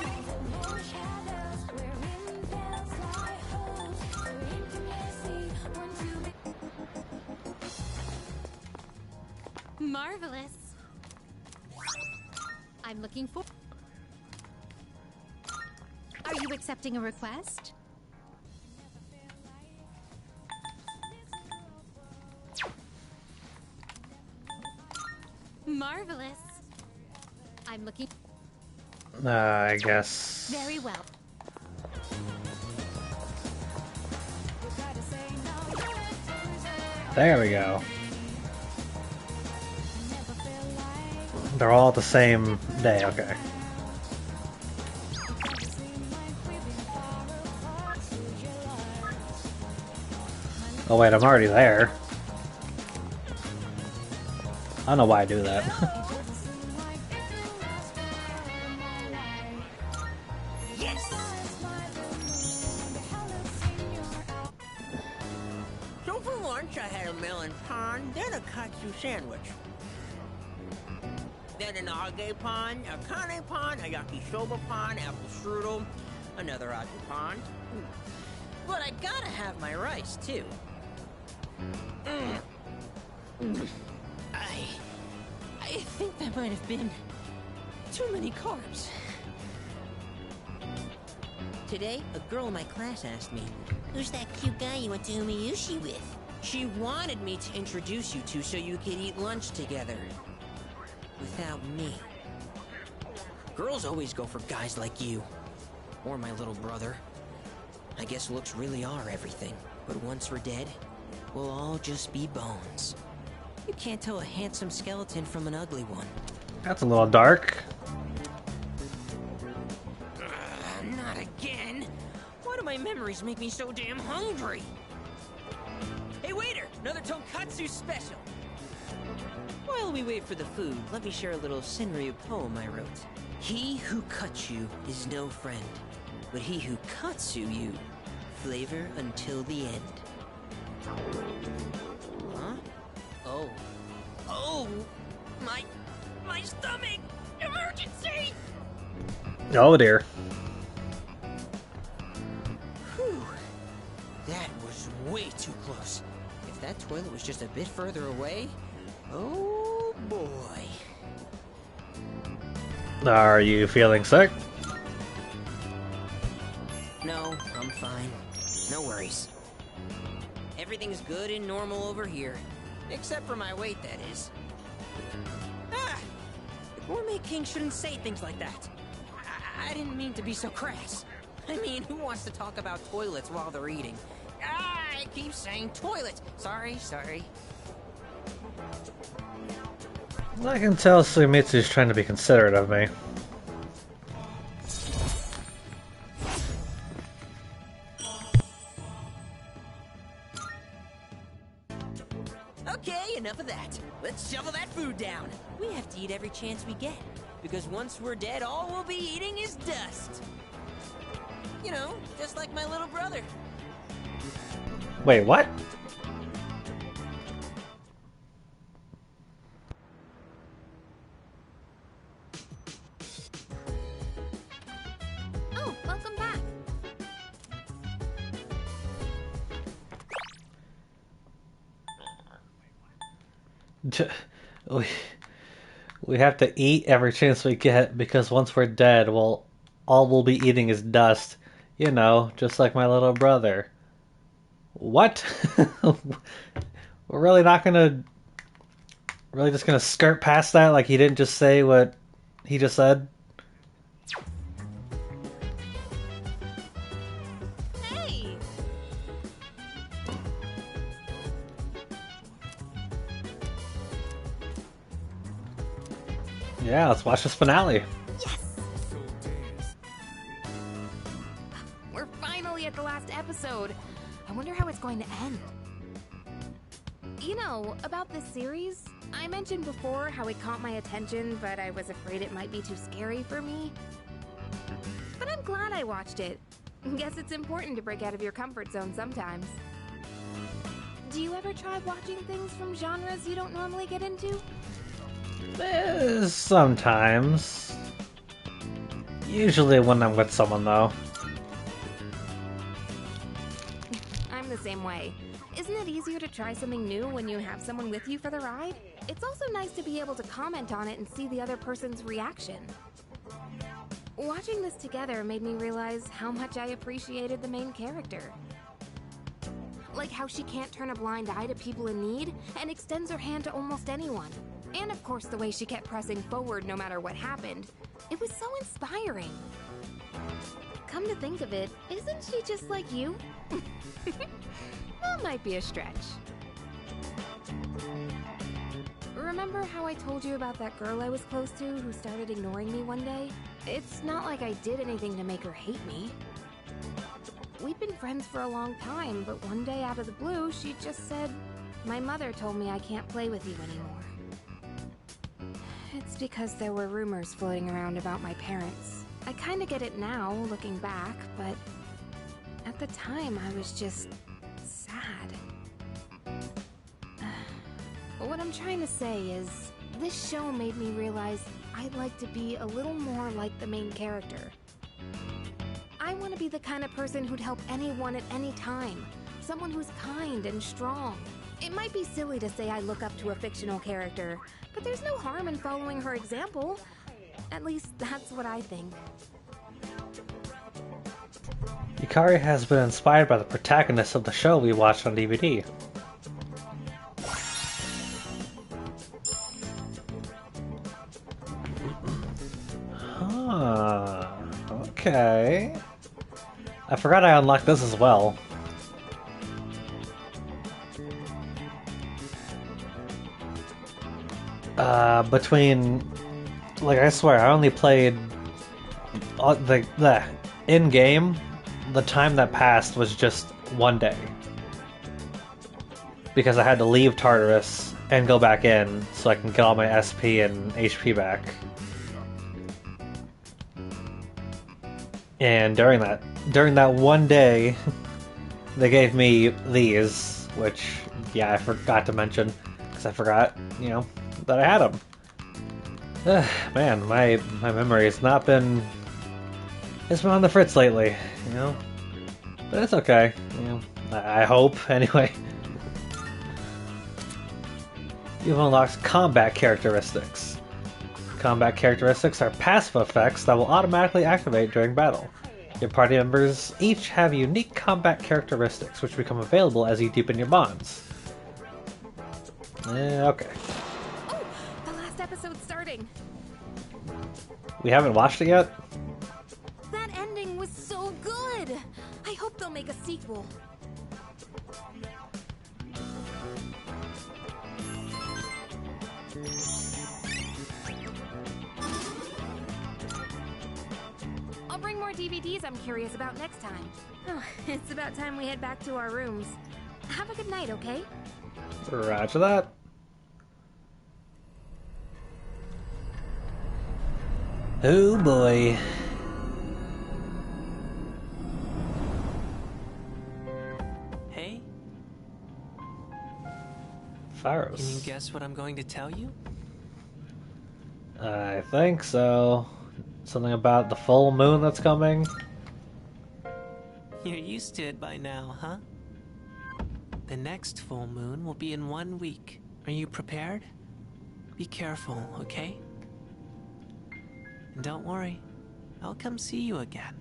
Marvelous. I'm looking for... Are you accepting a request? Marvelous. I'm looking... I guess. Very well. There we go. They're all the same day, okay. Oh wait, I'm already there. I don't know why I do that. So for lunch, I had a melon pan, then a katsu sandwich. Then an age pan, a kane pan, a yakisoba pan, apple strudel, another age pan. But I gotta have my rice, too. I think that might have been too many carbs. Today, a girl in my class asked me, "Who's that cute guy you went to Umiyushi with?" She wanted me to introduce you to so you could eat lunch together. Without me. Girls always go for guys like you. Or my little brother. I guess looks really are everything. But once we're dead, we'll all just be bones. You can't tell a handsome skeleton from an ugly one. That's a little dark. Not again! Why do my memories make me so damn hungry? Hey waiter! Another tonkatsu special! While we wait for the food, let me share a little Senryu poem I wrote. He who cuts you is no friend, but he who katsu you, flavor until the end. Huh? Oh. Oh! My stomach! Emergency! Oh dear. Whew. That was way too close. If that toilet was just a bit further away... Oh boy. Are you feeling sick? No, I'm fine. No worries. Everything's good and normal over here. Except for my weight, that is. Ah! The Gourmet King shouldn't say things like that. I didn't mean to be so crass. I mean, who wants to talk about toilets while they're eating? I keep saying toilets. Sorry. I can tell Suimitsu's trying to be considerate of me. Okay, enough of that. Let's shovel that food down. We have to eat every chance we get. Because once we're dead, all we'll be eating is dust. You know, just like my little brother. Wait, what? Oh, welcome back. We have to eat every chance we get because once we're dead, well, all we'll be eating is dust. You know, just like my little brother. What? We're really not gonna... Really just gonna skirt past that like he didn't just say what he just said? Hey! Yeah, let's watch this finale. We're finally at the last episode. I wonder how it's going to end. You know, about this series, I mentioned before how it caught my attention, but I was afraid it might be too scary for me. But I'm glad I watched it. Guess it's important to break out of your comfort zone sometimes. Do you ever try watching things from genres you don't normally get into? Sometimes. Usually when I'm with someone, though. I'm the same way. Isn't it easier to try something new when you have someone with you for the ride? It's also nice to be able to comment on it and see the other person's reaction. Watching this together made me realize how much I appreciated the main character. Like how she can't turn a blind eye to people in need and extends her hand to almost anyone. And of course the way she kept pressing forward no matter what happened. It was so inspiring. Come to think of it, isn't she just like you? That might be a stretch. Remember how I told you about that girl I was close to who started ignoring me one day? It's not like I did anything to make her hate me. We'd been friends for a long time, but one day out of the blue, she just said, "My mother told me I can't play with you anymore." It's because there were rumors floating around about my parents. I kinda get it now, looking back, but at the time I was just sad. What I'm trying to say is, this show made me realize I'd like to be a little more like the main character. I want to be the kind of person who'd help anyone at any time. Someone who's kind and strong. It might be silly to say I look up to a fictional character, but there's no harm in following her example. At least that's what I think. Yukari has been inspired by the protagonist of the show we watched on DVD. Huh. Okay. I forgot I unlocked this as well. Between... Like, I swear, I only played... the in-game, the time that passed was just one day. Because I had to leave Tartarus and go back in so I can get all my SP and HP back. And during that one day, they gave me these, which, yeah, I forgot to mention, because I forgot, you know, that I had them. Man, my memory has not been... It's been on the fritz lately, you know? But it's okay, you know, I hope, anyway. You've unlocked combat characteristics. Combat characteristics are passive effects that will automatically activate during battle. Your party members each have unique combat characteristics which become available as you deepen your bonds. Okay. Oh, the last episode's starting. We haven't watched it yet? That ending was so good. I hope they'll make a sequel. I'll bring more DVDs I'm curious about next time. Oh, it's about time we head back to our rooms. Have a good night, okay? Roger that. Oh boy. Hey? Pharos. Can you guess what I'm going to tell you? I think so. Something about the full moon that's coming? You're used to it by now, huh? The next full moon will be in 1 week. Are you prepared? Be careful, okay? And don't worry, I'll come see you again.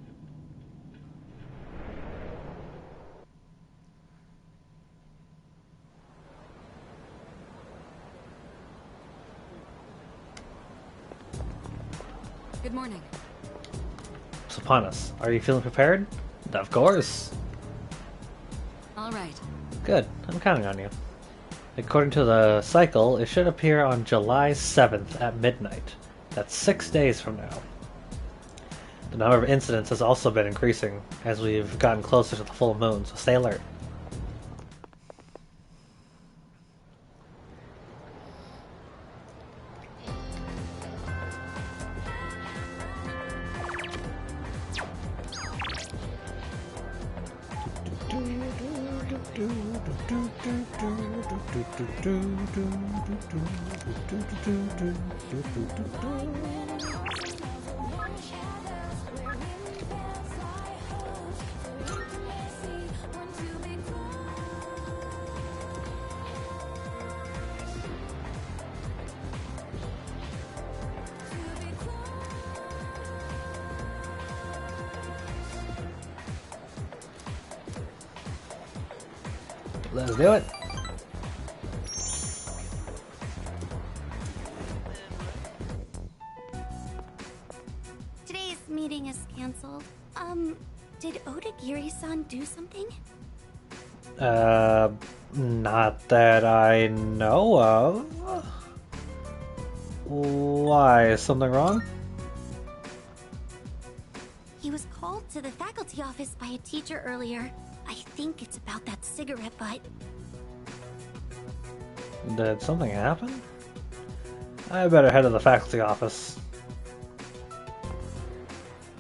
Good morning. It's upon us. Are you feeling prepared? Of course. All right. Good. I'm counting on you. According to the cycle, it should appear on July 7th at midnight. That's 6 days from now. The number of incidents has also been increasing as we've gotten closer to the full moon, so stay alert. Let's do it. Today's meeting is canceled. Did Odagiri-san do something? Not that I know of. Why? Is something wrong? He was called to the faculty office by a teacher earlier. I think it's about that cigarette butt. Did something happen? I better head to the faculty office.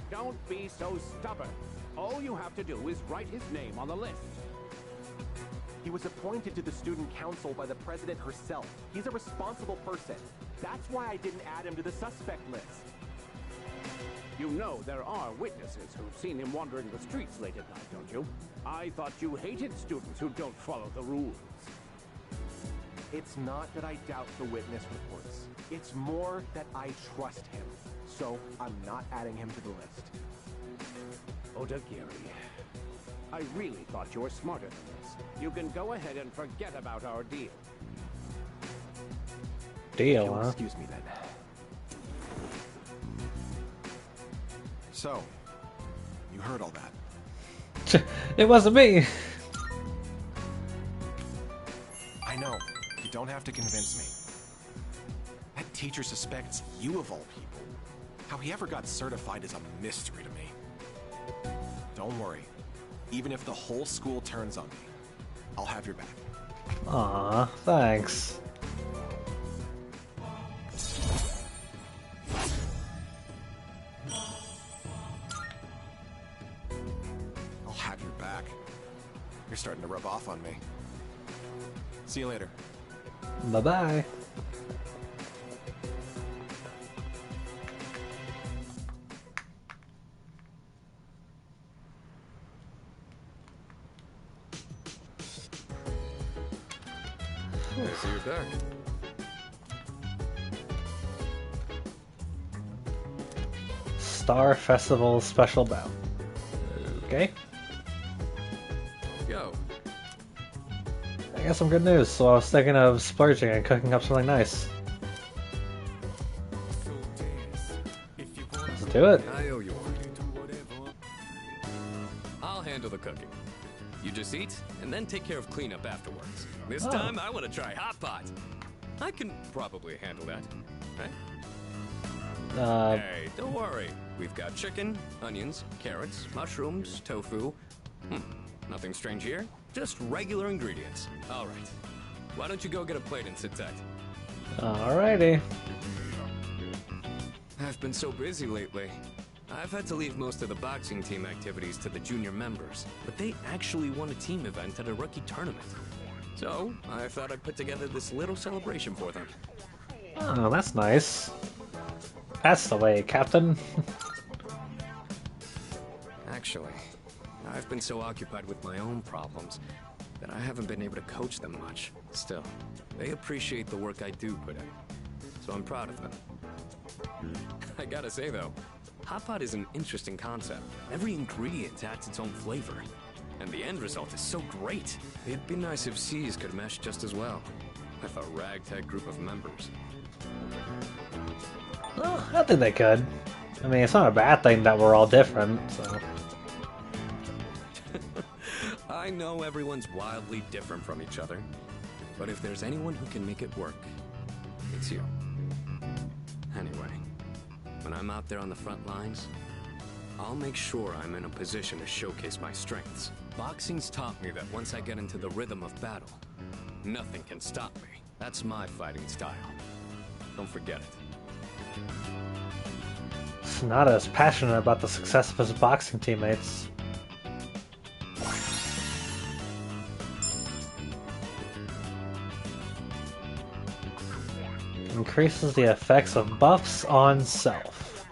Don't be so stubborn. All you have to do is write his name on the list. He was appointed to the student council by the president herself. He's a responsible person. That's why I didn't add him to the suspect list. You know there are witnesses who've seen him wandering the streets late at night, don't you? I thought you hated students who don't follow the rules. It's not that I doubt the witness reports. It's more that I trust him. So I'm not adding him to the list. Odagiri, I really thought you were smarter than this. You can go ahead and forget about our deal. Deal, You'll huh? excuse me then. So, you heard all that. It wasn't me. I know. You don't have to convince me. That teacher suspects you of all people. How he ever got certified is a mystery to me. Don't worry. Even if the whole school turns on me, I'll have your back. Aw, thanks. I'll have your back. You're starting to rub off on me. See you later. Bye-bye. I see you're back. Star Festival special bout. Okay. Yo. I got some good news, so I was thinking of splurging and cooking up something nice. Let's do it. I owe you one. I'll handle the cooking. You just eat, and then take care of cleanup afterwards. This time, I want to try hot pot. I can probably handle that, right? Hey, don't worry. We've got chicken, onions, carrots, mushrooms, tofu. Nothing strange here. Just regular ingredients. All right. Why don't you go get a plate and sit tight? Alrighty. I've been so busy lately. I've had to leave most of the boxing team activities to the junior members, but they actually won a team event at a rookie tournament. So, I thought I'd put together this little celebration for them. Oh, that's nice. That's the way, Captain. Actually, I've been so occupied with my own problems that I haven't been able to coach them much. Still, they appreciate the work I do put in, so I'm proud of them. I gotta say though, hot pot is an interesting concept. Every ingredient adds its own flavor, and the end result is so great. It'd be nice if C's could mesh just as well, with a ragtag group of members. Oh, I think they could. I mean, it's not a bad thing that we're all different, so... I know everyone's wildly different from each other, but if there's anyone who can make it work, it's you. Anyway, when I'm out there on the front lines, I'll make sure I'm in a position to showcase my strengths. Boxing's taught me that once I get into the rhythm of battle, nothing can stop me. That's my fighting style. Don't forget it. He's not as passionate about the success of his boxing teammates. Increases the effects of buffs on self.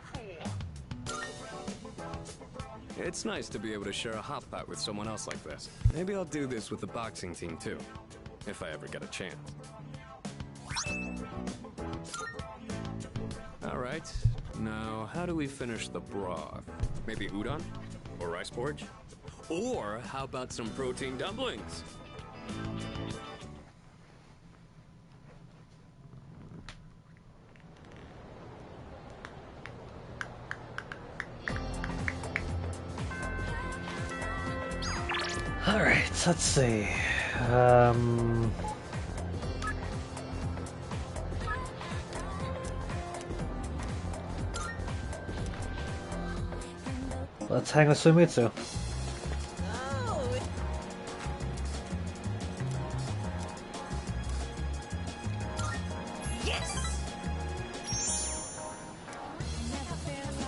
It's nice to be able to share a hot pot with someone else like this. Maybe I'll do this with the boxing team too, if I ever get a chance. Alright, now how do we finish the broth? Maybe udon? Or rice porridge? Or how about some protein dumplings? Alright, let's see. Let's hang with Sumitsu.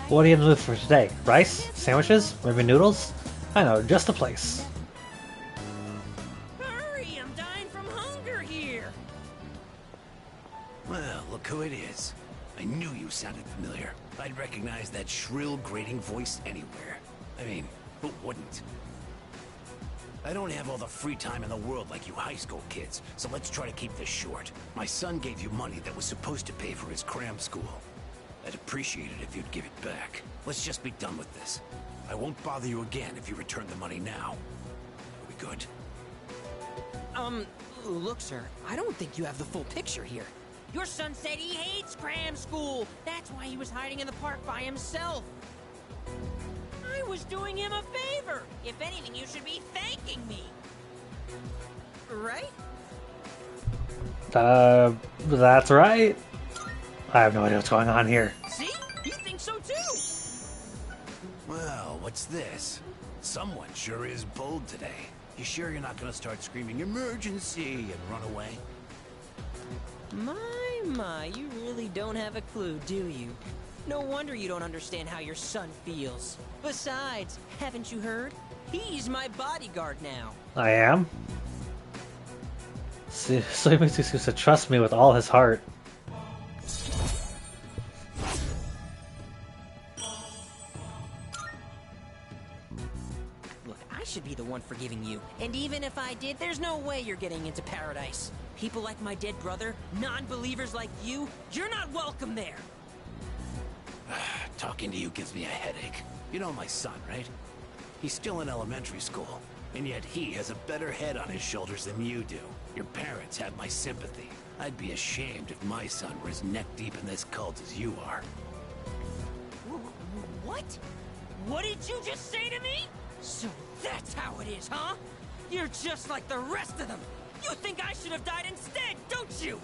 What are you gonna do for today? Rice? Sandwiches? Maybe noodles? I know, just the place. Hurry, I'm dying from hunger here. Well, look who it is. I knew you sounded familiar. I'd recognize that shrill, grating voice anywhere. I mean, who wouldn't? I don't have all the free time in the world like you high school kids, so let's try to keep this short. My son gave you money that was supposed to pay for his cram school. I'd appreciate it if you'd give it back. Let's just be done with this. I won't bother you again if you return the money now. Are we good? Look, sir, I don't think you have the full picture here. Your son said he hates cram school. That's why he was hiding in the park by himself. I was doing him a favor. If anything, you should be thanking me. Right? That's right. I have no idea what's going on here. See? He thinks so too. Well, what's this? Someone sure is bold today. You sure you're not gonna start screaming emergency and run away? My, you really don't have a clue, do you? No wonder you don't understand how your son feels. Besides, haven't you heard? He's my bodyguard now. I am? Sumitsu seems to trust me with all his heart. Look, I should be the one forgiving you. And even if I did, there's no way you're getting into paradise. People like my dead brother, non-believers like you, you're not welcome there. Talking to you gives me a headache. You know my son, right? He's still in elementary school, and yet he has a better head on his shoulders than you do. Your parents have my sympathy. I'd be ashamed if my son were as neck-deep in this cult as you are. What? What did you just say to me? So that's how it is, huh? You're just like the rest of them. You think I should have died instead, don't you?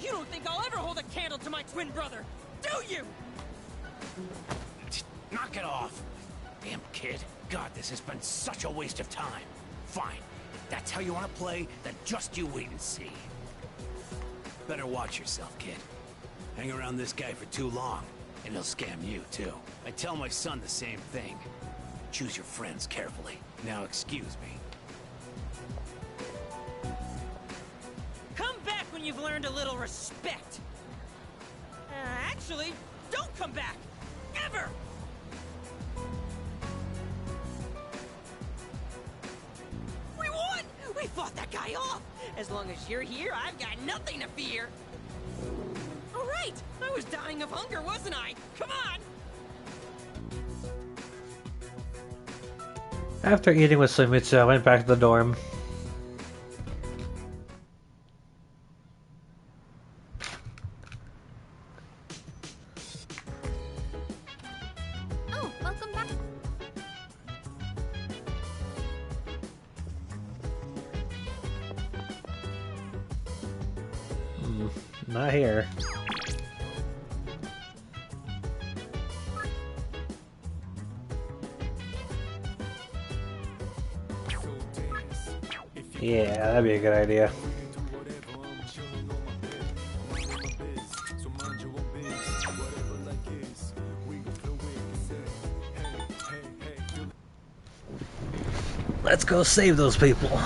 You don't think I'll ever hold a candle to my twin brother, do you? Knock it off! Damn kid. God, this has been such a waste of time. Fine. If that's how you want to play, then just you wait and see. Better watch yourself, kid. Hang around this guy for too long, and he'll scam you, too. I tell my son the same thing. Choose your friends carefully. Now excuse me. Come back when you've learned a little respect. Actually, don't come back! Ever! We won! We fought that guy off! As long as you're here, I've got nothing to fear! Alright! I was dying of hunger, wasn't I? Come on! After eating with Sumitsu, I went back to the dorm. not here. Yeah, that'd be a good idea. Let's go save those people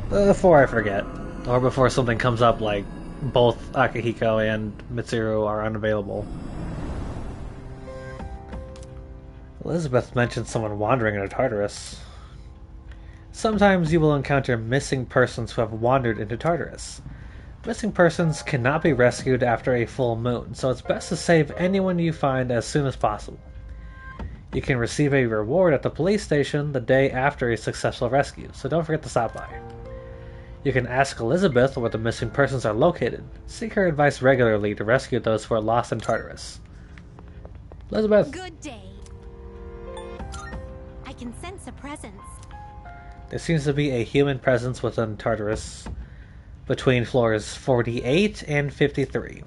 before I forget, or before something comes up like both Akihiko and Mitsuru are unavailable. Elizabeth mentioned someone wandering into Tartarus. Sometimes you will encounter missing persons who have wandered into Tartarus. Missing persons cannot be rescued after a full moon, so it's best to save anyone you find as soon as possible. You can receive a reward at the police station the day after a successful rescue, so don't forget to stop by. You can ask Elizabeth where the missing persons are located. Seek her advice regularly to rescue those who are lost in Tartarus. Elizabeth! Good day. I can sense a presence. There seems to be a human presence within Tartarus between floors 48 and 53.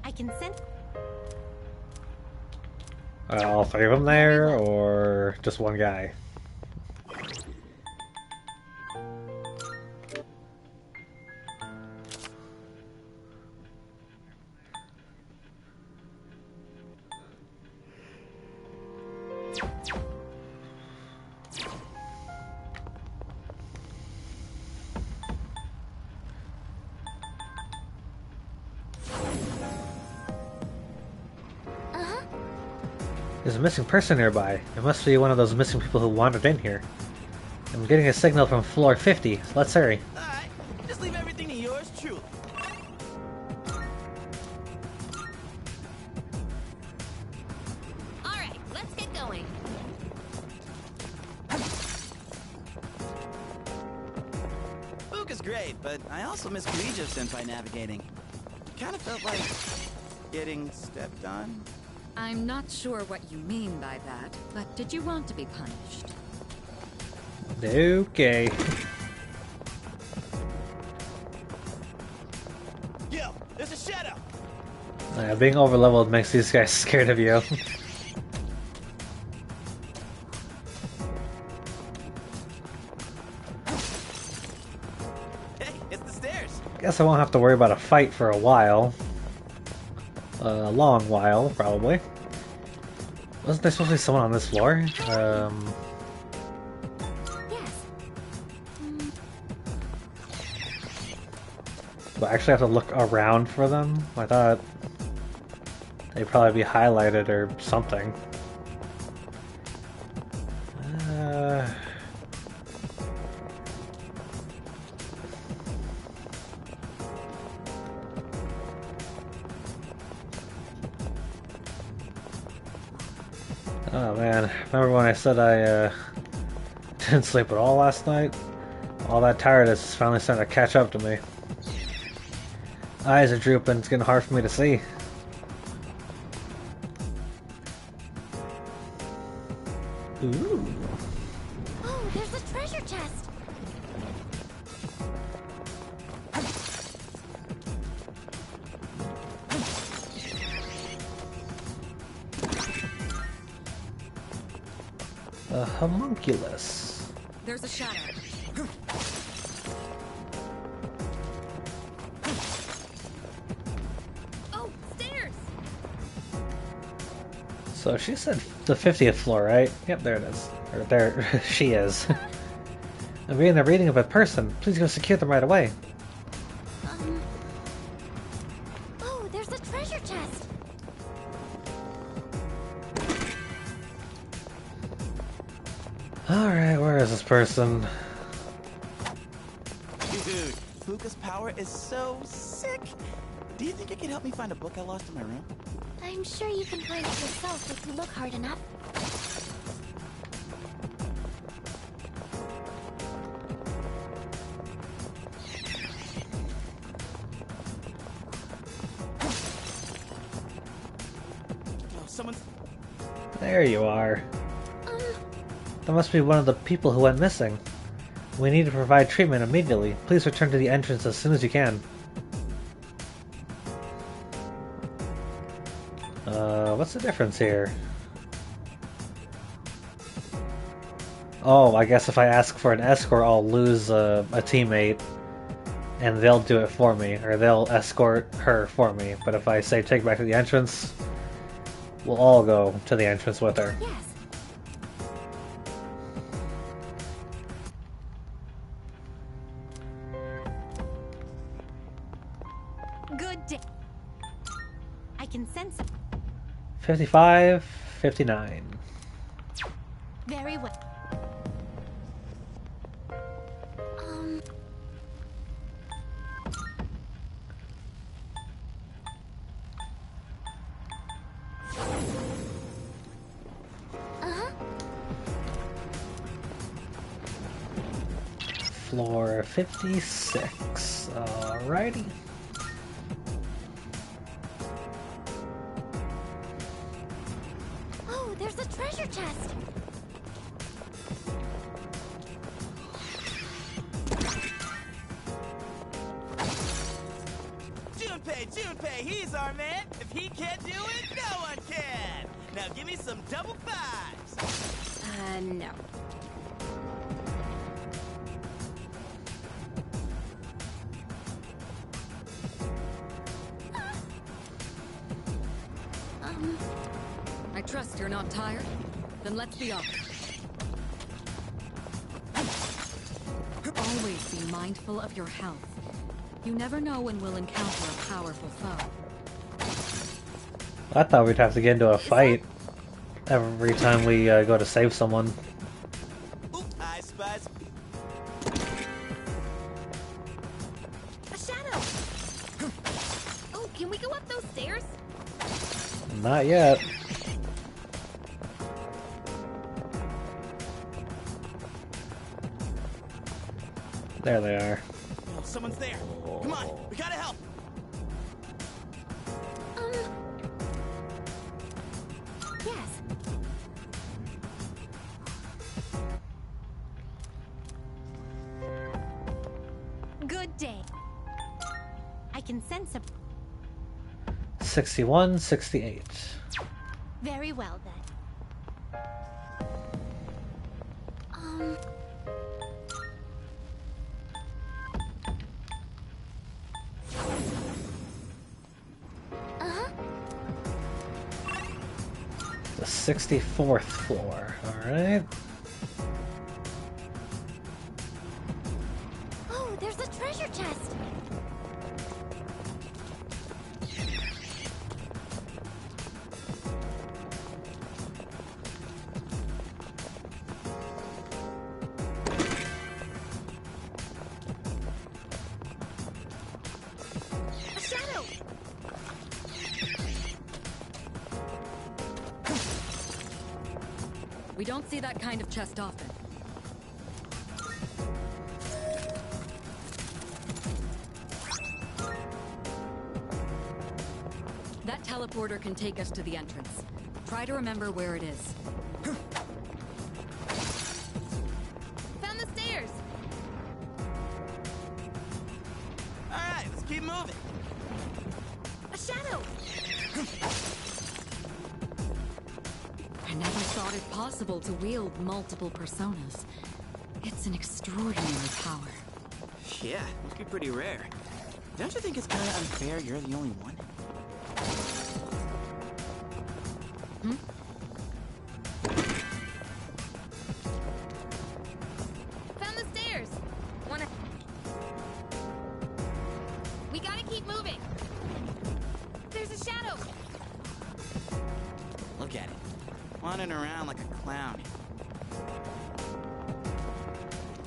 I can sense... Are all three of them there, or just one guy? There's a missing person nearby. It must be one of those missing people who wandered in here. I'm getting a signal from floor 50. So let's hurry. Alright, just leave everything to yours truly. Alright, let's get going. Book is great, but I also miss Grijo Senpai navigating. Kind of felt like getting stepped on. I'm not sure what you mean by that, but did you want to be punished? Okay. Yo, there's a shadow! Being overleveled makes these guys scared of you. Hey, it's the stairs! Guess I won't have to worry about a fight for a while. A long while, probably. Wasn't there supposed to be someone on this floor? Do I actually have to look around for them? I thought they'd probably be highlighted or something. Oh man, remember when I said I didn't sleep at all last night? All that tiredness is finally starting to catch up to me. Eyes are drooping, it's getting hard for me to see. Ooh. Oh, there's a treasure chest! A homunculus. There's a shadow. Oh, stairs! So she said the 50th floor, right? Yep, there it is. Or there she is. I'm reading the reading of a person. Please go secure them right away. Oh, there's a treasure chest! Alright, where is this person? Dude, Fuka's power is so sick! Do you think you could help me find a book I lost in my room? I'm sure you can find it yourself if you look hard enough. Oh, someone's... There you are. That must be one of the people who went missing. We need to provide treatment immediately. Please return to the entrance as soon as you can. What's the difference here? Oh, I guess if I ask for an escort, I'll lose a teammate, and they'll do it for me, or they'll escort her for me. But if I say take back to the entrance, we'll all go to the entrance with her. Yes. Good day. I can sense it. 55, 59. Very well. Floor 56. Alrighty. Oh, there's a treasure chest. Junpei, he's our man. If he can't do it, no one can. Now give me some double fives. No. I trust you're not tired? Then let's be off. Always be mindful of your health. You never know when we'll encounter a powerful foe. I thought we'd have to get into a fight every time we go to save someone. I spies. A shadow! Oh, can we go up those stairs? Not yet. There they are. Oh, someone's there. Come on, we gotta help. Yes. Good day. I can sense a... 61, 68. Very well then. The 64th floor. Alright. Oh, there's a treasure chest. A shadow! We don't see that kind of chest often. That teleporter can take us to the entrance. Try to remember where it is. Found the stairs! Alright, let's keep moving. A shadow! I never thought it possible to wield multiple personas. It's an extraordinary power. Yeah, must be pretty rare. Don't you think it's kind of unfair you're the only one? Found the stairs! Wanna... We gotta keep moving! There's a shadow! Look at it. Wandering around like a clown.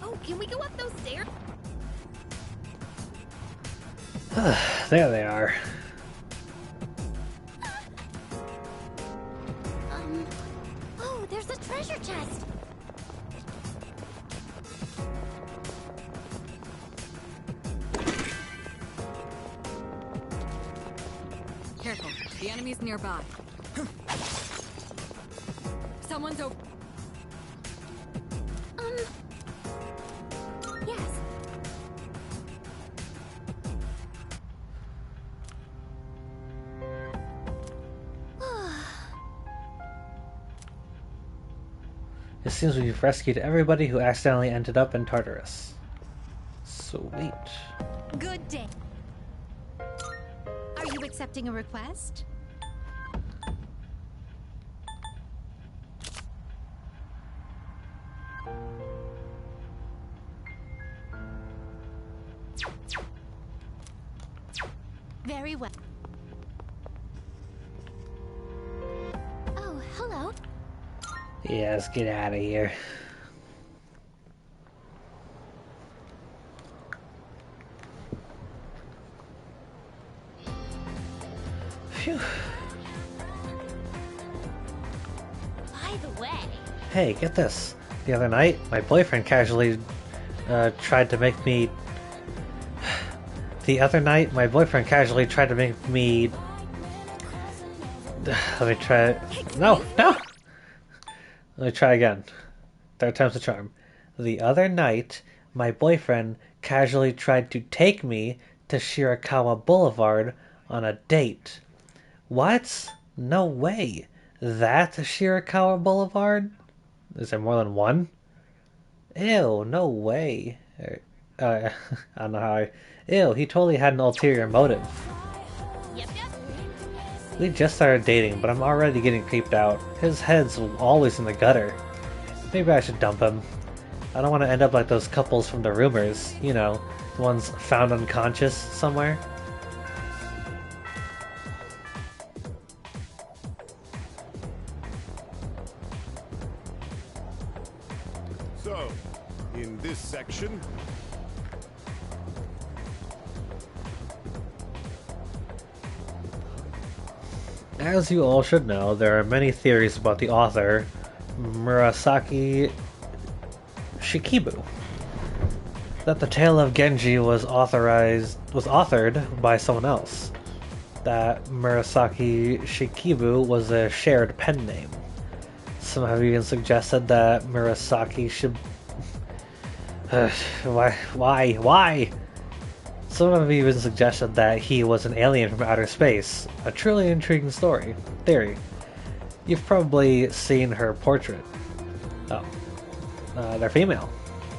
Oh, can we go up those stairs? There they are. Oh, there's a treasure chest. Careful, the enemy's nearby. Someone's over. It seems we've rescued everybody who accidentally ended up in Tartarus. Sweet. Good day. Are you accepting a request? Very well. Oh, hello. Yeah, let's get out of here. Phew. By the way, Hey, get this. The other night, my boyfriend casually tried to make me... The other night, my boyfriend casually tried to make me... Let me try... No! Let me try again. Third time's the charm. The other night, my boyfriend casually tried to take me to Shirakawa Boulevard on a date. What? No way. That's Shirakawa Boulevard? Is there more than one? Ew, no way. I don't know how I... Ew, he totally had an ulterior motive. We just started dating, but I'm already getting creeped out. His head's always in the gutter. Maybe I should dump him. I don't want to end up like those couples from the rumors. You know, the ones found unconscious somewhere. So, in this section, as you all should know, there are many theories about the author, Murasaki Shikibu. That the tale of Genji was authored by someone else. That Murasaki Shikibu was a shared pen name. Some have even suggested that Murasaki should... Why? Some have even suggested that he was an alien from outer space. A truly intriguing theory. You've probably seen her portrait. Oh. They're female.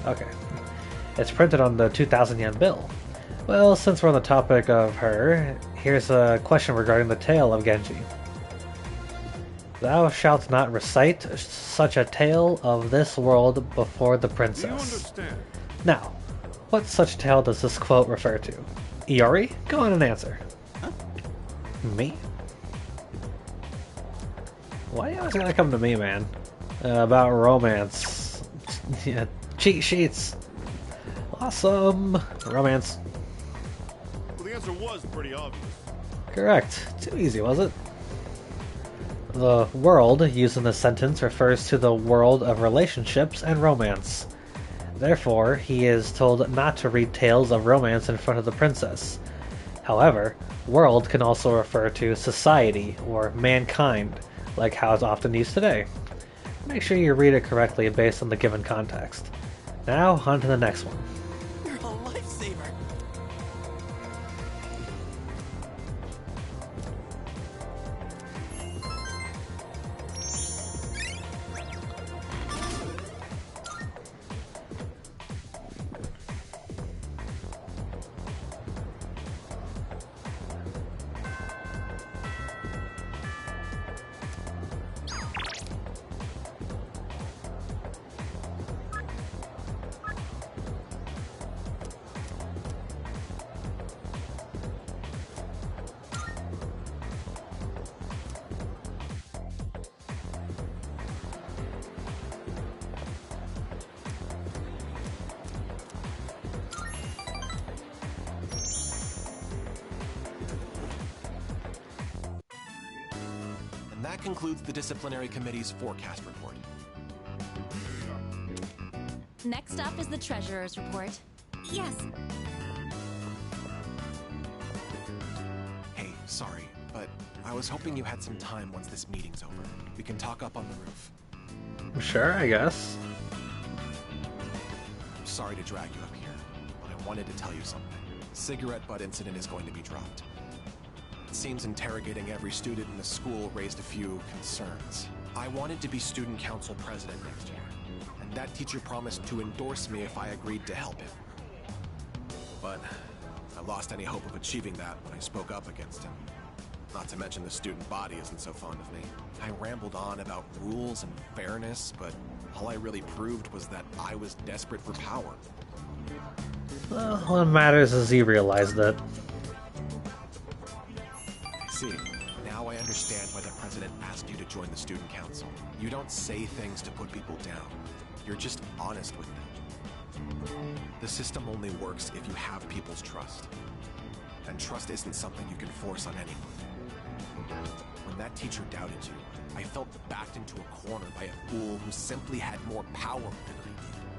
Okay. It's printed on the 2,000 yen bill. Well, since we're on the topic of her, here's a question regarding the tale of Genji. Thou shalt not recite such a tale of this world before the princess. do you understand? Now, what such tale does this quote refer to? Iori, go on and answer. Huh? Me? Why you always gotta come to me, man? About romance. Yeah, cheat sheets. Awesome. Romance. Well, the answer was pretty obvious. Correct. Too easy, was it? The world used in this sentence refers to the world of relationships and romance. Therefore, he is told not to read tales of romance in front of the princess. However, world can also refer to society or mankind, like how it's often used today. Make sure you read it correctly based on the given context. Now, on to the next one. You're a lifesaver. And that concludes the disciplinary committee's forecast report. Next up is the treasurer's report. yes. Hey, sorry, but I was hoping you had some time once this meeting's over. We can talk up on the roof. Sure, I guess. I'm sorry to drag you up here, but I wanted to tell you something. Cigarette butt incident is going to be dropped. It seems interrogating every student in the school raised a few concerns. I wanted to be student council president next year, that teacher promised to endorse me if I agreed to help him. But I lost any hope of achieving that when I spoke up against him. Not to mention the student body isn't so fond of me. I rambled on about rules and fairness, but all I really proved was that I was desperate for power. Well, what matters is you realized it. See, now I understand why the president asked you to join the student council. You don't say things to put people down. You're just honest with them. The system only works if you have people's trust. And trust isn't something you can force on anyone. When that teacher doubted you, I felt backed into a corner by a fool who simply had more power than I did.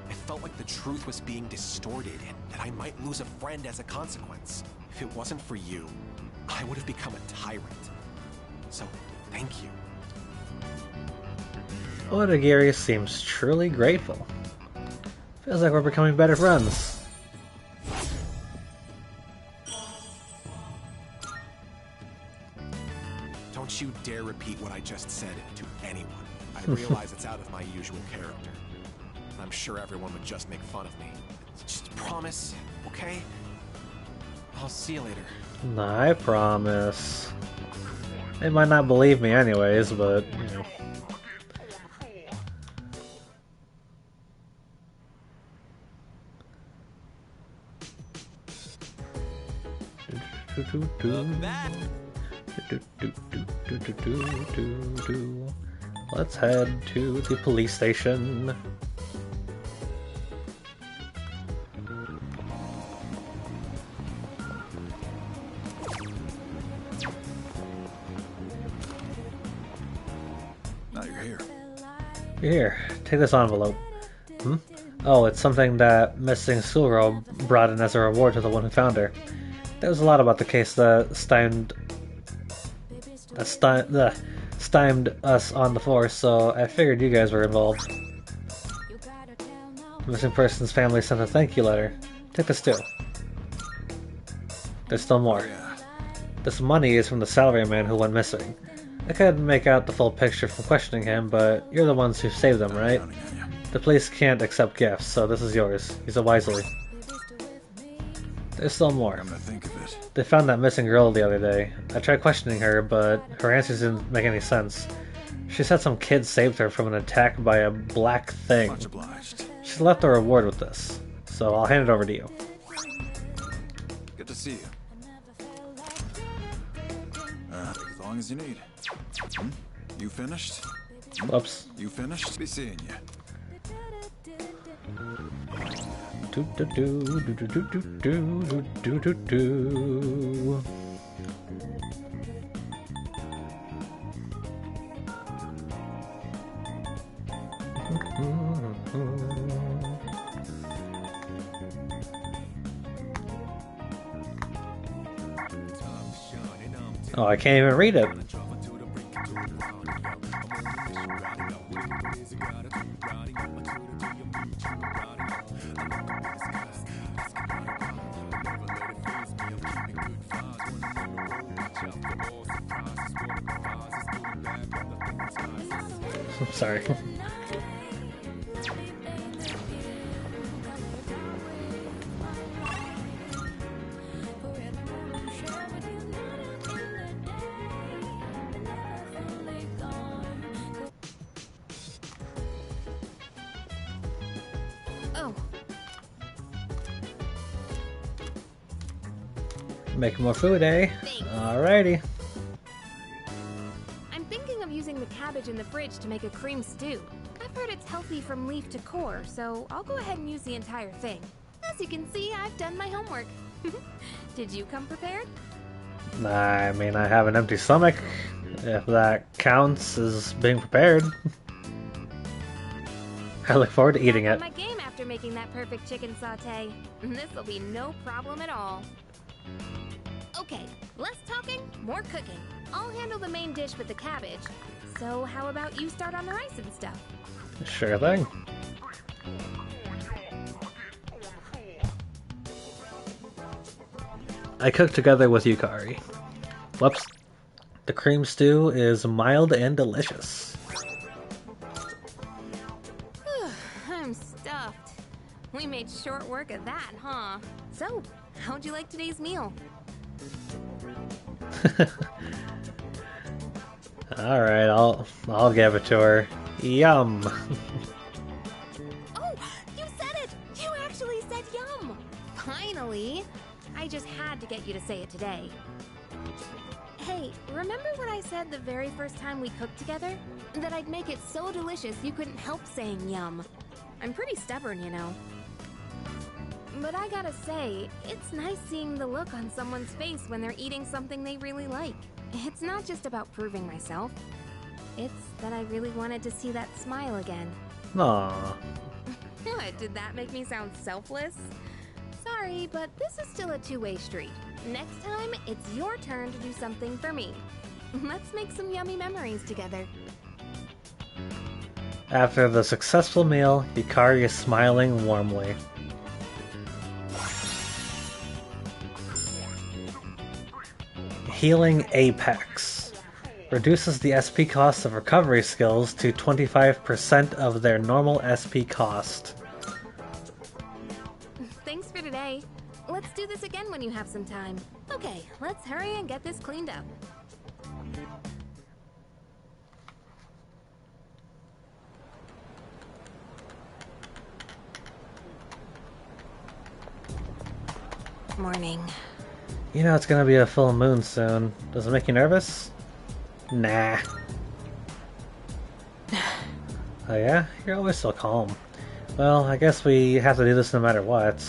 I felt like the truth was being distorted and that I might lose a friend as a consequence. If it wasn't for you, I would have become a tyrant. So, thank you. Odagiri seems truly grateful. Feels like we're becoming better friends. Don't you dare repeat what I just said to anyone. I realize it's out of my usual character. I'm sure everyone would just make fun of me. Just promise, okay? I'll see you later. I promise. They might not believe me anyways, but, you know. Let's head to the police station. Now you're here. Here, take this envelope. Oh, it's something that missing schoolgirl brought in as a reward to the one who found her. There was a lot about the case that stymied us on the force, so I figured you guys were involved. The missing person's family sent a thank you letter. Take this too. There's still more. This money is from the salaryman who went missing. I couldn't make out the full picture from questioning him, but you're the ones who saved them, right? The police can't accept gifts, so this is yours. Use it wisely. There's still more. They found that missing girl the other day. I tried questioning her, but her answers didn't make any sense. She said some kid saved her from an attack by a black thing. Much obliged. She left a reward with this, so I'll hand it over to you. Good to see you. As long as you need. You finished? Whoops. You finished? Be seeing you. Oh, I can't even read it. Sorry. Oh, Making more food, eh? Alrighty. I'm thinking of using the cabbage in the fridge to make a cream stew. I've heard it's healthy from leaf to core, so I'll go ahead and use the entire thing. As you can see, I've done my homework. Did you come prepared? I mean, I have an empty stomach, if that counts as being prepared. I look forward to eating it. My game after making that perfect chicken sauté. This'll be no problem at all. Okay, less talking, more cooking. I'll handle the main dish with the cabbage. So how about you start on the rice and stuff? Sure thing. I cook together with Yukari. Whoops. The cream stew is mild and delicious. I'm We made short work of that, huh? So, how'd you like today's meal? All right, I'll give it to her. Yum. Oh, you said it! You actually said yum! Finally! I just had to get you to say it today. Hey, remember what I said the very first time we cooked together? That I'd make it so delicious you couldn't help saying yum. I'm pretty stubborn, you know. But I gotta say, it's nice seeing the look on someone's face when they're eating something they really like. It's not just about proving myself. It's that I really wanted to see that smile again. Aww. What, did that make me sound selfless? Sorry, but this is still a two-way street. Next time, it's your turn to do something for me. Let's make some yummy memories together. After the successful meal, Hikari is smiling warmly. Healing Apex reduces the SP cost of recovery skills to 25% of their normal SP cost. Thanks for today. Let's do this again when you have some time. Okay, let's hurry and get this cleaned up. Morning. You know it's gonna be a full moon soon. Does it make you nervous? Nah. Oh yeah? You're always so calm. Well, I guess we have to do this no matter what.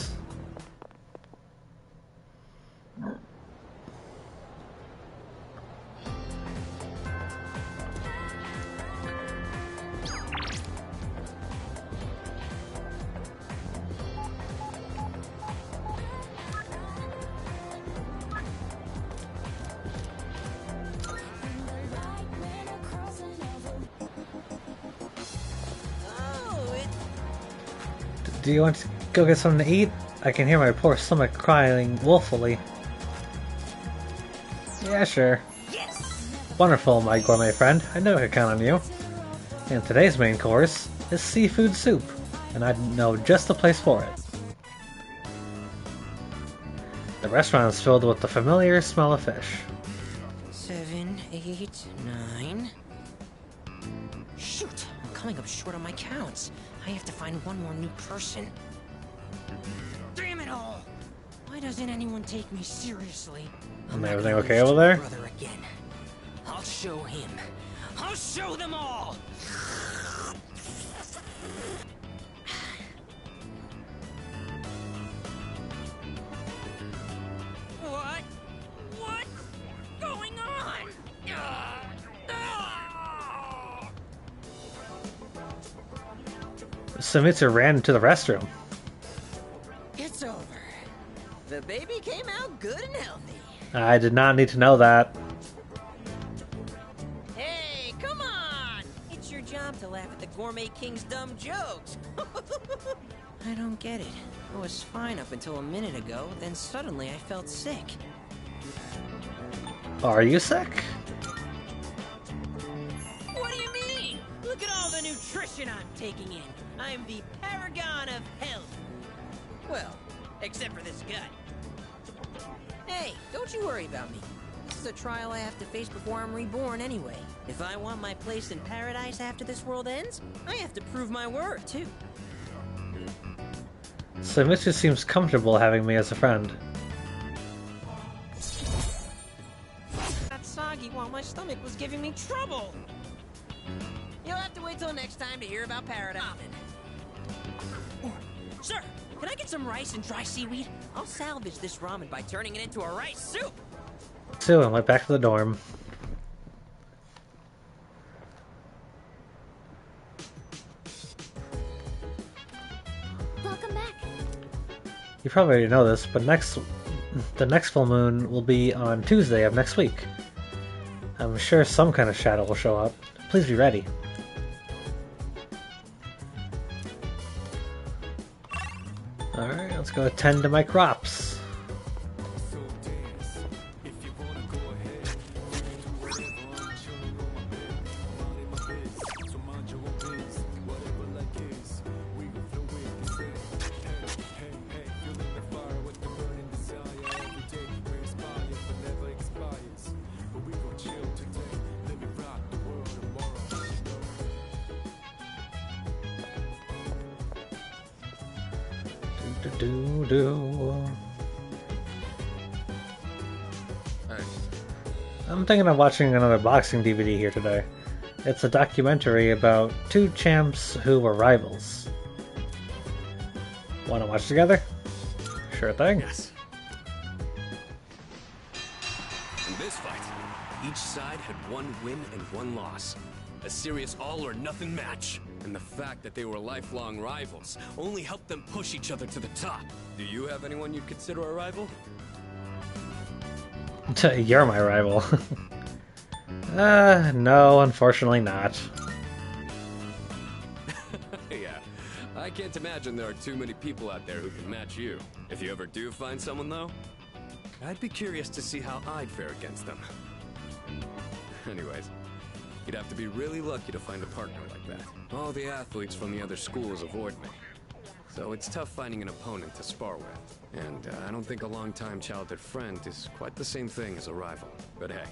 Do you want to go get something to eat? I can hear my poor stomach crying woefully. Yeah, sure. Yes! Wonderful, my gourmet friend. I know I can count on you. And today's main course is seafood soup, and I know just the place for it. The restaurant is filled with the familiar smell of fish. 7, 8, 9. Shoot! I'm coming up short on my counts. I have to find one more new person. Damn it all! Why doesn't anyone take me seriously? And everything okay over there? Brother again. I'll show him. I'll show them all. What? What's going on? Samitsu ran into the restroom. It's over. The baby came out good and healthy. I did not need to know that. Hey, come on! It's your job to laugh at the Gourmet King's dumb jokes. I don't get it. I was fine up until a minute ago, then suddenly I felt sick. Are you sick? What do you mean? Look at all the nutrition I'm taking in. I'm the paragon of health. Well, except for this gut. Hey, don't you worry about me. This is a trial I have to face before I'm reborn anyway. If I want my place in paradise after this world ends, I have to prove my worth, too. Samitsu seems comfortable having me as a friend. Got soggy while my stomach was giving me trouble. You'll have to wait till next time to hear about paradise. Sir, can I get some rice and dry seaweed? I'll salvage this ramen by turning it into a rice soup. So I went back to the dorm. Welcome back. You probably already know this, but the next full moon will be on Tuesday of next week. I'm sure some kind of shadow will show up. Please be ready. Alright, let's go attend to my crops. Hey, I'm thinking of watching another boxing DVD here today. It's a documentary about two champs who were rivals. Want to watch together? Sure thing. yes. In this fight, each side had one win and one loss. A serious all-or-nothing match. And the fact that they were lifelong rivals only helped them push each other to the top. Do you have anyone you'd consider a rival? You're my rival. No, unfortunately not. Yeah, I can't imagine there are too many people out there who can match you. If you ever do find someone, though, I'd be curious to see how I'd fare against them. Anyways, you'd have to be really lucky to find a partner like that. All the athletes from the other schools avoid me. So it's tough finding an opponent to spar with. And I don't think a longtime childhood friend is quite the same thing as a rival. But hey,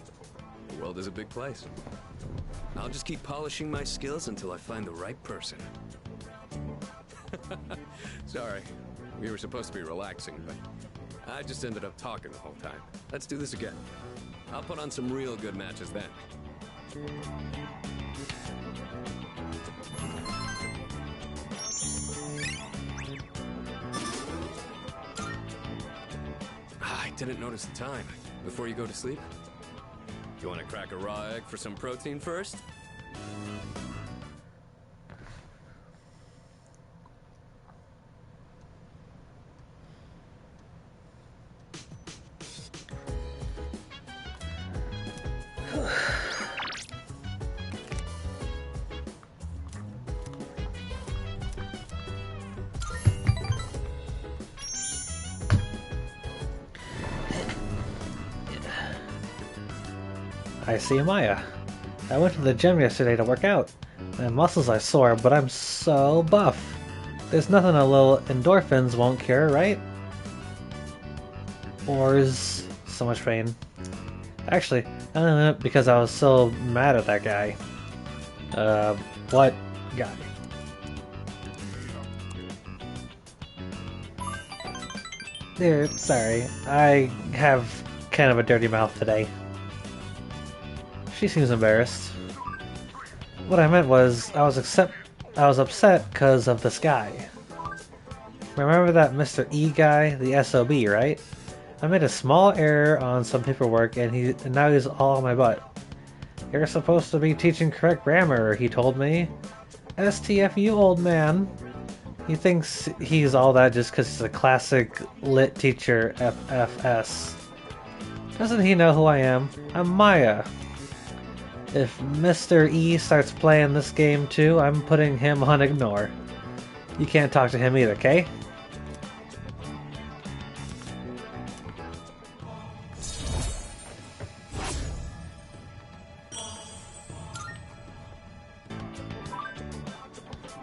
the world is a big place. I'll just keep polishing my skills until I find the right person. Sorry, we were supposed to be relaxing, but I just ended up talking the whole time. Let's do this again. I'll put on some real good matches then. I didn't notice the time. Before you go to sleep? You want to crack a raw egg for some protein first? I see Maya. I went to the gym yesterday to work out. My muscles are sore, but I'm so buff. There's nothing a little endorphins won't cure, right? Or is so much pain. Actually, I don't know because I was so mad at that guy. What guy? Dude, sorry. I have kind of a dirty mouth today. She seems embarrassed. What I meant was, I was upset because of this guy. Remember that Mr. E guy, the SOB, right? I made a small error on some paperwork and now he's all on my butt. You're supposed to be teaching correct grammar, he told me. STFU, old man. He thinks he's all that just because he's a classic lit teacher, FFS. Doesn't he know who I am? I'm Maya. If Mr. E starts playing this game too, I'm putting him on ignore. You can't talk to him either, okay?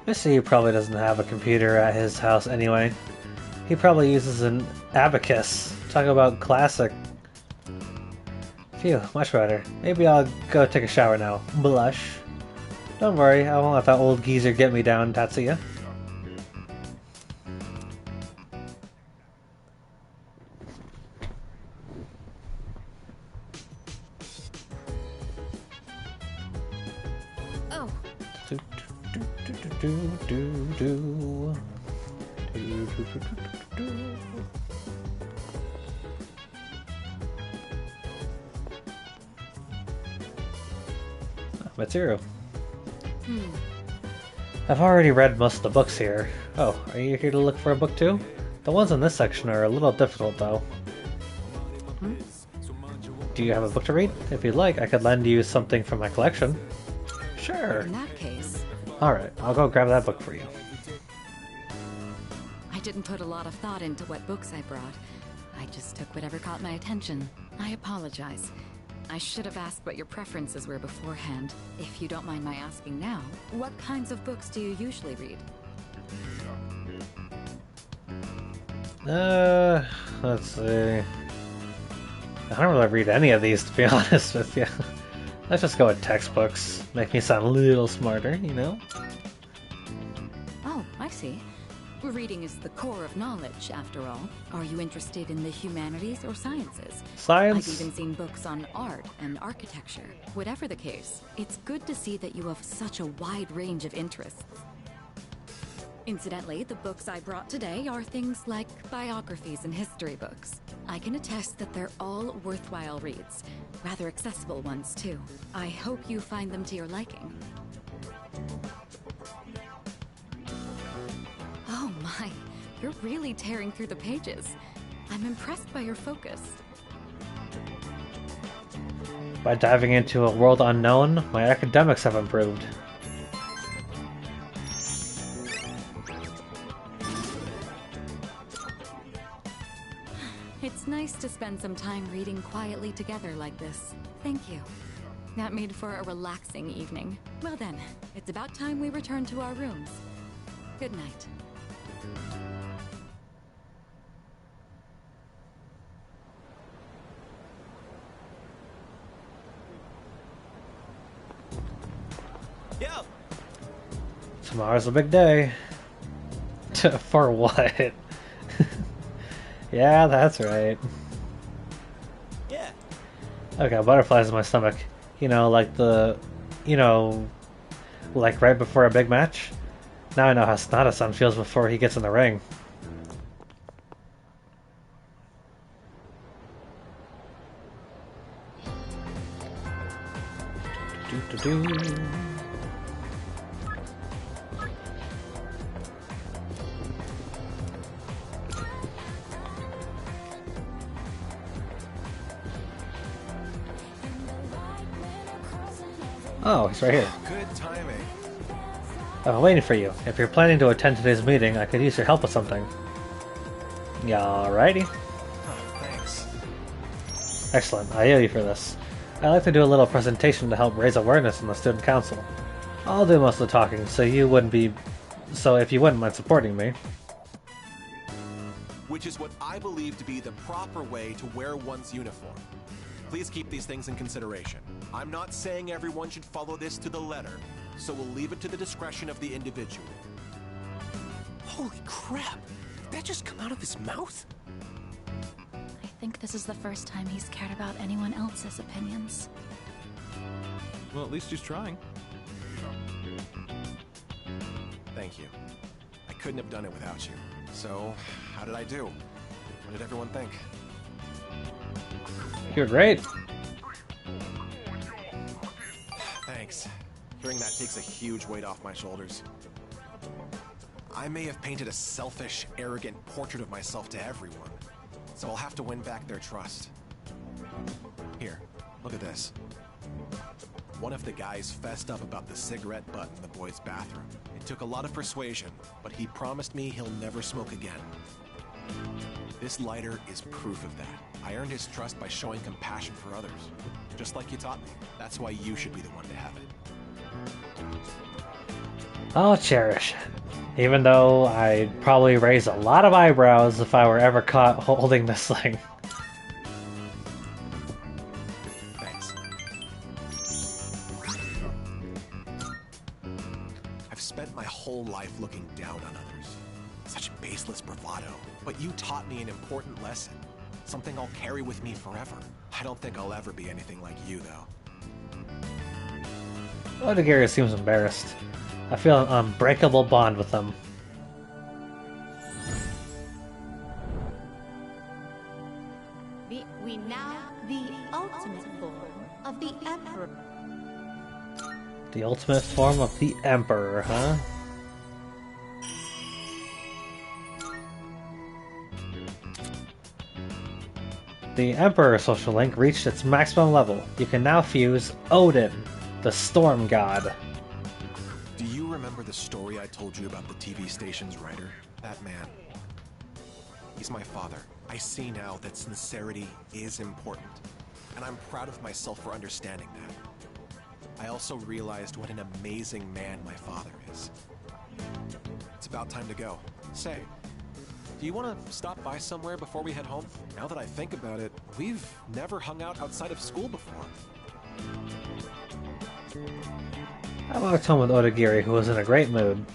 Mr. E probably doesn't have a computer at his house anyway. He probably uses an abacus. Talk about classic. Phew, much better. Maybe I'll go take a shower now. Blush. Don't worry, I won't let that old geezer get me down, Tatsuya. Oh. Material. I've already read most of the books here. Oh, are you here to look for a book too? The ones in this section are a little difficult though. Do you have a book to read? If you'd like, I could lend you something from my collection. Sure. In that case... Alright, I'll go grab that book for you. I didn't put a lot of thought into what books I brought. I just took whatever caught my attention. I apologize. I should have asked what your preferences were beforehand. If you don't mind my asking now, what kinds of books do you usually read? Let's see. I don't really read any of these, to be honest with you. Let's just go with textbooks. Make me sound a little smarter, you know? Oh, I see. Reading is the core of knowledge, after all. Are you interested in the humanities or sciences? Science? I've even seen books on art and architecture. Whatever the case, it's good to see that you have such a wide range of interests. Incidentally, the books I brought today are things like biographies and history books. I can attest that they're all worthwhile reads. Rather accessible ones, too. I hope you find them to your liking. Oh my, you're really tearing through the pages. I'm impressed by your focus. By diving into a world unknown, my academics have improved. It's nice to spend some time reading quietly together like this. Thank you. That made for a relaxing evening. Well then, it's about time we return to our rooms. Good night. Yo! Tomorrow's a big day. For what? Yeah, that's right. Yeah. Okay, butterflies in my stomach. You know, like like right before a big match. Now I know how Sonata-san feels before he gets in the ring. Do-do-do. Oh, he's right here. Good timing. I'm waiting for you. If you're planning to attend today's meeting, I could use your help with something. Yeah, alrighty. Oh, thanks. Excellent. I owe you for this. I'd like to do a little presentation to help raise awareness in the student council. I'll do most of the talking, so if you wouldn't mind supporting me. Which is what I believe to be the proper way to wear one's uniform. Please keep these things in consideration. I'm not saying everyone should follow this to the letter, so we'll leave it to the discretion of the individual. Holy crap! Did that just come out of his mouth? I think this is the first time he's cared about anyone else's opinions. Well, at least he's trying. Thank you. I couldn't have done it without you. So, how did I do? What did everyone think? You're great. Thanks. Hearing that takes a huge weight off my shoulders. I may have painted a selfish, arrogant portrait of myself to everyone, so I'll have to win back their trust. Here, look at this. One of the guys fessed up about the cigarette butt in the boys' bathroom. It took a lot of persuasion, but he promised me he'll never smoke again. This lighter is proof of that. I earned his trust by showing compassion for others. Just like you taught me. That's why you should be the one to have it. I'll cherish it. Even though I'd probably raise a lot of eyebrows if I were ever caught holding this thing. Thanks. I've spent my whole life looking down on others. Such baseless bravado. But you taught me an important lesson. Something I'll carry with me forever. I don't think I'll ever be anything like you, though. Odegaru seems embarrassed. I feel an unbreakable bond with him. We now the ultimate form of the Emperor. The ultimate form of the Emperor, huh? The Emperor social link reached its maximum level. You can now fuse Odin, the Storm God. Do you remember the story I told you about the TV station's writer? That man. He's my father. I see now that sincerity is important, and I'm proud of myself for understanding that. I also realized what an amazing man my father is. It's about time to go. Say, do you want to stop by somewhere before we head home? Now that I think about it, we've never hung out outside of school before. I walked home with Odegaru, who was in a great mood.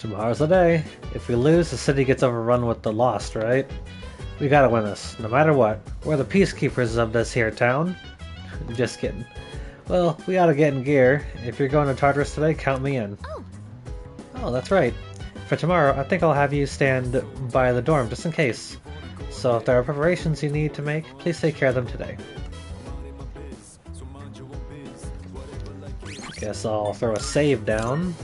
Tomorrow's the day. If we lose, the city gets overrun with the lost, right? We gotta win this, no matter what. We're the peacekeepers of this here town. Just kidding. Well, we gotta get in gear. If you're going to Tartarus today, count me in. Oh, that's right. For tomorrow, I think I'll have you stand by the dorm, just in case. So if there are preparations you need to make, please take care of them today. Guess I'll throw a save down.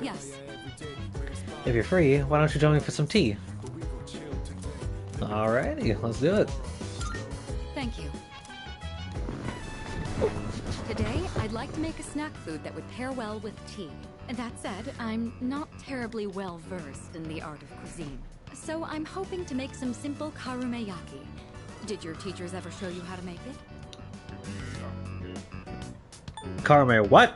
Yes. If you're free, why don't you join me for some tea? Alrighty, let's do it. Thank you. Today, I'd like to make a snack food that would pair well with tea. That said, I'm not terribly well versed in the art of cuisine. So I'm hoping to make some simple karumeyaki. Did your teachers ever show you how to make it? Karame, what?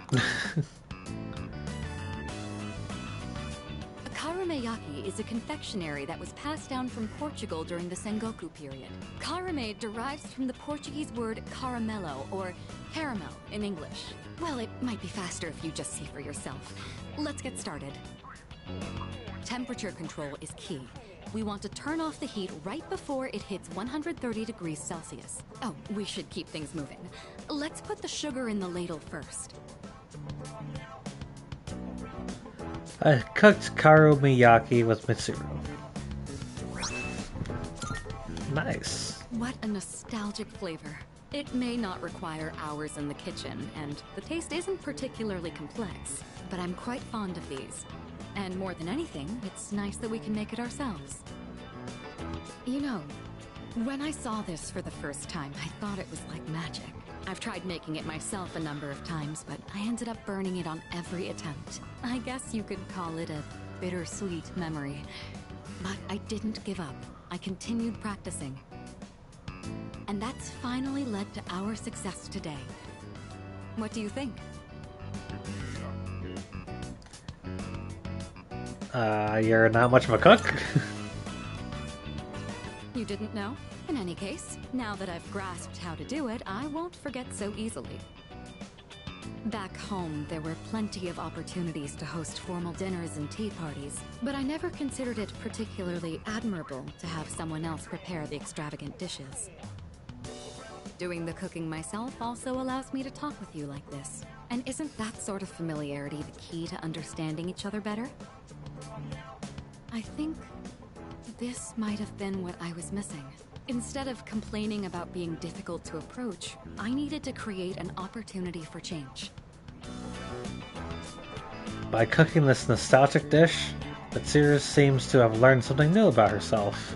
Karumeyaki is a confectionery that was passed down from Portugal during the Sengoku period. Karame derives from the Portuguese word caramelo, or caramel in English. Well, it might be faster if you just see for yourself. Let's get started. Temperature control is key. We want to turn off the heat right before it hits 130 degrees Celsius. Oh, we should keep things moving. Let's put the sugar in the ladle first. I cooked karumeyaki with Mitsuru. Nice. What a nostalgic flavor. It may not require hours in the kitchen, and the taste isn't particularly complex, but I'm quite fond of these. And more than anything, it's nice that we can make it ourselves. You know, when I saw this for the first time, I thought it was like magic. I've tried making it myself a number of times, but I ended up burning it on every attempt. I guess you could call it a bittersweet memory. But I didn't give up. I continued practicing. And that's finally led to our success today. What do you think? You're not much of a cook? You didn't know? In any case, now that I've grasped how to do it, I won't forget so easily. Back home, there were plenty of opportunities to host formal dinners and tea parties, but I never considered it particularly admirable to have someone else prepare the extravagant dishes. Doing the cooking myself also allows me to talk with you like this. And isn't that sort of familiarity the key to understanding each other better? I think this might have been what I was missing. Instead of complaining about being difficult to approach, I needed to create an opportunity for change. By cooking this nostalgic dish, Mitsuru seems to have learned something new about herself.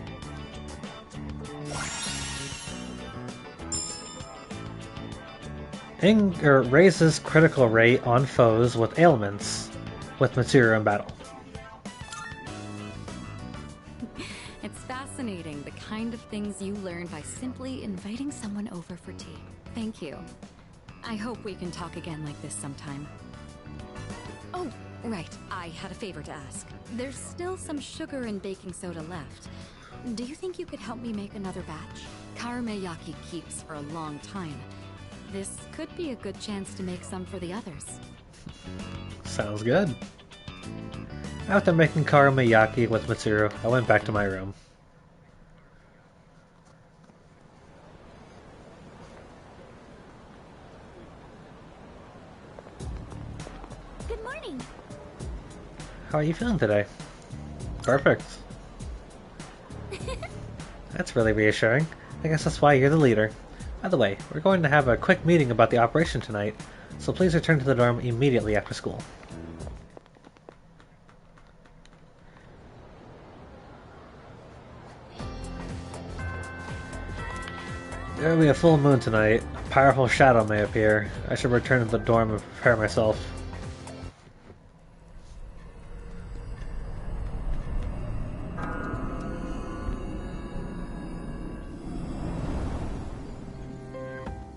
Raises critical rate on foes with ailments with Mitsuru in battle. It's fascinating the kind of things you learn by simply inviting someone over for tea. Thank you. I hope we can talk again like this sometime. Oh, right. I had a favor to ask. There's still some sugar and baking soda left. Do you think you could help me make another batch? Karumeyaki keeps for a long time. This could be a good chance to make some for the others. Sounds good. After making karumeyaki with Mitsuru, I went back to my room. Good morning. How are you feeling today? Perfect. That's really reassuring. I guess that's why you're the leader. By the way, we're going to have a quick meeting about the operation tonight, so please return to the dorm immediately after school. There will be a full moon tonight. A powerful shadow may appear. I should return to the dorm and prepare myself.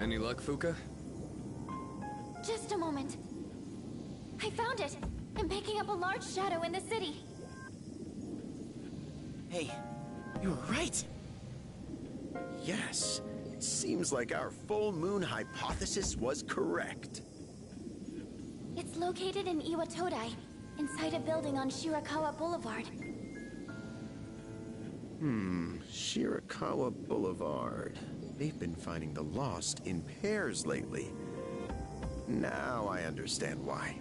Any luck, Fuka? Just a moment. I found it! I'm picking up a large shadow in the city. Hey, you were right. Yes, it seems like our full moon hypothesis was correct. It's located in Iwatodai, inside a building on Shirakawa Boulevard. Shirakawa Boulevard. They've been finding the lost in pairs lately. Now I understand why.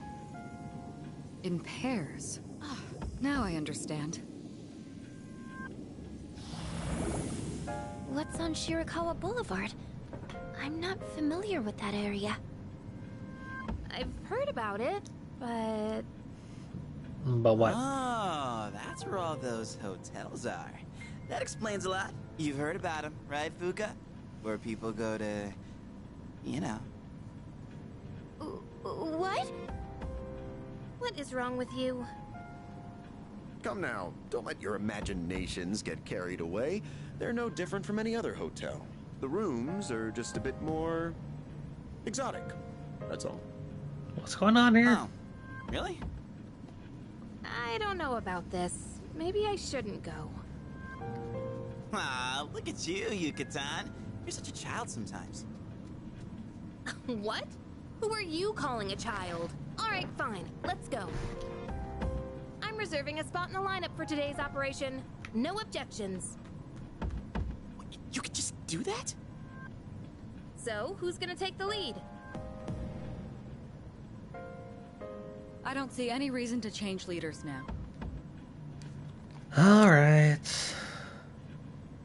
In pairs? Ah, now I understand. What's on Shirakawa Boulevard? I'm not familiar with that area. I've heard about it, but... But what? Oh, that's where all those hotels are. That explains a lot. You've heard about them, right, Fuka? Where people go to... you know. What? What is wrong with you? Come now, don't let your imaginations get carried away. They're no different from any other hotel. The rooms are just a bit more... exotic. That's all. What's going on here? Oh, really? I don't know about this. Maybe I shouldn't go. Ah, look at you, Yucatan. You're such a child sometimes. What? Who are you calling a child? Alright, fine. Let's go. I'm reserving a spot in the lineup for today's operation. No objections. You could just do that? So, who's gonna take the lead? I don't see any reason to change leaders now. Alright.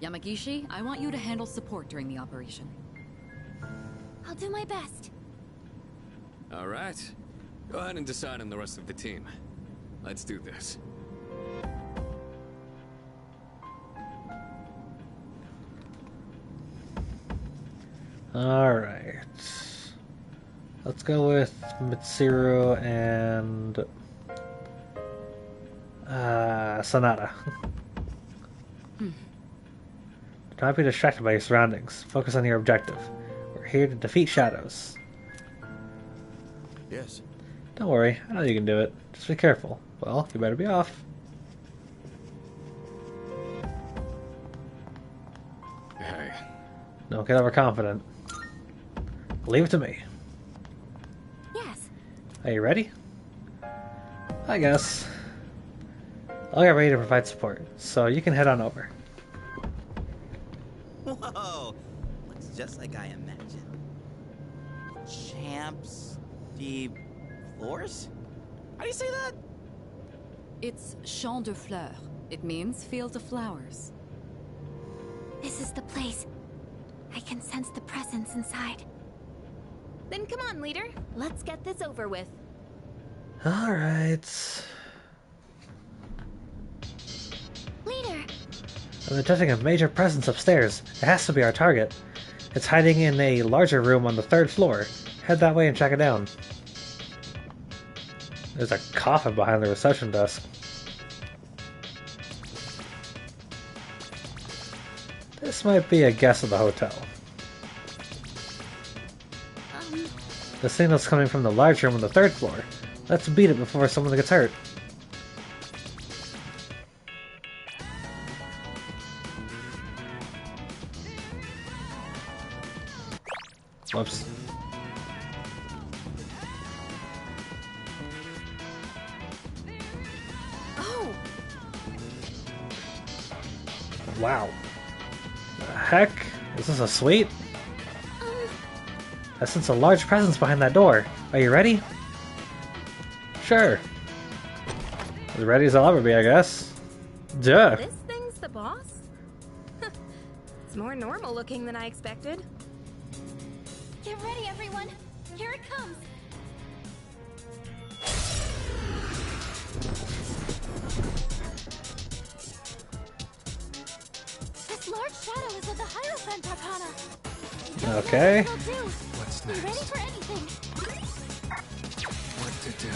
Yamagishi, I want you to handle support during the operation. I'll do my best. All right. Go ahead and decide on the rest of the team. Let's do this. Alright. Let's go with Mitsuru and Sonata. Do not be distracted by your surroundings. Focus on your objective. We're here to defeat shadows. Yes. Don't worry, I know you can do it. Just be careful. Well, you better be off. Hey. Don't get overconfident. Leave it to me. Yes. Are you ready? I guess. I'll get ready to provide support, so you can head on over. Whoa! Looks just like I imagined. Champs de floors? How do you say that? It's Champ de Fleurs. It means field of flowers. This is the place. I can sense the presence inside. Then come on, leader. Let's get this over with. Alright. Leader! I'm detecting a major presence upstairs. It has to be our target. It's hiding in a larger room on the 3rd floor. Head that way and track it down. There's a coffin behind the reception desk. This might be a guest of the hotel. The signal's coming from the large room on the 3rd floor. Let's beat it before someone gets hurt. Whoops. Oh! Wow. The heck? Is this a suite? I sense a large presence behind that door. Are you ready? Sure. As ready as I'll ever be, I guess. Duh. This thing's the boss? It's more normal looking than I expected. Get ready, everyone! Here it comes! This large shadow is of the Hierophant Arcana! Okay. What's Be ready next? for anything! What to do?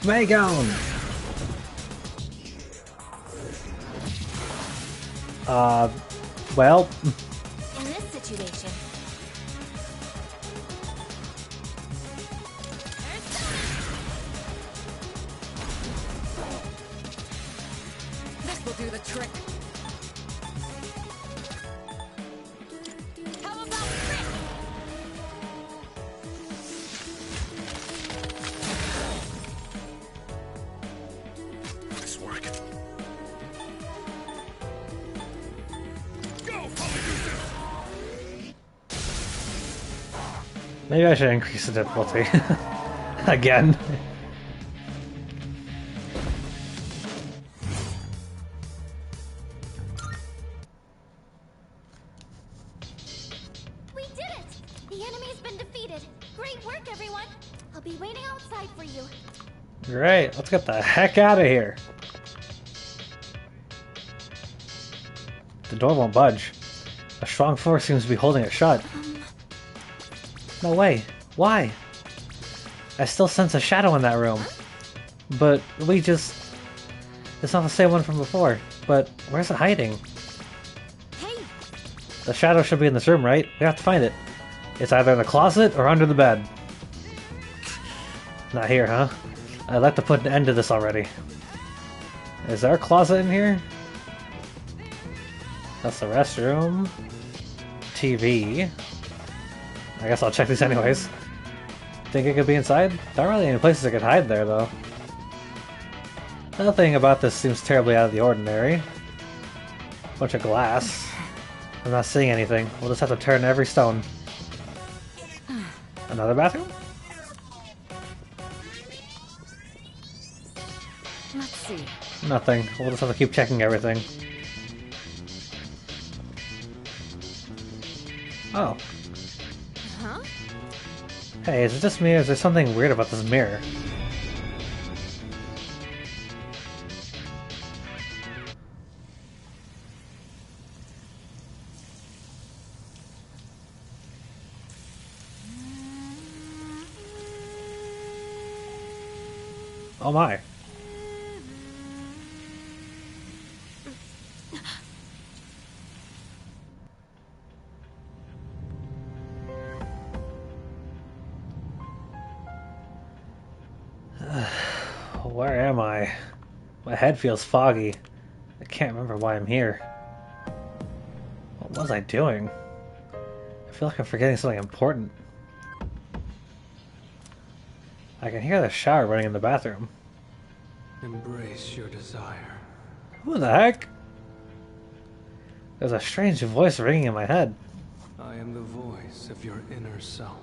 Megon! Well... In this situation... This will do the trick. Maybe I should increase the difficulty. Again. We did it! The enemy's been defeated. Great work, everyone. I'll be waiting outside for you. Great, let's get the heck out of here. The door won't budge. A strong force seems to be holding it shut. No way. Why? I still sense a shadow in that room. But we just... It's not the same one from before. But where's it hiding? Hey! The shadow should be in this room, right? We have to find it. It's either in the closet or under the bed. Not here, huh? I'd like to put an end to this already. Is there a closet in here? That's the restroom. TV. I guess I'll check these anyways. Think it could be inside? Not really any places I could hide there, though. Nothing about this seems terribly out of the ordinary. Bunch of glass. I'm not seeing anything. We'll just have to turn every stone. Another bathroom? Let's see. Nothing. We'll just have to keep checking everything. Oh. Huh? Hey, is it just me or is there something weird about this mirror? Oh my. Where am I? My head feels foggy. I can't remember why I'm here. What was I doing? I feel like I'm forgetting something important. I can hear the shower running in the bathroom. Embrace your desire. Who the heck? There's a strange voice ringing in my head. I am the voice of your inner self.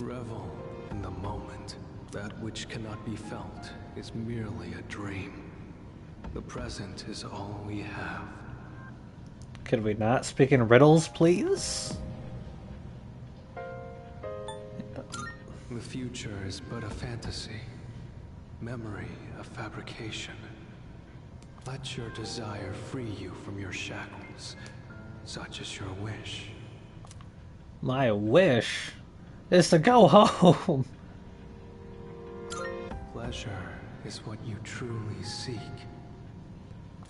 Revel in the moment. That which cannot be felt is merely a dream. The present is all we have. Could we not speak in riddles, please? The future is but a fantasy. Memory a fabrication. Let your desire free you from your shackles. Such is your wish. My wish is to go home. Pleasure is what you truly seek.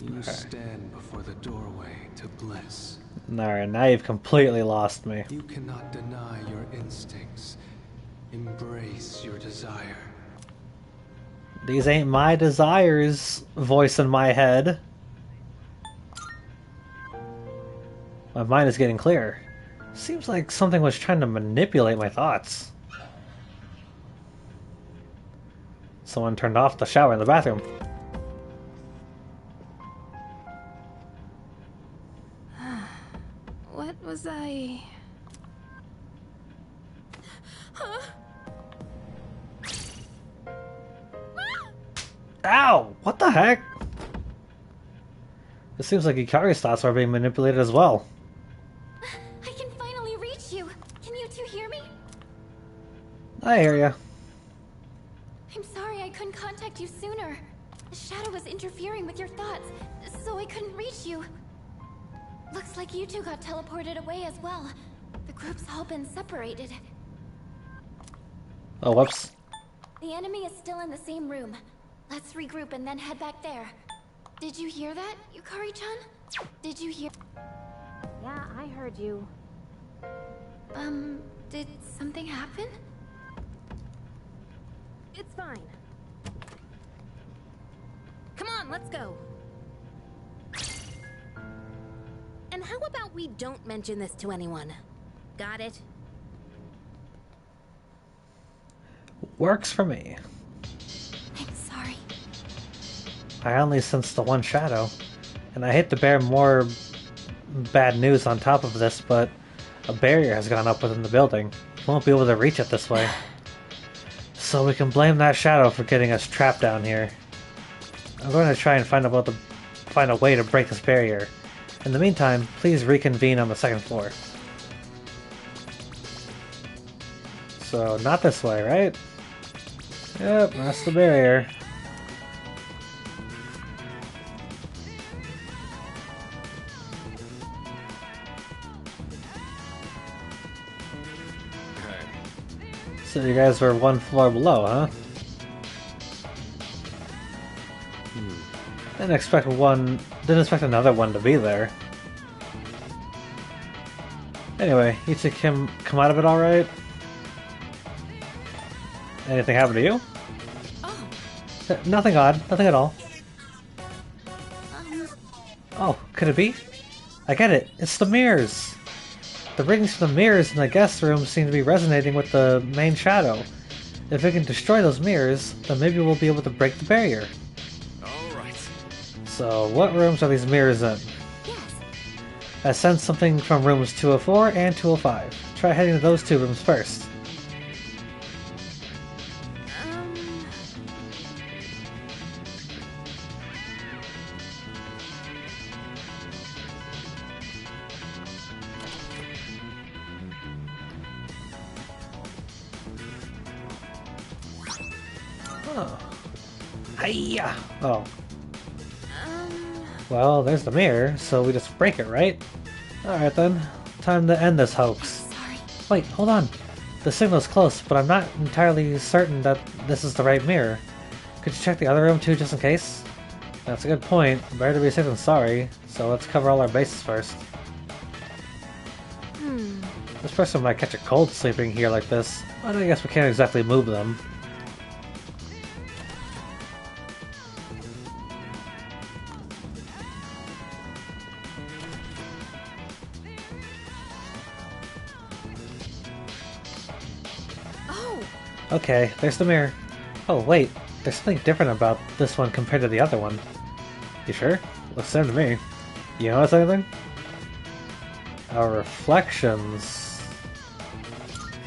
You stand before the doorway to bliss. Alright, now you've completely lost me. You cannot deny your instincts. Embrace your desire. These ain't my desires, voice in my head. My mind is getting clearer. Seems like something was trying to manipulate my thoughts. Someone turned off the shower in the bathroom. What was I... Huh? Ow! What the heck? It seems like Ikari's thoughts are being manipulated as well. I can finally reach you. Can you two hear me? I hear ya. I'm sorry I couldn't contact you sooner. The shadow was interfering with your thoughts, so I couldn't reach you. Looks like you two got teleported away as well. The group's all been separated. Oh, whoops. The enemy is still in the same room. Let's regroup and then head back there. Did you hear that, Yukari-chan? Did you hear... Yeah, I heard you. Did something happen? It's fine. Come on, let's go. And how about we don't mention this to anyone? Got it? Works for me. I'm sorry. I only sensed the one shadow, and I hate to bear more bad news on top of this, but a barrier has gone up within the building. won't be able to reach it this way. So we can blame that shadow for getting us trapped down here. I'm going to try and find a way to break this barrier. In the meantime, please reconvene on the second floor. So, not this way, right? Yep, that's the barrier. So you guys were one floor below, huh? Didn't expect another one to be there. Anyway, you two come out of it alright? Anything happen to you? Oh. Nothing odd, nothing at all. Oh, could it be? I get it, it's the mirrors! The readings from the mirrors in the guest room seem to be resonating with the main shadow. If we can destroy those mirrors, then maybe we'll be able to break the barrier. Alright. So, what rooms are these mirrors in? I sensed something from rooms 204 and 205. Try heading to those two rooms first. Oh. Hiya! Oh. Well, there's the mirror, so we just break it, right? Alright then. Time to end this hoax. Sorry. Wait, hold on. The signal's close, but I'm not entirely certain that this is the right mirror. Could you check the other room too, just in case? That's a good point. Better to be safe than sorry, so let's cover all our bases first. This person might catch a cold sleeping here like this, but I guess we can't exactly move them. Okay, there's the mirror. Oh wait, there's something different about this one compared to the other one. You sure? Looks the same to me. You notice anything? Our reflections.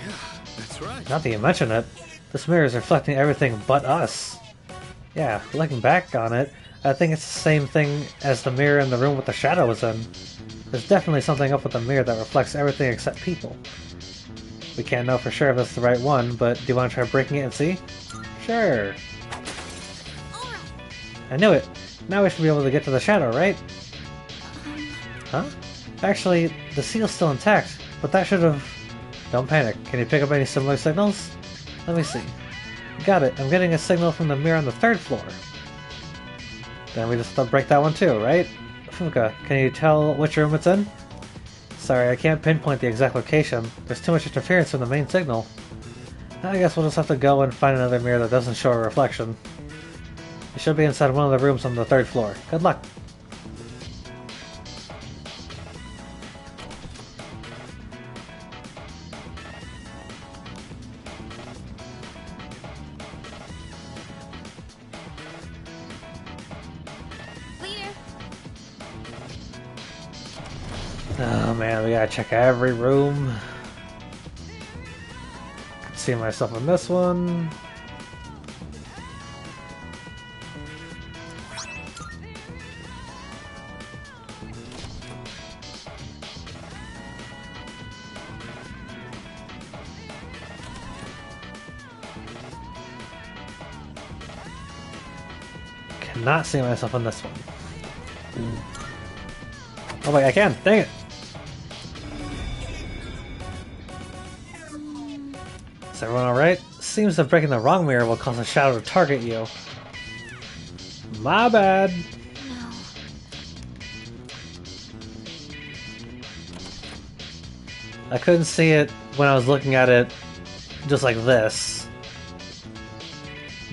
Yeah, that's right. Not that you mention it. This mirror is reflecting everything but us. Yeah, looking back on it, I think it's the same thing as the mirror in the room with the shadow was in. There's definitely something up with the mirror that reflects everything except people. We can't know for sure if that's the right one, but do you want to try breaking it and see? Sure. I knew it. Now we should be able to get to the shadow, right? Huh? Actually, the seal's still intact, but that should have... Don't panic. Can you pick up any similar signals? Let me see. Got it. I'm getting a signal from the mirror on the third floor. Then we just have to break that one too, right? Fuka, can you tell which room it's in? Sorry, I can't pinpoint the exact location. There's too much interference from the main signal. I guess we'll just have to go and find another mirror that doesn't show a reflection. It should be inside one of the rooms on the third floor. Good luck! Oh man, we gotta check every room. Can see myself in this one. Cannot see myself in this one. Oh wait, I can! Dang it! Is everyone alright? Seems that breaking the wrong mirror will cause a shadow to target you. My bad! No. I couldn't see it when I was looking at it just like this.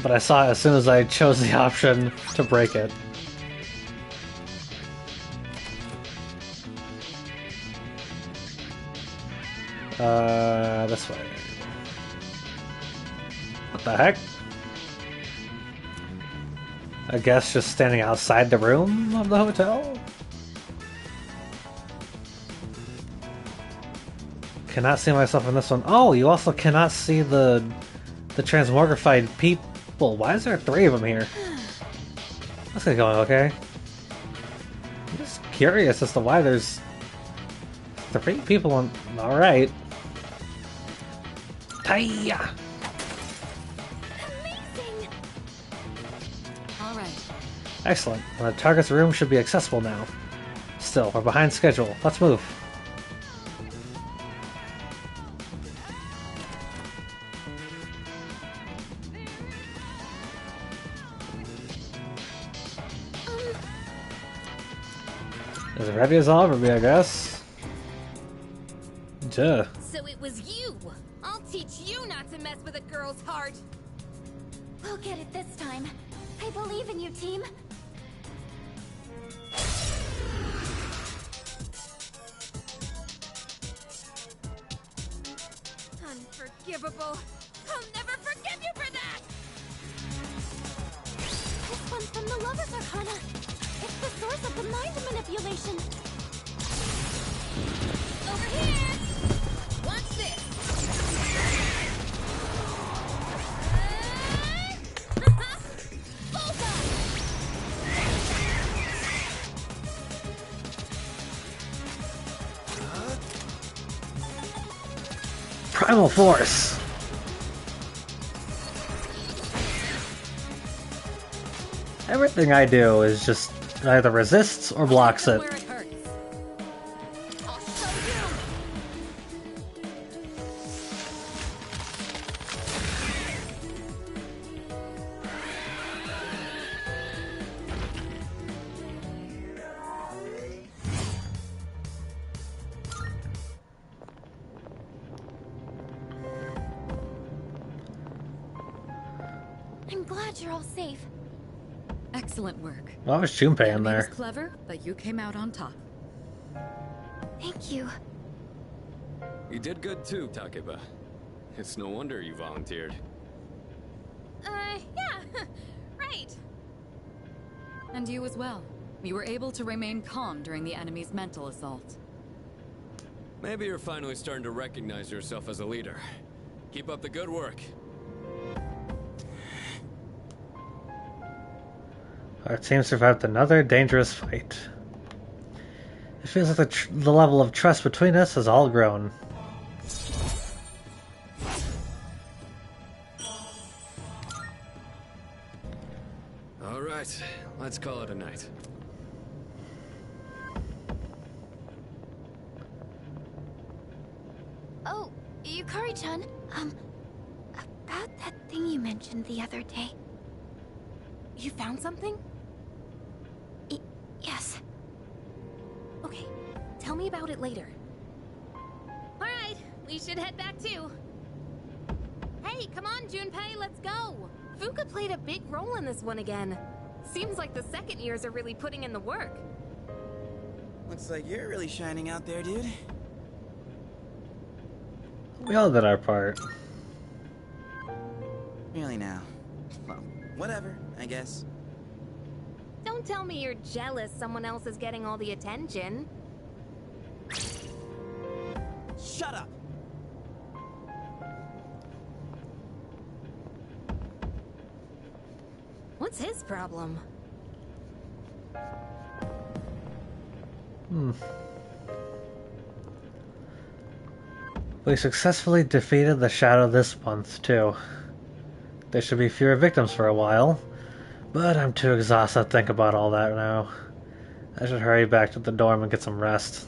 But I saw it as soon as I chose the option to break it. This way. What the heck? I guess just standing outside the room of the hotel? Cannot see myself in this one. Oh, you also cannot see the transmogrified people. Why is there 3 of them here? That's gonna go okay. I'm just curious as to why there's 3 people on. All right. Hiya! All right. Excellent. The target's room should be accessible now. Still, we're behind schedule. Let's move. As ready as I'll ever be, I guess. Duh. So it was you! I'll teach you not to mess with a girl's heart! We'll get it this time. I believe in you, team. Unforgivable! I'll never forgive you for that! This one's from the Lover's Arcana. It's the source of the mind manipulation. Over here! Watch this! Primal Force! Everything I do is just either resists or blocks it. I'm glad you're all safe. Excellent work. Well, was Junpei in It there? was clever, but you came out on top. Thank you. You did good too, Takeba. It's no wonder you volunteered. Yeah, right. And you as well. You were able to remain calm during the enemy's mental assault. Maybe you're finally starting to recognize yourself as a leader. Keep up the good work. Our team survived another dangerous fight. It feels like the level of trust between us has all grown. All right, let's call it a night. Oh, Yukari-chan, about that thing you mentioned the other day. You found something? Yes. Okay, tell me about it later. Alright, we should head back too. Hey, come on, Junpei, let's go! Fuka played a big role in this one again. Seems like the second years are really putting in the work. Looks like you're really shining out there, dude. We all did our part. Really now. Well, whatever, I guess. Don't tell me you're jealous someone else is getting all the attention. Shut up! What's his problem? We successfully defeated the Shadow this month, too. There should be fewer victims for a while, but I'm too exhausted to think about all that now. I should hurry back to the dorm and get some rest.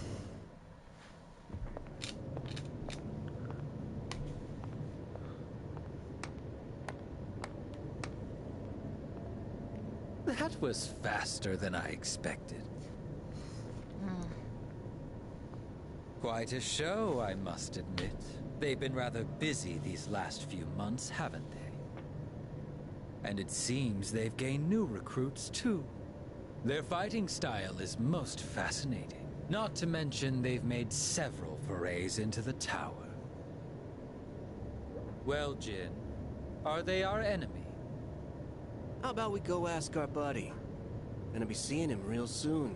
That was faster than I expected. Quite a show, I must admit. They've been rather busy these last few months, haven't they? And it seems they've gained new recruits, too. Their fighting style is most fascinating. Not to mention they've made several forays into the tower. Well, Jin, are they our enemy? How about we go ask our buddy? Gonna be seeing him real soon.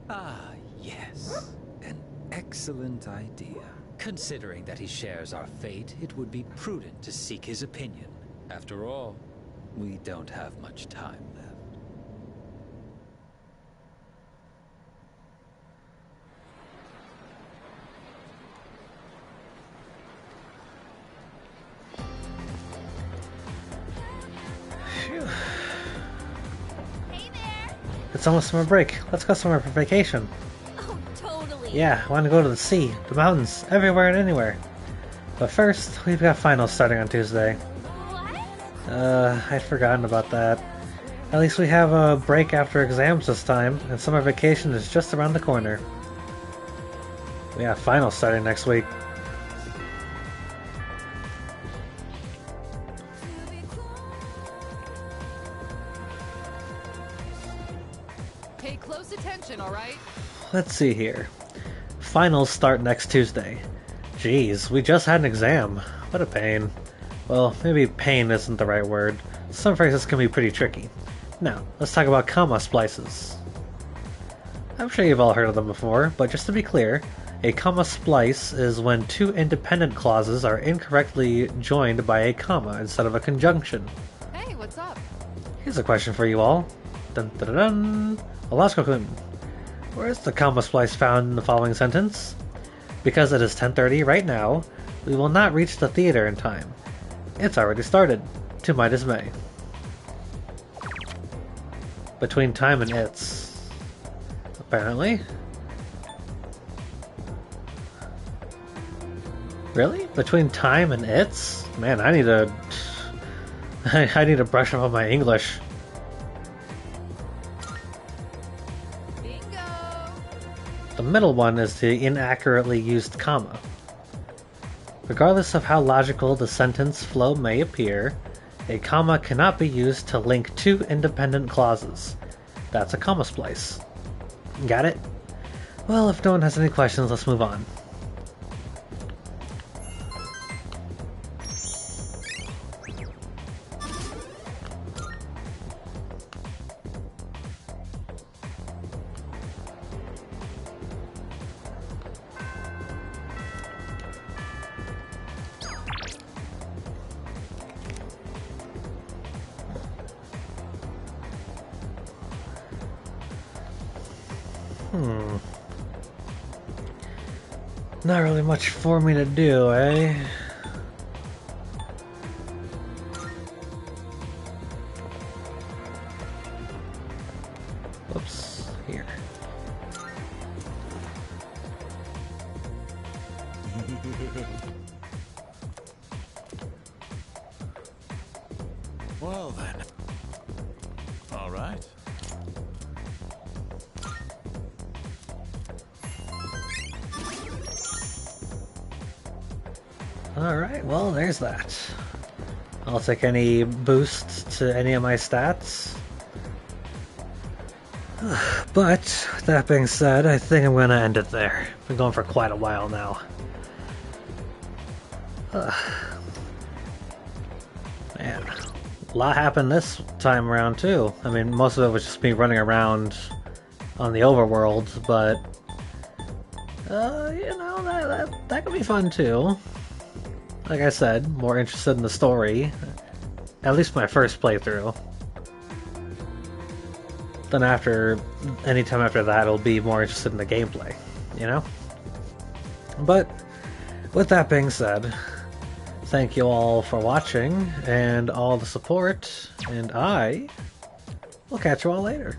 Ah, yes. An excellent idea. Considering that he shares our fate, it would be prudent to seek his opinion. After all, we don't have much time left. Phew. It's almost summer break. Let's go somewhere for vacation. Oh, totally. Yeah, I want to go to the sea, the mountains, everywhere and anywhere. But first, we've got finals starting on Tuesday. I'd forgotten about that. At least we have a break after exams this time, and summer vacation is just around the corner. We have finals starting next week. Pay close attention, alright? Let's see here. Finals start next Tuesday. Jeez, we just had an exam. What a pain. Well, maybe pain isn't the right word. Some phrases can be pretty tricky. Now, let's talk about comma splices. I'm sure you've all heard of them before, but just to be clear, a comma splice is when two independent clauses are incorrectly joined by a comma instead of a conjunction. Hey, what's up? Here's a question for you all. Dun dun dun dun. A logical conclusion. Where is the comma splice found in the following sentence? Because it is 10:30 right now, we will not reach the theater in time. It's already started, to my dismay. Between time and it's. Apparently. Really? Between time and it's? Man, I need to... I need to brush up on my English. The middle one is the inaccurately used comma. Regardless of how logical the sentence flow may appear, a comma cannot be used to link two independent clauses. That's a comma splice. Got it? Well, if no one has any questions, let's move on. Not really much for me to do, eh? Whoops, here. Well then. All right. Alright, well, there's that. I'll take any boosts to any of my stats. But, that being said, I think I'm gonna end it there. Been going for quite a while now. Man, a lot happened this time around too. I mean, most of it was just me running around on the overworld, but you know, that could be fun too. Like I said, more interested in the story. At least my first playthrough. Then anytime after that, I'll be more interested in the gameplay, you know? But, with that being said, thank you all for watching, and all the support, and I will catch you all later.